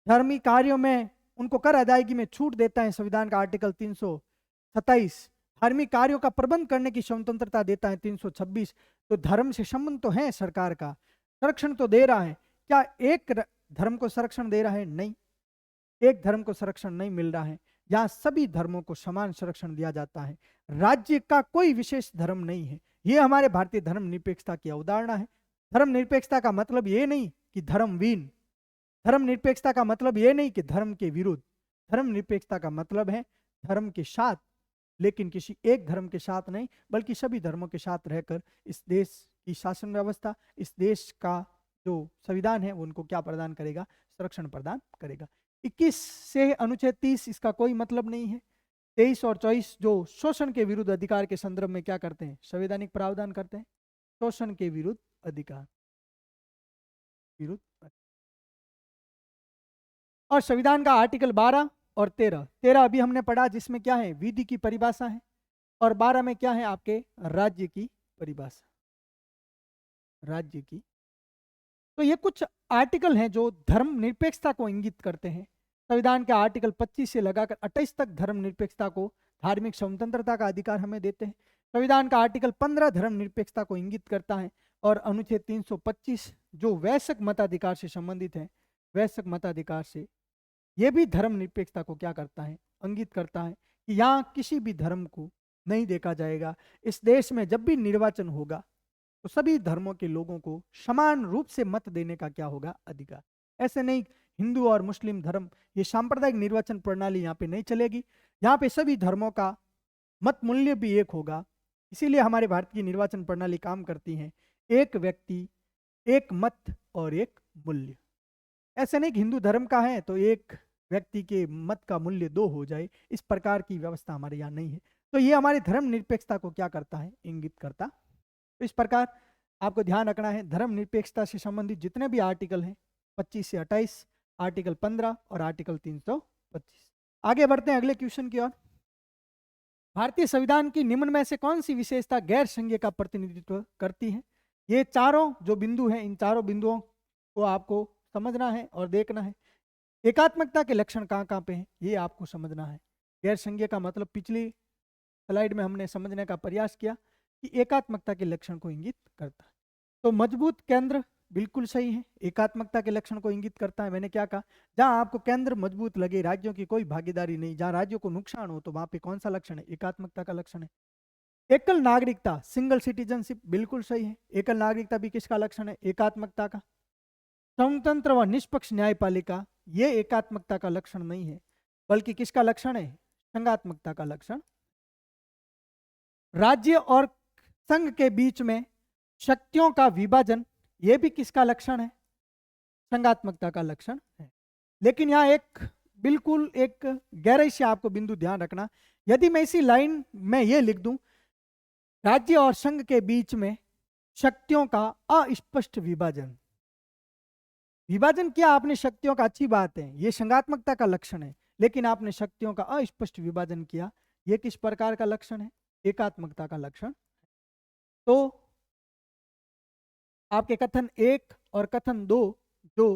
धर्मी कार्यों में उनको कर अदायगी में छूट देता है संविधान का आर्टिकल 327। धार्मिक कार्यों का प्रबंध करने की स्वतंत्रता देता है 326। तो धर्म से संबंध तो है, सरकार का संरक्षण तो दे रहा है। क्या एक धर्म को संरक्षण दे रहा है? नहीं, एक धर्म को संरक्षण नहीं मिल रहा है। यहाँ सभी धर्मों को समान संरक्षण दिया जाता है, राज्य का कोई विशेष धर्म नहीं है। ये हमारे भारतीय धर्मनिरपेक्षता की अवधारणा है। धर्मनिरपेक्षता का मतलब ये नहीं कि धर्महीन, धर्मनिरपेक्षता का मतलब ये नहीं कि धर्म के विरुद्ध। धर्मनिरपेक्षता का मतलब है धर्म के साथ, लेकिन किसी एक धर्म के साथ नहीं, बल्कि सभी धर्मों के साथ रहकर इस देश की शासन व्यवस्था, इस देश का जो संविधान है वो उनको क्या प्रदान करेगा? संरक्षण प्रदान करेगा। 21 से अनुच्छेद 30 इसका कोई मतलब नहीं है। 23 और 24 जो शोषण के विरुद्ध अधिकार के संदर्भ में क्या करते हैं? संवैधानिक प्रावधान करते हैं, शोषण के विरुद्ध अधिकार, विरुद्ध। और संविधान का आर्टिकल 12 और 13 अभी हमने पढ़ा, जिसमें क्या है? विधि की परिभाषा है। और 12 में क्या है? आपके राज्य की परिभाषा, राज्य की। तो ये कुछ आर्टिकल हैं जो धर्मनिरपेक्षता को इंगित करते हैं। संविधान के आर्टिकल 25 से लगाकर 28 तक धर्मनिरपेक्षता को, धार्मिक स्वतंत्रता का अधिकार हमें देते हैं। संविधान का आर्टिकल 15 धर्मनिरपेक्षता को इंगित करता है। और अनुच्छेद 325 जो वैश्विक मताधिकार से संबंधित है, वैश्विक मताधिकार से, यह भी धर्मनिरपेक्षता को क्या करता है? इंगित करता है कि यहाँ किसी भी धर्म को नहीं देखा जाएगा। इस देश में जब भी निर्वाचन होगा तो सभी धर्मों के लोगों को समान रूप से मत देने का क्या होगा? अधिकार। ऐसे नहीं हिंदू और मुस्लिम धर्म, ये सांप्रदायिक निर्वाचन प्रणाली यहाँ पे नहीं चलेगी। यहाँ पे सभी धर्मों का मत मूल्य भी एक होगा। इसीलिए हमारे भारत की निर्वाचन प्रणाली काम करती है, एक व्यक्ति एक मत और एक मूल्य। ऐसे नहीं कि हिंदू धर्म का है तो एक व्यक्ति के मत का मूल्य 2 हो जाए, इस प्रकार की व्यवस्था हमारे यहाँ नहीं है। तो ये हमारी धर्मनिरपेक्षता को क्या करता है? इंगित करता। इस प्रकार आपको ध्यान रखना है, धर्मनिरपेक्षता से संबंधित जितने भी आर्टिकल हैं 25 से 28, आर्टिकल 15 और आर्टिकल 325। आगे बढ़ते हैं अगले क्वेश्चन की ओर। भारतीय संविधान की निम्न में से कौन सी विशेषता गैर संघीय का प्रतिनिधित्व करती है? ये चारों जो बिंदु हैं, इन चारों बिंदुओं को आपको समझना है और देखना है। एकात्मकता के लक्षण कहाँ कहाँ पे हैं, ये आपको समझना है। गैर संघीय का मतलब पिछली स्लाइड में हमने समझने का प्रयास किया कि एकात्मकता के लक्षण को इंगित करता है। तो मजबूत केंद्र बिल्कुल सही है, एकात्मकता के लक्षण को इंगित करता है। मैंने क्या कहा? जहां आपको केंद्र मजबूत लगे, राज्यों की कोई भागीदारी नहीं, जहां राज्यों को नुकसान हो, तो वहां पे कौन सा लक्षण है? एकात्मकता का लक्षण है। एकल नागरिकता, सिंगल सिटीजनशिप, बिल्कुल सही है। एकल नागरिकता भी किसका लक्षण है? एकात्मकता का। स्वतंत्र व निष्पक्ष न्यायपालिका ये एकात्मकता का लक्षण नहीं है, बल्कि किसका लक्षण है? संघात्मकता का लक्षण। राज्य और संघ के बीच में शक्तियों का विभाजन ये भी किसका लक्षण है? संघात्मकता का लक्षण है। लेकिन यहाँ एक बिल्कुल एक गहराई से आपको बिंदु ध्यान रखना, यदि मैं इसी लाइन में ये लिख दूं, राज्य और संघ के बीच में शक्तियों का अस्पष्ट विभाजन। विभाजन किया आपने शक्तियों का, अच्छी बात है, ये संघात्मकता का लक्षण है, लेकिन आपने शक्तियों का अस्पष्ट विभाजन किया, ये किस प्रकार का लक्षण है? एकात्मकता का लक्षण। तो आपके कथन 1 और कथन 2 जो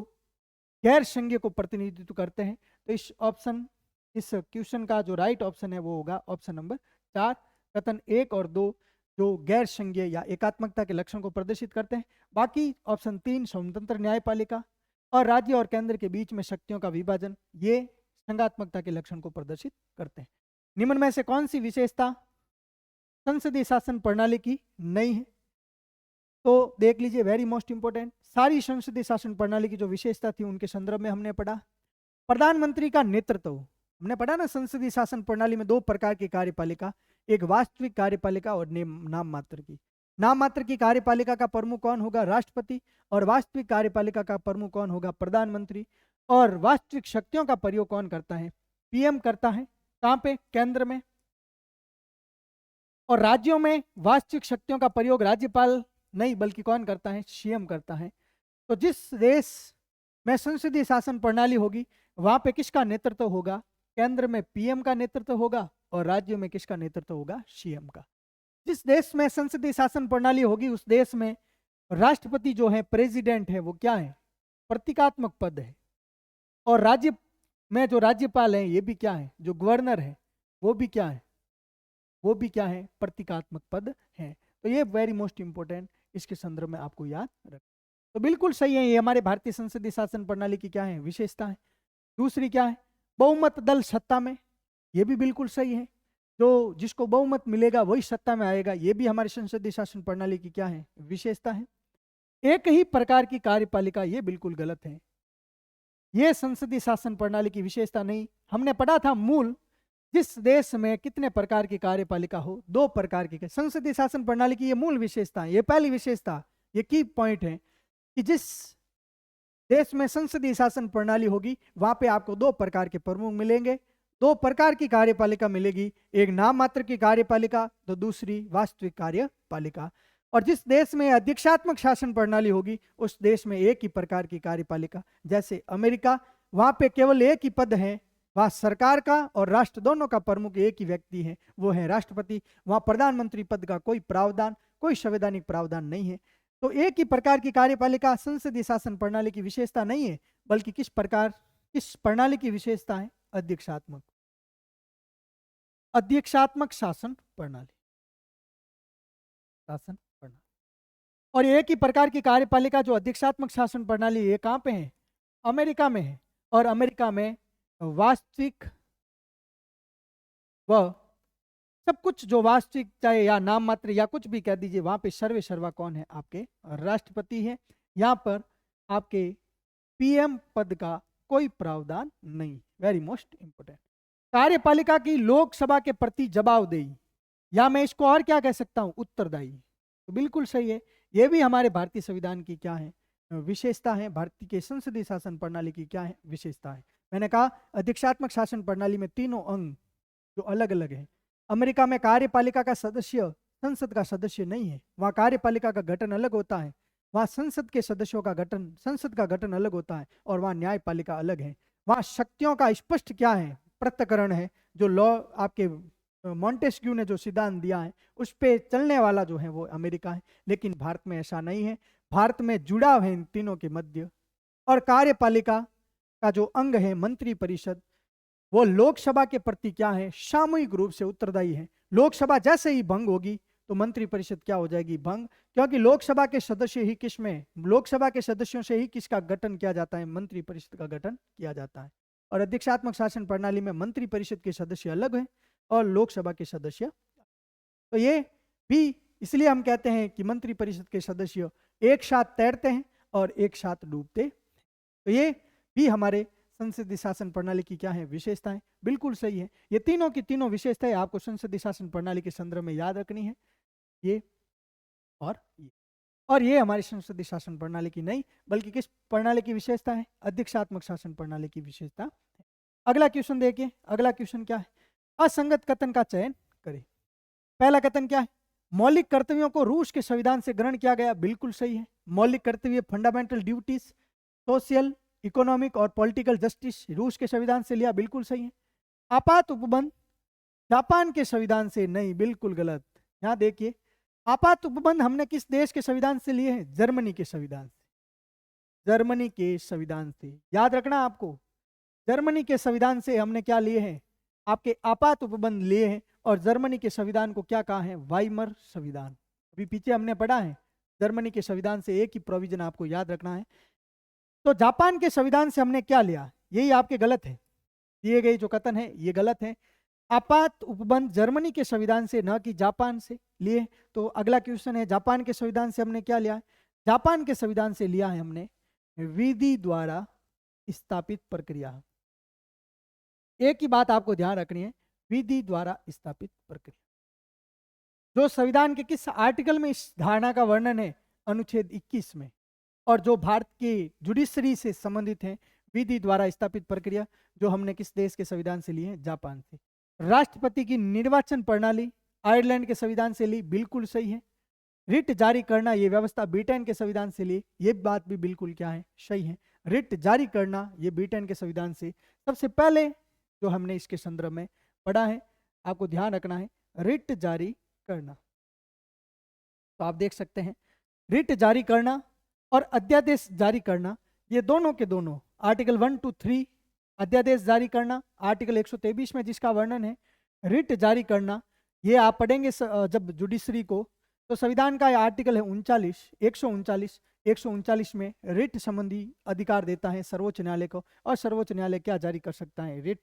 गैर संघीय को प्रतिनिधित्व करते हैं, तो इस क्वेश्चन का जो राइट ऑप्शन है वो होगा ऑप्शन नंबर 4। कथन 1 और 2 जो गैर संघीय या एकात्मकता के लक्षण को प्रदर्शित करते हैं। बाकी ऑप्शन 3 स्वतंत्र न्यायपालिका और राज्य और केंद्र के बीच में शक्तियों का विभाजन, ये संघात्मकता के लक्षण को प्रदर्शित करते हैं। निम्न में से कौन सी विशेषता संसदीय शासन प्रणाली की नहीं है? तो देख लीजिए, वेरी मोस्ट इंपोर्टेंट, सारी संसदीय शासन प्रणाली की जो विशेषता थी उनके संदर्भ में हमने पढ़ा। प्रधानमंत्री का नेतृत्व, हमने पढ़ा ना, संसदीय शासन प्रणाली में 2 प्रकार की कार्यपालिका, एक वास्तविक कार्यपालिका और नाम मात्र की। नाम मात्र की कार्यपालिका का प्रमुख कौन होगा? राष्ट्रपति। और वास्तविक कार्यपालिका का प्रमुख कौन होगा? प्रधानमंत्री। और वास्तविक शक्तियों का प्रयोग कौन करता है? पीएम करता है। कहां पे? केंद्र में। और राज्यों में वास्तविक शक्तियों का प्रयोग राज्यपाल नहीं बल्कि कौन करता है? सीएम करता है। तो जिस देश में संसदीय शासन प्रणाली होगी वहां पे किसका नेतृत्व होगा? केंद्र में पीएम का नेतृत्व होगा और राज्यों में किसका नेतृत्व होगा? सीएम का। जिस देश में संसदीय शासन प्रणाली होगी उस देश में राष्ट्रपति जो है, प्रेसिडेंट है, वो क्या है? प्रतीकात्मक पद है। और राज्य में जो राज्यपाल है ये भी क्या है? जो गवर्नर है वो भी क्या है? वो भी क्या है? प्रतीकात्मक पद है। तो ये वेरी मोस्ट इंपोर्टेंट, इसके संदर्भ में आपको याद रख। तो बिल्कुल सही है, ये हमारे भारतीय संसदीय शासन प्रणाली की क्या है? विशेषता है। दूसरी क्या है? बहुमत दल सत्ता में, ये भी बिल्कुल सही है, जो जिसको बहुमत मिलेगा वही सत्ता में आएगा, ये भी हमारी संसदीय शासन प्रणाली की क्या है? विशेषता है। एक ही प्रकार की कार्यपालिका, ये बिल्कुल गलत है, ये संसदीय शासन प्रणाली की विशेषता नहीं। हमने पढ़ा था मूल, जिस देश में कितने प्रकार की कार्यपालिका हो, 2 प्रकार की। संसदीय शासन प्रणाली की ये मूल विशेषता है, ये पहली विशेषता, ये की पॉइंट है कि जिस देश में संसदीय शासन प्रणाली होगी वहां पे आपको 2 प्रकार के प्रमुख मिलेंगे, 2 प्रकार की कार्यपालिका मिलेगी, एक नाम मात्र की कार्यपालिका तो दूसरी वास्तविक कार्यपालिका। और जिस देश में अध्यक्षात्मक शासन प्रणाली होगी उस देश में एक ही प्रकार की कार्यपालिका, जैसे अमेरिका, वहां पे केवल एक ही पद है, वहां सरकार का और राष्ट्र दोनों का प्रमुख एक ही व्यक्ति है, वो है राष्ट्रपति। वहां प्रधानमंत्री पद का कोई प्रावधान, कोई संवैधानिक प्रावधान नहीं है। तो एक ही प्रकार की कार्यपालिका संसदीय शासन प्रणाली की विशेषता नहीं है, बल्कि किस प्रणाली की विशेषता है? अध्यक्षात्मक शासन प्रणाली। और एक ही प्रकार की कार्यपालिका जो अध्यक्षात्मक शासन प्रणाली, ये कहां पे है? अमेरिका में है। और अमेरिका में वास्तविक व सब कुछ जो वास्तविक, चाहे या नाम मात्र या कुछ भी कह दीजिए, वहां पे सर्वे सर्वा कौन है? आपके राष्ट्रपति है। यहाँ पर आपके पीएम पद का कोई प्रावधान नहीं। Very most important. कार्यपालिका की लोकसभा के प्रति जवाबदेही, या मैं इसको और क्या कह सकता हूं? उत्तरदायी। तो बिल्कुल सही है, ये भी हमारे भारतीय संविधान की क्या है? विशेषता है। भारतीय के संसदीय शासन प्रणाली की क्या है? विशेषता है। मैंने कहा अध्यक्षात्मक शासन प्रणाली में तीनों अंग जो अलग अलग है। अमेरिका में कार्यपालिका का सदस्य संसद का सदस्य नहीं है, वहाँ कार्यपालिका का गठन अलग होता है, वहाँ संसद के सदस्यों का गठन, संसद का गठन अलग होता है, और वहाँ न्यायपालिका अलग है। वहाँ शक्तियों का स्पष्ट क्या है? पृथक्करण है। जो लॉ आपके मॉन्टेस्क्यू ने जो सिद्धांत दिया है उस पे चलने वाला जो है वो अमेरिका है। लेकिन भारत में ऐसा नहीं है, भारत में जुड़ाव है इन तीनों के मध्य। और कार्यपालिका का जो अंग है मंत्री परिषद, वो लोकसभा के प्रति क्या है? सामूहिक रूप से उत्तरदायी है। लोकसभा जैसे ही भंग होगी तो मंत्री परिषद क्या हो जाएगी? भंग। क्योंकि लोकसभा के सदस्य ही किसमें? लोकसभा के सदस्यों से ही किसका गठन किया जाता है? मंत्री परिषद का गठन किया जाता है। और अध्यक्षात्मक शासन प्रणाली में मंत्री परिषद के सदस्य अलग हैं और लोकसभा के सदस्य। तो ये भी इसलिए हम कहते हैं कि मंत्री परिषद के सदस्य एक साथ तैरते हैं और एक साथ डूबते तो ये भी हमारे संसदीय शासन प्रणाली की क्या है, विशेषताएं। बिल्कुल सही है, ये तीनों की तीनों विशेषताएं आपको संसदीय शासन प्रणाली के संदर्भ में याद रखनी है, ये और ये। और ये हमारी संसदीय शासन प्रणाली की नहीं बल्कि किस प्रणाली की विशेषता है, अध्यक्षात्मक शासन प्रणाली की विशेषता है। अगला क्वेश्चन देखिए, अगला क्वेश्चन क्या है, असंगत कथन का चयन करें। पहला कथन क्या है, मौलिक कर्तव्यों को रूस के संविधान से ग्रहण किया गया। बिल्कुल सही है, मौलिक कर्तव्य फंडामेंटल ड्यूटीज, सोशल, इकोनॉमिक और पॉलिटिकल जस्टिस रूस के संविधान से लिया। बिल्कुल सही है। आपात उपबंध जापान के संविधान से नहीं, बिल्कुल गलत। यहां देखिए, आपात उपबंध हमने किस देश के संविधान से लिए हैं, जर्मनी के संविधान से। जर्मनी के संविधान से याद रखना आपको, जर्मनी के संविधान से हमने क्या लिए हैं, आपके आपात उपबंध लिए हैं। और जर्मनी के संविधान को क्या कहा है, वाइमर संविधान। अभी पीछे हमने पढ़ा है, जर्मनी के संविधान से एक ही प्रोविजन आपको याद रखना है। तो जापान के संविधान से हमने क्या लिया, यही आपके गलत है, दिए गए जो कथन है ये गलत है। आपात उपबंध जर्मनी के संविधान से न कि जापान से लिए। तो अगला क्वेश्चन है, जापान के संविधान से हमने क्या लिया, जापान के संविधान से लिया है हमने विधि द्वारा स्थापित प्रक्रिया। एक ही बात आपको ध्यान रखनी है, विधि द्वारा स्थापित प्रक्रिया। जो संविधान के किस आर्टिकल में इस धारणा का वर्णन है, अनुच्छेद 21 में। और जो भारत के जुडिशरी से संबंधित है, विधि द्वारा स्थापित प्रक्रिया, जो हमने किस देश के संविधान से ली है, जापान से। राष्ट्रपति की निर्वाचन प्रणाली आयरलैंड के संविधान से ली। बिल्कुल सही है। रिट जारी करना, ये व्यवस्था ब्रिटेन के संविधान से ली। ये बात भी बिल्कुल क्या है, सही है। रिट जारी करना ये ब्रिटेन के संविधान से सबसे पहले जो हमने इसके संदर्भ में पढ़ा है, आपको ध्यान रखना है, रिट जारी करना। तो आप देख सकते हैं, रिट जारी करना और अध्यादेश जारी करना, ये दोनों के दोनों आर्टिकल 1 to 3 अध्यादेश जारी करना, आर्टिकल 123 में जिसका वर्णन है रिट जारी करना, ये आप पढ़ेंगे जब जुडिशरी को। तो संविधान का आर्टिकल है 139 139 में रिट संबंधी अधिकार देता है सर्वोच्च न्यायालय को। और सर्वोच्च न्यायालय क्या जारी कर सकता है, रिट।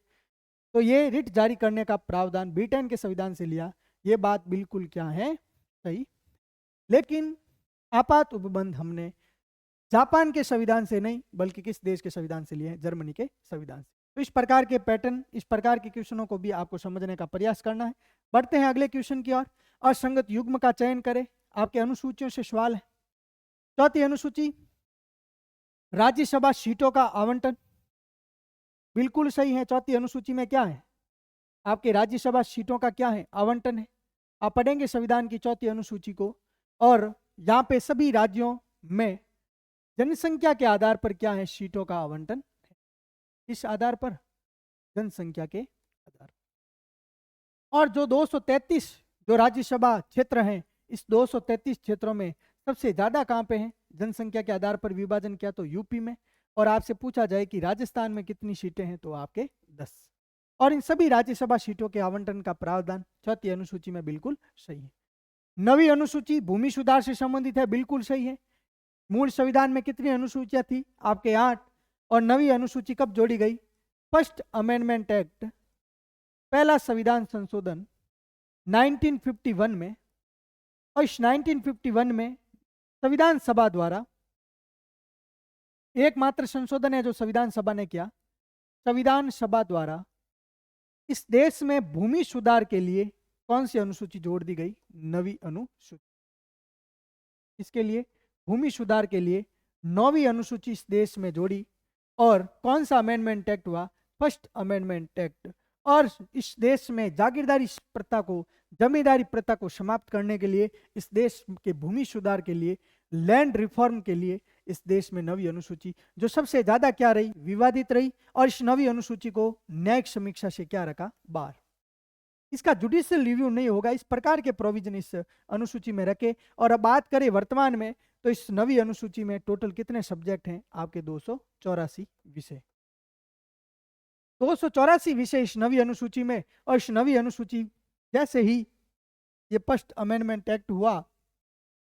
तो ये रिट जारी करने का प्रावधान ब्रिटेन के संविधान से लिया, ये बात बिल्कुल क्या है, सही। लेकिन आपात उपबंध हमने जापान के संविधान से नहीं बल्कि किस देश के संविधान से लिए हैं, जर्मनी के संविधान से। तो इस प्रकार के पैटर्न, इस प्रकार के क्वेश्चनों को भी आपको समझने का प्रयास करना है। बढ़ते हैं अगले क्वेश्चन की ओर। असंगत युग्म का चयन करें। आपके अनुसूचियों से सवाल है। चौथी अनुसूची, राज्यसभा सीटों का आवंटन। बिल्कुल सही है। चौथी अनुसूची में क्या है, आपके राज्यसभा सीटों का क्या है, आवंटन है। आप पढ़ेंगे संविधान की चौथी अनुसूची को। और यहाँ पे सभी राज्यों में जनसंख्या के आधार पर क्या है, सीटों का आवंटन। इस आधार पर, जनसंख्या के आधार पर। और जो 233 जो राज्यसभा क्षेत्र हैं, इस 233 क्षेत्रों में सबसे ज्यादा कहाँ पे हैं, जनसंख्या के आधार पर विभाजन किया तो यूपी में। और आपसे पूछा जाए कि राजस्थान में कितनी सीटें हैं, तो आपके 10। और इन सभी राज्यसभा सीटों के आवंटन का प्रावधान चौथी अनुसूची में बिल्कुल सही है। नवी अनुसूची भूमि सुधार से संबंधित है। बिल्कुल सही है। मूल संविधान में कितनी अनुसूचियां थी, आपके 8। और नवी अनुसूची कब जोड़ी गई, फर्स्ट अमेंडमेंट एक्ट, पहला संविधान संशोधन 1951 में। और इस 1951 में संविधान सभा द्वारा एकमात्र संशोधन है जो संविधान सभा ने किया। संविधान सभा द्वारा इस देश में भूमि सुधार के लिए कौन सी अनुसूची जोड़ दी गई, नवी अनुसूची। इसके लिए भूमि सुधार के लिए 9वीं अनुसूची इस देश में जोड़ी। और कौन सा अमेंडमेंट एक्ट हुआ, फर्स्ट अमेंडमेंट एक्ट। और इस देश में जागीरदारी प्रथा को, जमींदारी प्रथा को समाप्त करने के लिए, इस देश के भूमि सुधार के लिए, लैंड रिफॉर्म के लिए इस देश में नवी अनुसूची जो सबसे ज्यादा क्या रही, विवादित रही। और इस नवी अनुसूची को न्यायिक समीक्षा से क्या रखा, बाहर। इसका जुडिशियल रिव्यू नहीं होगा। इस प्रकार के प्रोविजन इस अनुसूची में रखे। और अब बात करें वर्तमान में, तो इस नवी अनुसूची में टोटल कितने सब्जेक्ट हैं, आपके 284 विषय। 284 विषय इस नवी अनुसूची में। और इस नवी अनुसूची जैसे ही ये फर्स्ट अमेंडमेंट एक्ट हुआ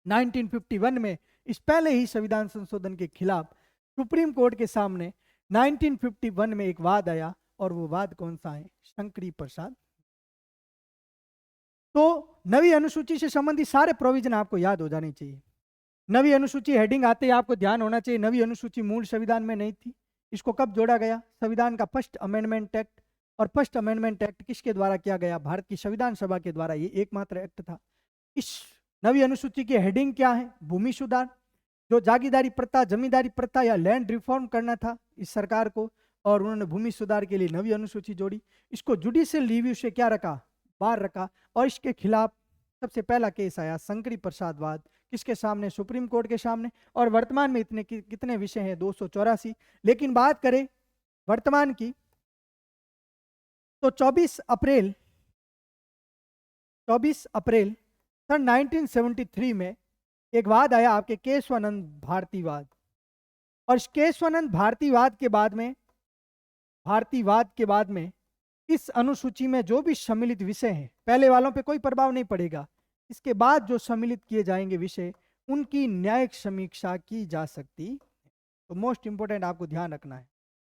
1951 में, इस पहले ही संविधान संशोधन के खिलाफ सुप्रीम कोर्ट के सामने 1951 में एक वाद आया। और वो वाद कौन सा है, शंकरी प्रसाद। तो नवी अनुसूची से संबंधित सारे प्रोविजन आपको याद हो जाने चाहिए। नवी अनुसूची हेडिंग आते ही आपको ध्यान होना चाहिए, नवी अनुसूची मूल संविधान में नहीं थी। इसको कब जोड़ा गया? संविधान का फर्स्ट अमेंडमेंट एक्ट। और फर्स्ट अमेंडमेंट एक्ट किसके द्वारा किया गया? भारत की संविधान सभा के द्वारा। ये एकमात्र एक्ट था। इस नवी अनुसूची की हेडिंग क्या है? भूमि सुधार। जो जागीरदारी प्रथा, जमींदारी प्रथा या लैंड रिफॉर्म करना था इस सरकार को, और उन्होंने भूमि सुधार के लिए नवी अनुसूची जोड़ी। इसको जुडिशियल रिव्यू से क्या रखा? बाहर रखा। और इसके खिलाफ सबसे पहला केस आया शंकरी प्रसाद वाद। किसके सामने? सुप्रीम कोर्ट के सामने। और वर्तमान में इतने कितने विषय हैं? 284। लेकिन बात करें वर्तमान की, तो 24 अप्रैल सन 1973 में एक वाद आया आपके केशवानंद भारतीवाद। और इस केशवानंद भारतीवाद के बाद में इस अनुसूची में जो भी सम्मिलित विषय हैं, पहले वालों पे कोई प्रभाव नहीं पड़ेगा, इसके बाद जो सम्मिलित किए जाएंगे विषय, उनकी न्यायिक समीक्षा की जा सकती है। तो मोस्ट इंपोर्टेंट आपको ध्यान रखना है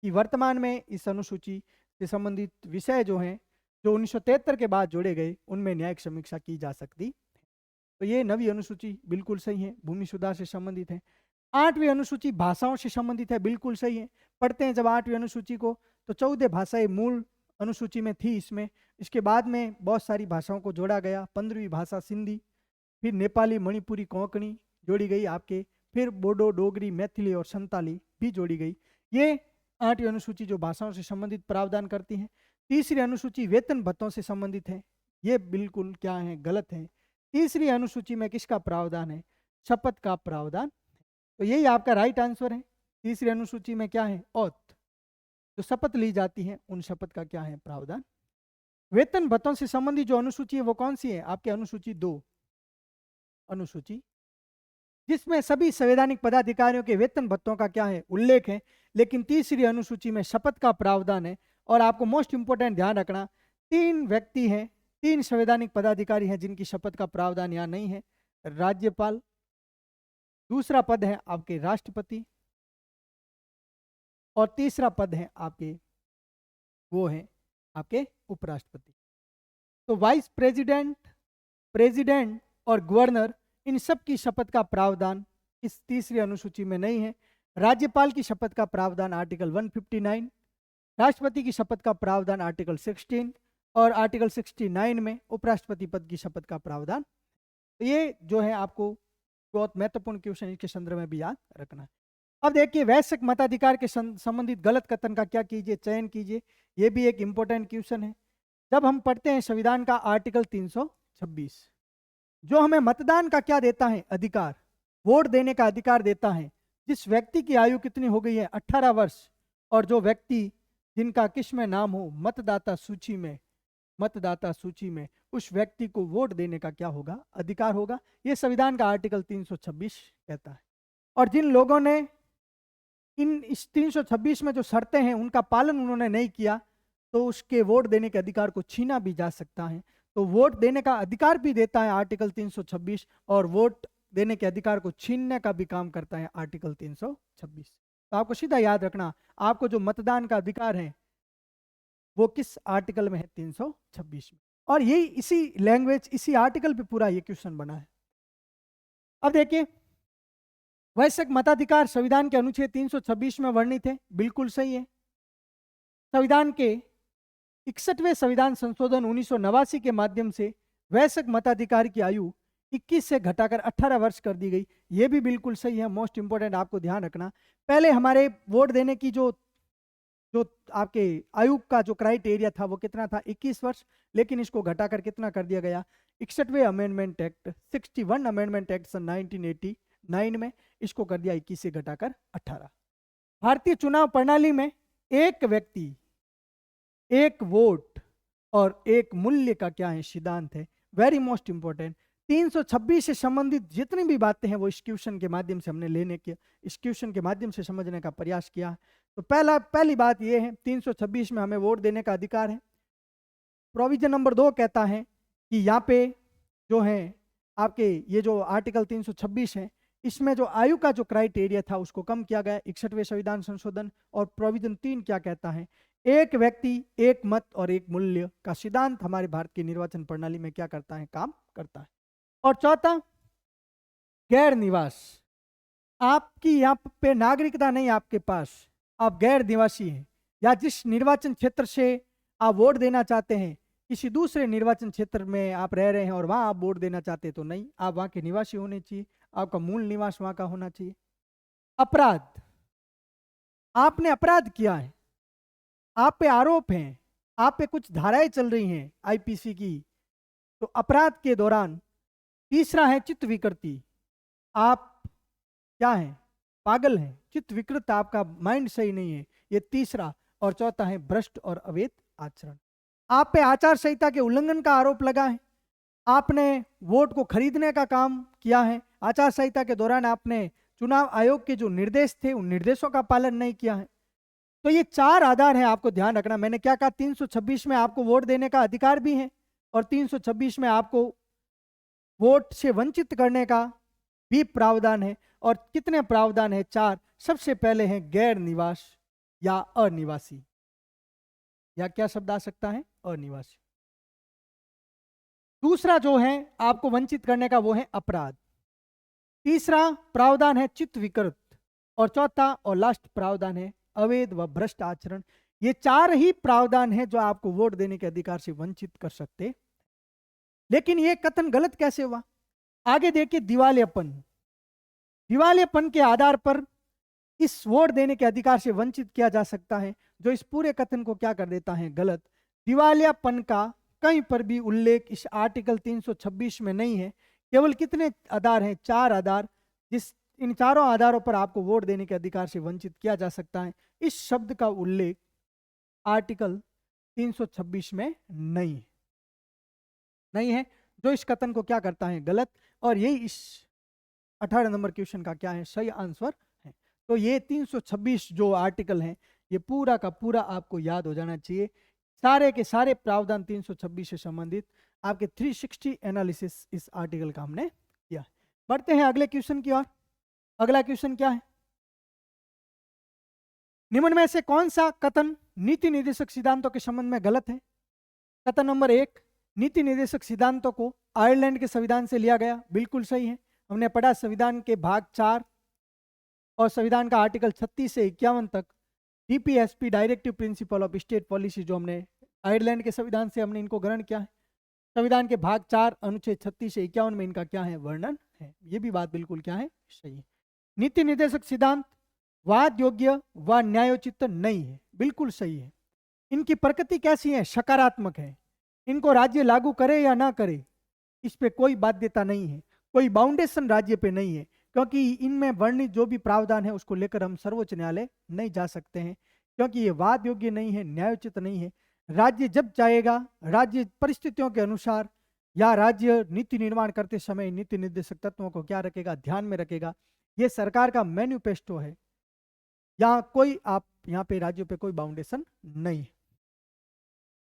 कि वर्तमान में इस अनुसूची से संबंधित विषय जो हैं, जो 1973 के बाद जोड़े गए, उनमें न्यायिक समीक्षा की जा सकती है। तो ये नवी अनुसूची बिल्कुल सही है, भूमि सुधार से संबंधित है। 8वीं अनुसूची भाषाओं से संबंधित है, बिल्कुल सही है। पढ़ते हैं जब 8वीं अनुसूची को, तो 14 भाषाएं मूल अनुसूची में थी इसमें। इसके बाद में बहुत सारी भाषाओं को जोड़ा गया। 15वीं भाषा सिंधी, फिर नेपाली, मणिपुरी, कोंकणी जोड़ी गई आपके, फिर बोडो, डोगरी, मैथिली और संताली भी जोड़ी गई। ये 8वीं अनुसूची जो भाषाओं से संबंधित प्रावधान करती है। तीसरी अनुसूची वेतन भत्तों से संबंधित है, ये बिल्कुल क्या है? गलत है। तीसरी अनुसूची में किसका प्रावधान है? शपथ का प्रावधान। तो यही आपका राइट आंसर है। तीसरी अनुसूची में क्या है? ओथ, जो शपथ ली जाती है, उन शपथ का क्या है? प्रावधान। वेतन भत्तों से संबंधित जो अनुसूची है वो कौन सी है? आपके अनुसूची 2 अनुसूची, जिसमें सभी संवैधानिक पदाधिकारियों के वेतन भत्तों का क्या है? उल्लेख है। लेकिन तीसरी अनुसूची में शपथ का प्रावधान है। और आपको मोस्ट इंपोर्टेंट ध्यान रखना, 3 व्यक्ति हैं, 3 संवैधानिक पदाधिकारी हैं जिनकी शपथ का प्रावधान यहाँ नहीं है। राज्यपाल, दूसरा पद है आपके राष्ट्रपति, और तीसरा पद है आपके, वो है आपके उपराष्ट्रपति। तो वाइस प्रेसिडेंट, प्रेसिडेंट और गवर्नर, इन सब की शपथ का प्रावधान इस तीसरी अनुसूची में नहीं है। राज्यपाल की शपथ का प्रावधान आर्टिकल 159, राष्ट्रपति की शपथ का प्रावधान आर्टिकल 16, और आर्टिकल 69 में उपराष्ट्रपति पद की शपथ का प्रावधान। तो ये जो है आपको बहुत महत्वपूर्ण क्वेश्चन इसके संदर्भ में भी याद रखना है। अब देखिए, वैश्विक मताधिकार के संबंधित गलत कथन का क्या कीजिए? चयन कीजिए। ये भी एक इंपॉर्टेंट क्वेश्चन है। जब हम पढ़ते हैं संविधान का आर्टिकल 326, जो हमें मतदान का क्या देता है? अधिकार, वोट देने का अधिकार देता है। जिस व्यक्ति की आयु कितनी हो गई है? 18 वर्ष, और जो व्यक्ति जिनका किस में नाम हो? मतदाता सूची में, उस व्यक्ति को वोट देने का क्या होगा? अधिकार होगा। ये संविधान का आर्टिकल 326 कहता है। और जिन लोगों ने इस 326 में जो शर्तें हैं उनका पालन उन्होंने नहीं किया, तो उसके वोट देने के अधिकार को छीना भी जा सकता है। तो वोट देने का अधिकार भी देता है आर्टिकल 326, और वोट देने के अधिकार को छीनने का भी काम करता है आर्टिकल 326। तो आपको सीधा याद रखना, आपको जो मतदान का अधिकार है वो किस आर्टिकल में है? 326 में। और यही इसी लैंग्वेज, इसी आर्टिकल पे पूरा ये क्वेश्चन बना है। अब देखिए, वैश्विक मताधिकार संविधान के अनुच्छेद 326 में वर्णित है, बिल्कुल सही है। संविधान के 61वें संविधान संशोधन 1989 के माध्यम से वैश्विक मताधिकार की आयु 21 से घटाकर 18 वर्ष कर दी गई। ये भी बिल्कुल सही है। मोस्ट इंपोर्टेंट आपको ध्यान रखना, पहले हमारे वोट देने की जो आपके आयु का जो क्राइटेरिया था वो कितना था? 21 वर्ष। लेकिन इसको घटाकर कितना कर दिया गया? 61वें अमेंडमेंट एक्ट, 61 अमेंडमेंट एक्ट सन 1989 में इसको कर दिया 21 से घटाकर 18। भारतीय चुनाव प्रणाली में एक व्यक्ति, एक वोट और एक मूल्य का क्या है? सिद्धांत है। Very most important. 326 से संबंधित जितनी भी बातें हैं वो इस क्वेश्चन के माध्यम से हमने लेने के, इस क्वेश्चन के माध्यम से समझने का प्रयास किया। तो पहली बात ये है, 326 में हमें वोट देने का अधिकार है। प्रोविजन नंबर 2 कहता है कि यहाँ पे जो है आपके ये जो आर्टिकल 326 है, इसमें जो आयु का जो क्राइटेरिया था उसको कम किया गया, 61वें संविधान संशोधन। और प्रोविजन 3 क्या कहता है? एक व्यक्ति, एक मत और एक मूल्य का सिद्धांत हमारे भारत की निर्वाचन प्रणाली में क्या करता है? काम करता है। और चौथा, गैर निवास आपकी यहाँ पे नागरिकता नहीं आपके पास, आप गैर निवासी हैं, या जिस निर्वाचन क्षेत्र से आप वोट देना चाहते हैं किसी दूसरे निर्वाचन क्षेत्र में आप रह रहे हैं और वहां आप वोट देना चाहते हैं, तो नहीं, आप वहां के निवासी होने चाहिए, आपका मूल निवास वहां का होना चाहिए। अपराध, आपने अपराध किया है, आप पे आरोप हैं, आप पे कुछ धाराएं चल रही हैं आईपीसी की, तो अपराध के दौरान तीसरा है चित्त विकृति, आप क्या हैं, पागल हैं, चित्त विकृत, आपका माइंड सही नहीं है, ये तीसरा। और चौथा है भ्रष्ट और अवैध आचरण, आप पे आचार संहिता के उल्लंघन का आरोप लगा है, आपने वोट को खरीदने का काम किया है, आचार संहिता के दौरान आपने चुनाव आयोग के जो निर्देश थे उन निर्देशों का पालन नहीं किया है। तो ये चार आधार हैं, आपको ध्यान रखना। मैंने क्या कहा, 326 में आपको वोट देने का अधिकार भी है और 326 में आपको वोट से वंचित करने का भी प्रावधान है। और कितने प्रावधान है, चार। सबसे पहले है गैर निवास या अनिवासी, या क्या शब्द आ सकता है, अनिवासी। दूसरा जो है आपको वंचित करने का वो है अपराध, तीसरा प्रावधान है चित्त विकृत, और चौथा और लास्ट प्रावधान है अवैध व भ्रष्ट आचरण। ये चार ही प्रावधान है जो आपको वोट देने के अधिकार से वंचित कर सकते। लेकिन ये कथन गलत कैसे हुआ, आगे देखिए, दिवालियापन, दिवालियापन के आधार पर इस वोट देने के अधिकार से वंचित किया जा सकता है, जो इस पूरे कथन को क्या कर देता है, गलत। दिवालियापन का कहीं पर भी उल्लेख इस आर्टिकल 326 में नहीं है। केवल कितने आधार हैं, चार आधार, जिस इन चारों आधारों पर आपको वोट देने के अधिकार से वंचित किया जा सकता है। इस शब्द का उल्लेख आर्टिकल 326 में नहीं है, जो इस कथन को क्या करता है, गलत। और यही इस 18 नंबर क्वेश्चन का क्या है, सही आंसर है। तो ये 326 जो आर्टिकल है, ये पूरा का पूरा आपको याद हो जाना चाहिए। सारे के सारे प्रावधान 326 से संबंधित आपके 360 एनालिसिस इस आर्टिकल का हमने किया। बढ़ते हैं अगले क्वेश्चन की ओर। अगला क्वेश्चन क्या है, निम्न में से कौन सा कथन नीति निर्देशक सिद्धांतों के संबंध में गलत है। कथन नंबर 1, नीति निर्देशक सिद्धांतों को आयरलैंड के संविधान से लिया गया, बिल्कुल सही है। हमने पढ़ा संविधान के भाग 4 और संविधान का आर्टिकल 36 से 51 तक DPSP, directive principle of state policy, जो हमने आयरलैंड के संविधान से हमने इनको ग्रहण किया है। संविधान के भाग 4 अनुच्छेद 36 से 51 में इनका क्या है, वर्णन है। ये भी बात बिल्कुल क्या है, सही है। नीति निर्देशक सिद्धांत वाद योग्य व न्यायोचित नहीं है, बिल्कुल सही है। इनकी प्रकृति कैसी है, सकारात्मक है। इनको राज्य लागू करे या ना करे इस पे कोई बाध्यता नहीं है, कोई बाउंडेशन राज्य पे नहीं है, क्योंकि इनमें वर्णित जो भी प्रावधान है उसको लेकर हम सर्वोच्च न्यायालय नहीं जा सकते हैं, क्योंकि ये वाद योग्य नहीं है, न्यायोचित नहीं है। राज्य जब चाहेगा, राज्य परिस्थितियों के अनुसार या राज्य नीति निर्माण करते समय नीति निर्देशक तत्वों को क्या रखेगा, ध्यान में रखेगा। ये सरकार का मैन्युफेस्टो है, यहाँ कोई आप यहाँ पे राज्यों पे कोई बाउंडेशन नहीं है।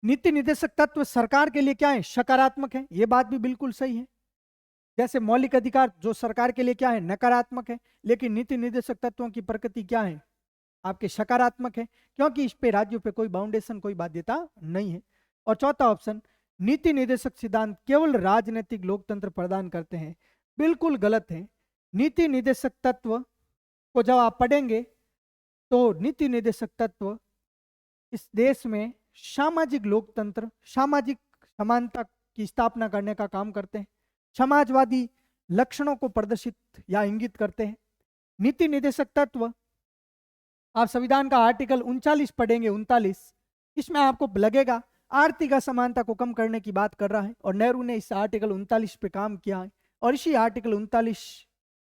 नीति निर्देशक तत्व सरकार के लिए क्या है, सकारात्मक है, ये बात भी बिल्कुल सही है। जैसे मौलिक अधिकार जो सरकार के लिए क्या है, नकारात्मक है, लेकिन नीति निर्देशक तत्वों की प्रकृति क्या है, आपके सकारात्मक है, क्योंकि इस पे राज्यों पे कोई बाउंडेशन, कोई बाध्यता नहीं है। और चौथा ऑप्शन, नीति निर्देशक सिद्धांत केवल राजनीतिक लोकतंत्र प्रदान करते हैं, बिल्कुल गलत है। नीति निर्देशक तत्व को जब आप पढ़ेंगे तो नीति निर्देशक तत्व इस देश में सामाजिक लोकतंत्र, सामाजिक समानता की स्थापना करने का काम करते हैं, समाजवादी लक्षणों को प्रदर्शित या इंगित करते हैं। नीति निर्देशक तत्व आप संविधान का आर्टिकल 39 पढ़ेंगे, 39, इसमें आपको लगेगा आर्थिक असमानता को कम करने की बात कर रहा है, और नेहरू ने इस आर्टिकल 39 पे काम किया है, और इसी आर्टिकल 39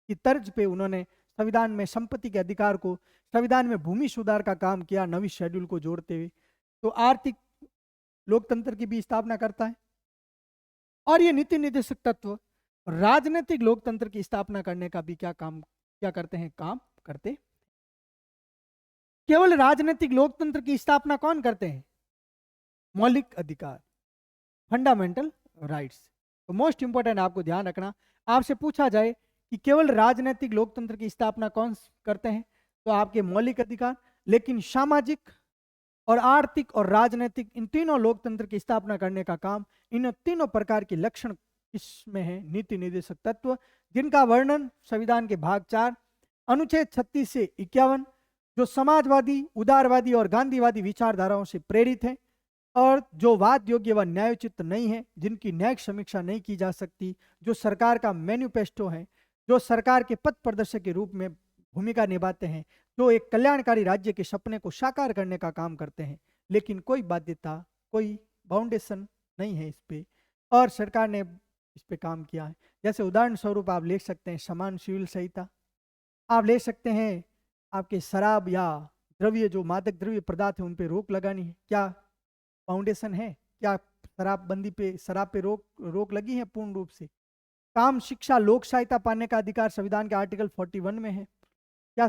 की तर्ज पे उन्होंने संविधान में संपत्ति के अधिकार को, संविधान में भूमि सुधार का काम किया, नवी शेड्यूल को जोड़ते हुए। तो आर्थिक लोकतंत्र की भी स्थापना करता है, और ये नीति निर्देशक तत्व राजनीतिक लोकतंत्र की स्थापना करने का भी क्या करते हैं, काम करते। केवल राजनीतिक लोकतंत्र की स्थापना कौन करते हैं, मौलिक अधिकार, फंडामेंटल राइट्स। तो मोस्ट इंपोर्टेंट आपको ध्यान रखना, आपसे पूछा जाए कि केवल राजनीतिक लोकतंत्र की स्थापना कौन करते हैं, तो आपके मौलिक अधिकार, लेकिन सामाजिक और आर्थिक और राजनीतिक इन तीनों लोकतंत्र की स्थापना करने का काम, इन तीनों प्रकार के लक्षण इसमें है नीति निर्देशक तत्व, जिनका वर्णन संविधान के भाग 4 अनुच्छेद 36 से 51 जो समाजवादी, उदारवादी और गांधीवादी विचारधाराओं से प्रेरित है और जो वाद योग्य व न्यायोचित नहीं है, जिनकी न्यायिक समीक्षा नहीं की जा सकती, जो सरकार का मैनिफेस्टो है, जो सरकार के पथ प्रदर्शक के रूप में भूमिका निभाते हैं, जो एक कल्याणकारी राज्य के सपने को साकार करने का काम करते हैं, लेकिन कोई बाध्यता, कोई बाउंडेशन नहीं है इस पे, और सरकार ने इस पे काम किया है। जैसे उदाहरण स्वरूप आप ले सकते हैं समान सिविल संहिता, आप ले सकते हैं आपके शराब या द्रव्य, जो मादक द्रव्य पदार्थ है उन पे रोक लगानी है, क्या फाउंडेशन है? क्या शराबबंदी पे, शराब पे रोक लगी है पूर्ण रूप से? काम, शिक्षा, लोक सहायता पाने का अधिकार संविधान के आर्टिकल 41 में है, क्या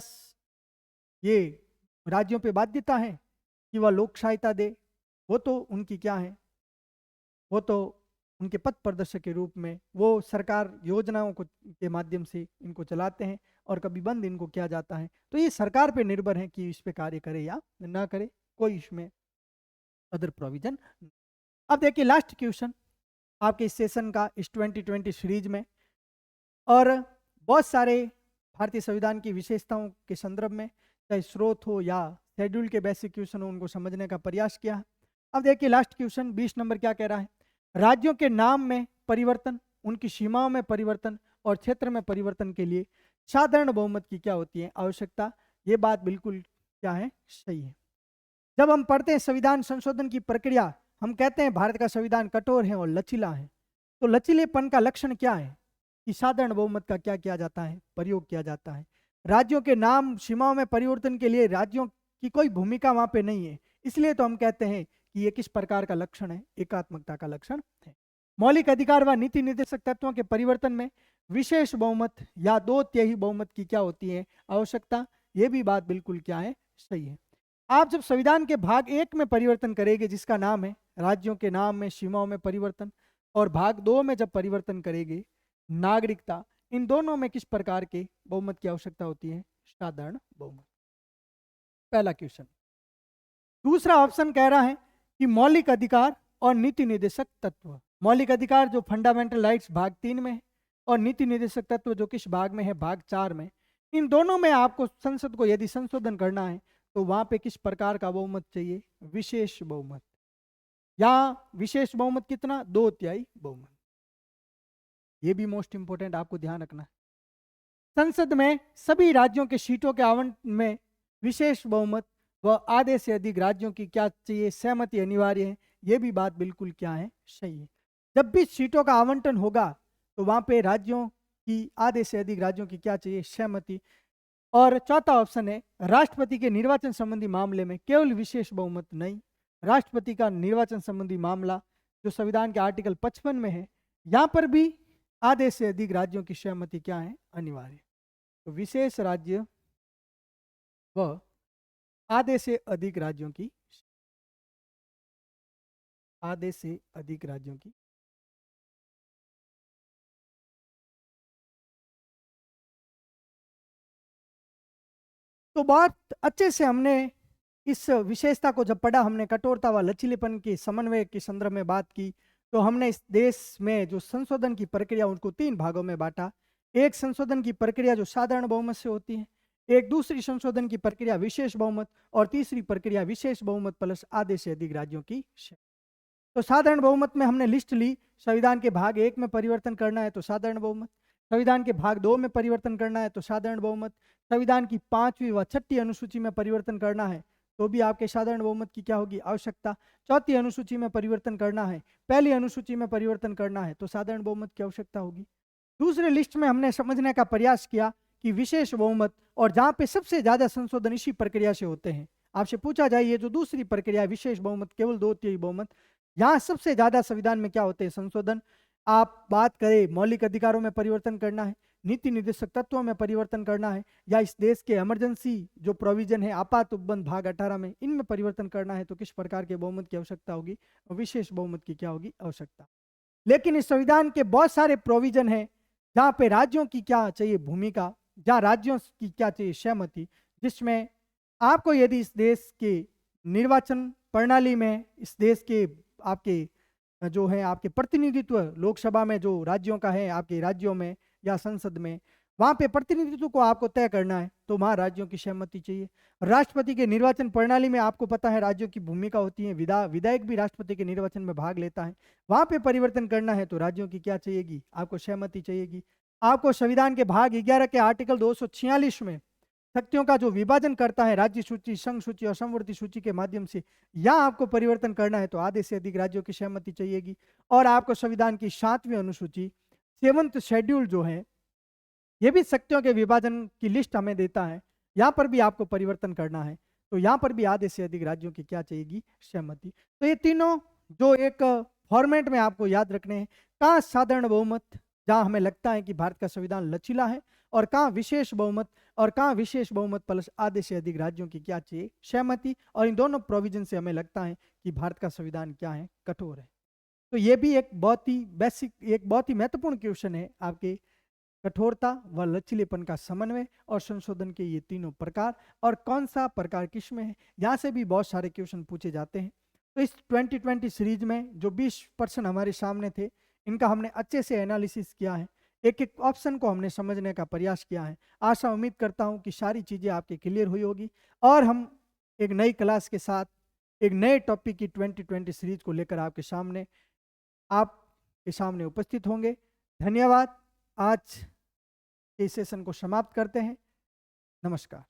ये राज्यों पे बाध्यता है कि वह लोक सहायता दे? वो तो उनकी क्या है, वो तो उनके पथ प्रदर्शक के रूप में वो सरकार योजनाओं को के माध्यम से इनको चलाते हैं और कभी बंद इनको किया जाता है। तो ये सरकार पे निर्भर है कि इस पे कार्य करे या ना करे, कोई इसमें अदर प्रोविजन। अब देखिए लास्ट क्वेश्चन आपके इस सेशन का, इस 2020 सीरीज में, और बहुत सारे भारतीय संविधान की विशेषताओं के संदर्भ में, चाहे स्रोत हो या शेड्यूल के बेसिक क्वेश्चन हो, उनको समझने का प्रयास किया। अब देखिए लास्ट क्वेश्चन 20 नंबर क्या कह रहा है? राज्यों के नाम में परिवर्तन, उनकी सीमाओं में परिवर्तन और क्षेत्र में परिवर्तन के लिए साधारण बहुमत की क्या होती है आवश्यकता? ये बात बिल्कुल क्या है, सही है। जब हम पढ़ते हैं संविधान संशोधन की प्रक्रिया, हम कहते हैं भारत का संविधान कठोर है और लचीला है। तो लचीलेपन का लक्षण क्या है? कि साधारण बहुमत का क्या किया जाता है, प्रयोग किया जाता है। राज्यों के नाम, सीमाओं में परिवर्तन के लिए राज्यों की कोई भूमिका वहां पे नहीं है, इसलिए तो हम कहते हैं कि ये किस प्रकार का लक्षण है, एकात्मकता का लक्षण है। मौलिक अधिकार व नीति निर्देशक तत्वों के परिवर्तन में विशेष बहुमत या 2/3 बहुमत की क्या होती है आवश्यकता? ये भी बात बिल्कुल क्या है, सही है। आप जब संविधान के भाग 1 में परिवर्तन करेंगे, जिसका नाम है राज्यों के नाम में, सीमाओं में परिवर्तन, और भाग 2 में जब परिवर्तन करेंगे नागरिकता, इन दोनों में किस प्रकार के बहुमत की आवश्यकता होती है? साधारण बहुमत। पहला क्वेश्चन। दूसरा ऑप्शन कह रहा है कि मौलिक अधिकार और नीति निर्देशक तत्व। मौलिक अधिकार जो फंडामेंटल राइट्स भाग 3 में है, और नीति निर्देशक तत्व जो किस भाग में है? भाग 4 में। इन दोनों में आपको संसद को यदि संशोधन करना है तो वहां पे किस प्रकार का बहुमत चाहिए? विशेष बहुमत। या विशेष बहुमत कितना? 2/3 बहुमत। ये भी मोस्ट इंपोर्टेंट आपको ध्यान रखना है। संसद में सभी राज्यों के सीटों के आवंटन में विशेष बहुमत व आधे से अधिक राज्यों की क्या चाहिए? सहमति अनिवार्य है। ये भी बात बिल्कुल क्या है, सही है। जब भी सीटों का आवंटन होगा तो वहां पे राज्यों की, आधे से अधिक राज्यों की क्या चाहिए? सहमति। और चौथा ऑप्शन है राष्ट्रपति के निर्वाचन संबंधी मामले में केवल विशेष बहुमत नहीं, राष्ट्रपति का निर्वाचन संबंधी मामला जो संविधान के आर्टिकल 55 में है, यहाँ पर भी आधे से अधिक राज्यों की सहमति क्या है? अनिवार्य। तो विशेष राज्य व आधे से अधिक राज्यों की, आधे से अधिक राज्यों की तो बहुत अच्छे से हमने इस विशेषता को जब पढ़ा, हमने कठोरता व लचीलेपन के समन्वय के संदर्भ में बात की, तो हमने इस देश में जो संशोधन की प्रक्रिया उनको 3 भागों में बांटा। एक संशोधन की प्रक्रिया जो साधारण बहुमत से होती है, एक दूसरी संशोधन की प्रक्रिया विशेष बहुमत, और तीसरी प्रक्रिया विशेष बहुमत प्लस आधे से अधिक राज्यों की। तो साधारण बहुमत में हमने लिस्ट ली, संविधान के भाग 1 में परिवर्तन करना है तो साधारण बहुमत, संविधान के भाग 2 में परिवर्तन करना है तो साधारण बहुमत, संविधान की 5वीं व 6ठी अनुसूची में परिवर्तन करना है तो भी आपके साधारण बहुमत की क्या होगी? आवश्यकता। 4थी अनुसूची में परिवर्तन करना है, पहली अनुसूची में परिवर्तन करना है तो साधारण बहुमत की आवश्यकता होगी। दूसरे लिस्ट में हमने समझने का प्रयास किया कि विशेष बहुमत, और जहाँ पे सबसे ज्यादा संशोधन इसी प्रक्रिया से होते हैं। आपसे पूछा जाए ये जो दूसरी प्रक्रिया है विशेष बहुमत, केवल 2/3 बहुमत, यहाँ सबसे ज्यादा संविधान में क्या होते हैं? संशोधन। आप बात करें मौलिक अधिकारों में परिवर्तन करना है, नीति निर्देशक तत्वों में परिवर्तन करना है, या इस देश के इमरजेंसी जो प्रोविजन है आपात उपबंध भाग 18 में, इनमें परिवर्तन करना है तो किस प्रकार के बहुमत की आवश्यकता होगी? विशेष बहुमत की क्या होगी? आवश्यकता। लेकिन इस संविधान के बहुत सारे प्रोविजन है जहाँ पे राज्यों की क्या चाहिए? भूमिका, जहाँ राज्यों की क्या चाहिए? सहमति, जिसमें आपको यदि इस देश के निर्वाचन प्रणाली में, इस देश के आपके जो है आपके प्रतिनिधित्व लोकसभा में जो राज्यों का है, आपके राज्यों में या संसद में, वहां पे प्रतिनिधित्व को आपको तय करना है तो वहां राज्यों की सहमति चाहिए। राष्ट्रपति के निर्वाचन प्रणाली में आपको पता है राज्यों की भूमिका होती है, विधायक भी राष्ट्रपति के निर्वाचन में भाग लेता है। वहां पे परिवर्तन करना है तो राज्यों की क्या चाहिएगी, आपको सहमति चाहिएगी। आपको संविधान के भाग 11 के आर्टिकल 246 में शक्तियों का जो विभाजन करता है राज्य सूची, संघ सूची और समवर्ती सूची के माध्यम से, यहाँ आपको परिवर्तन करना है तो आधे से अधिक राज्यों की सहमति चाहिएगी। और आपको संविधान की 7वीं अनुसूची 7th शेड्यूल जो है ये भी शक्तियों के विभाजन की लिस्ट हमें देता है, यहाँ पर भी आपको परिवर्तन करना है तो यहाँ पर भी आधे से अधिक राज्यों की क्या चाहिएगी, सहमति। तो ये तीनों जो एक फॉर्मेट में आपको याद रखने हैं, कहाँ साधारण बहुमत जहाँ हमें लगता है कि भारत का संविधान लचीला है, और कहाँ विशेष बहुमत, और कहाँ विशेष बहुमत प्लस आधे से अधिक राज्यों की क्या चाहिए, सहमति। और इन दोनों प्रोविजन से हमें लगता है कि भारत का संविधान क्या है, कठोर है। तो ये भी एक बहुत ही बेसिक, एक बहुत ही महत्वपूर्ण क्वेश्चन है आपके, कठोरता व लचीलेपन का समन्वय और संशोधन के ये तीनों प्रकार, और कौन सा प्रकार किसमें है, यहाँ से भी बहुत सारे क्वेश्चन पूछे जाते हैं। तो इस 2020 सीरीज में जो 20 प्रश्न हमारे सामने थे, इनका हमने अच्छे से एनालिसिस किया है, एक एक ऑप्शन को हमने समझने का प्रयास किया है। आशा उम्मीद करता हूँ कि सारी चीज़ें आपकी क्लियर हुई होगी, और हम एक नई क्लास के साथ एक नए टॉपिक की 2020 सीरीज को लेकर आपके सामने उपस्थित होंगे। धन्यवाद। आज इस सेशन को समाप्त करते हैं। नमस्कार।